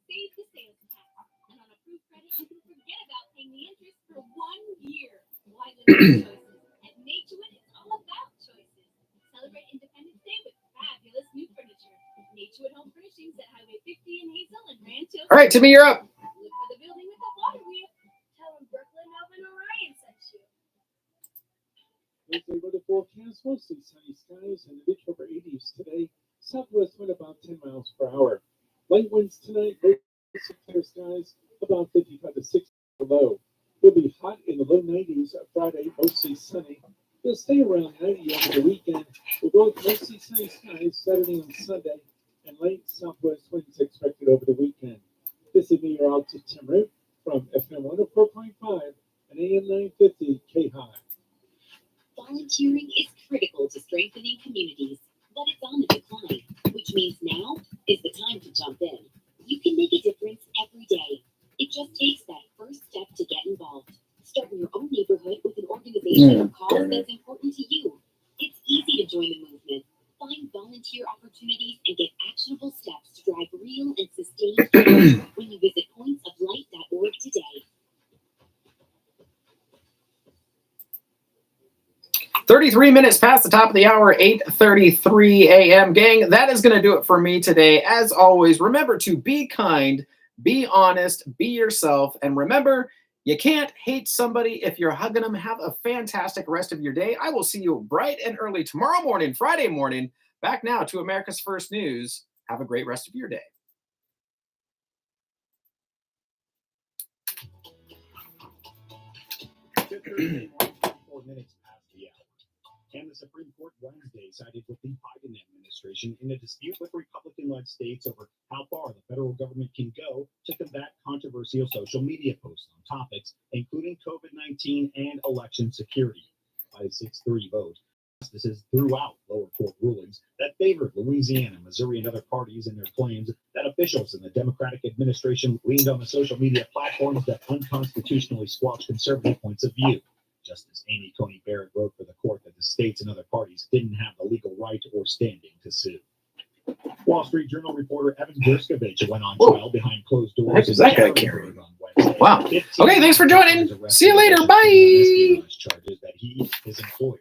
Save the sales tax. And on approved credit, you can forget about paying the interest for 1 year. Why limit choices? At Naturewood, it's all about choices. Celebrate Independence Day with fabulous new furniture. Naturewood Home Furnishings at Highway 50 in Hazel and Rancho.
All right, Timmy, you're up.
Look for the building with the water wheel. Tell them Brooklyn, Melvin, or Ryan sent you.
Thursday weather forecast, mostly sunny skies and a bit over 80s today. Southwest wind about 10 miles per hour. Light winds tonight, mostly clear skies, about 55 to 60 below. It'll be hot in the low 90s Friday, mostly sunny. It'll stay around 90 over the weekend. With both mostly sunny skies Saturday and Sunday, and light southwest winds expected over the weekend. This is meteorologist Tim Root from FM 104.5 and AM 950 KAHI.
Volunteering is critical to strengthening communities, but it's on the decline, which means now is the time to jump in. You can make a difference every day. It just takes that first step to get involved. Start in your own neighborhood with an organization or cause that's important to you. It's easy to join the movement. Find volunteer opportunities and get actionable steps to drive real and sustained change when you visit pointsoflight.org today.
33 minutes past the top of the hour, 8:33 a.m. Gang, that is going to do it for me today. As always, remember to be kind, be honest, be yourself, and remember, you can't hate somebody if you're hugging them. Have a fantastic rest of your day. I will see you bright and early tomorrow morning, Friday morning. Back now to America's First News. Have a great rest of your day.
4 minutes past the hour. And the Supreme Court Wednesday sided with the Biden administration in a dispute with Republican-led states over how far the federal government can go to combat controversial social media posts on topics, including COVID-19 and election security. By a 6-3 vote, justices threw out lower court rulings that favored Louisiana, Missouri, and other parties in their claims that officials in the Democratic administration leaned on the social media platforms that unconstitutionally squelched conservative points of view. Justice Amy Coney Barrett wrote for the court that the states and other parties didn't have the legal right or standing to sue. Wall Street Journal reporter Evan Gershkovich went on trial behind closed doors.
What the heck is that guy carrying? Wow. Okay, thanks for joining. See you later. Bye.
Charges that he, his employer,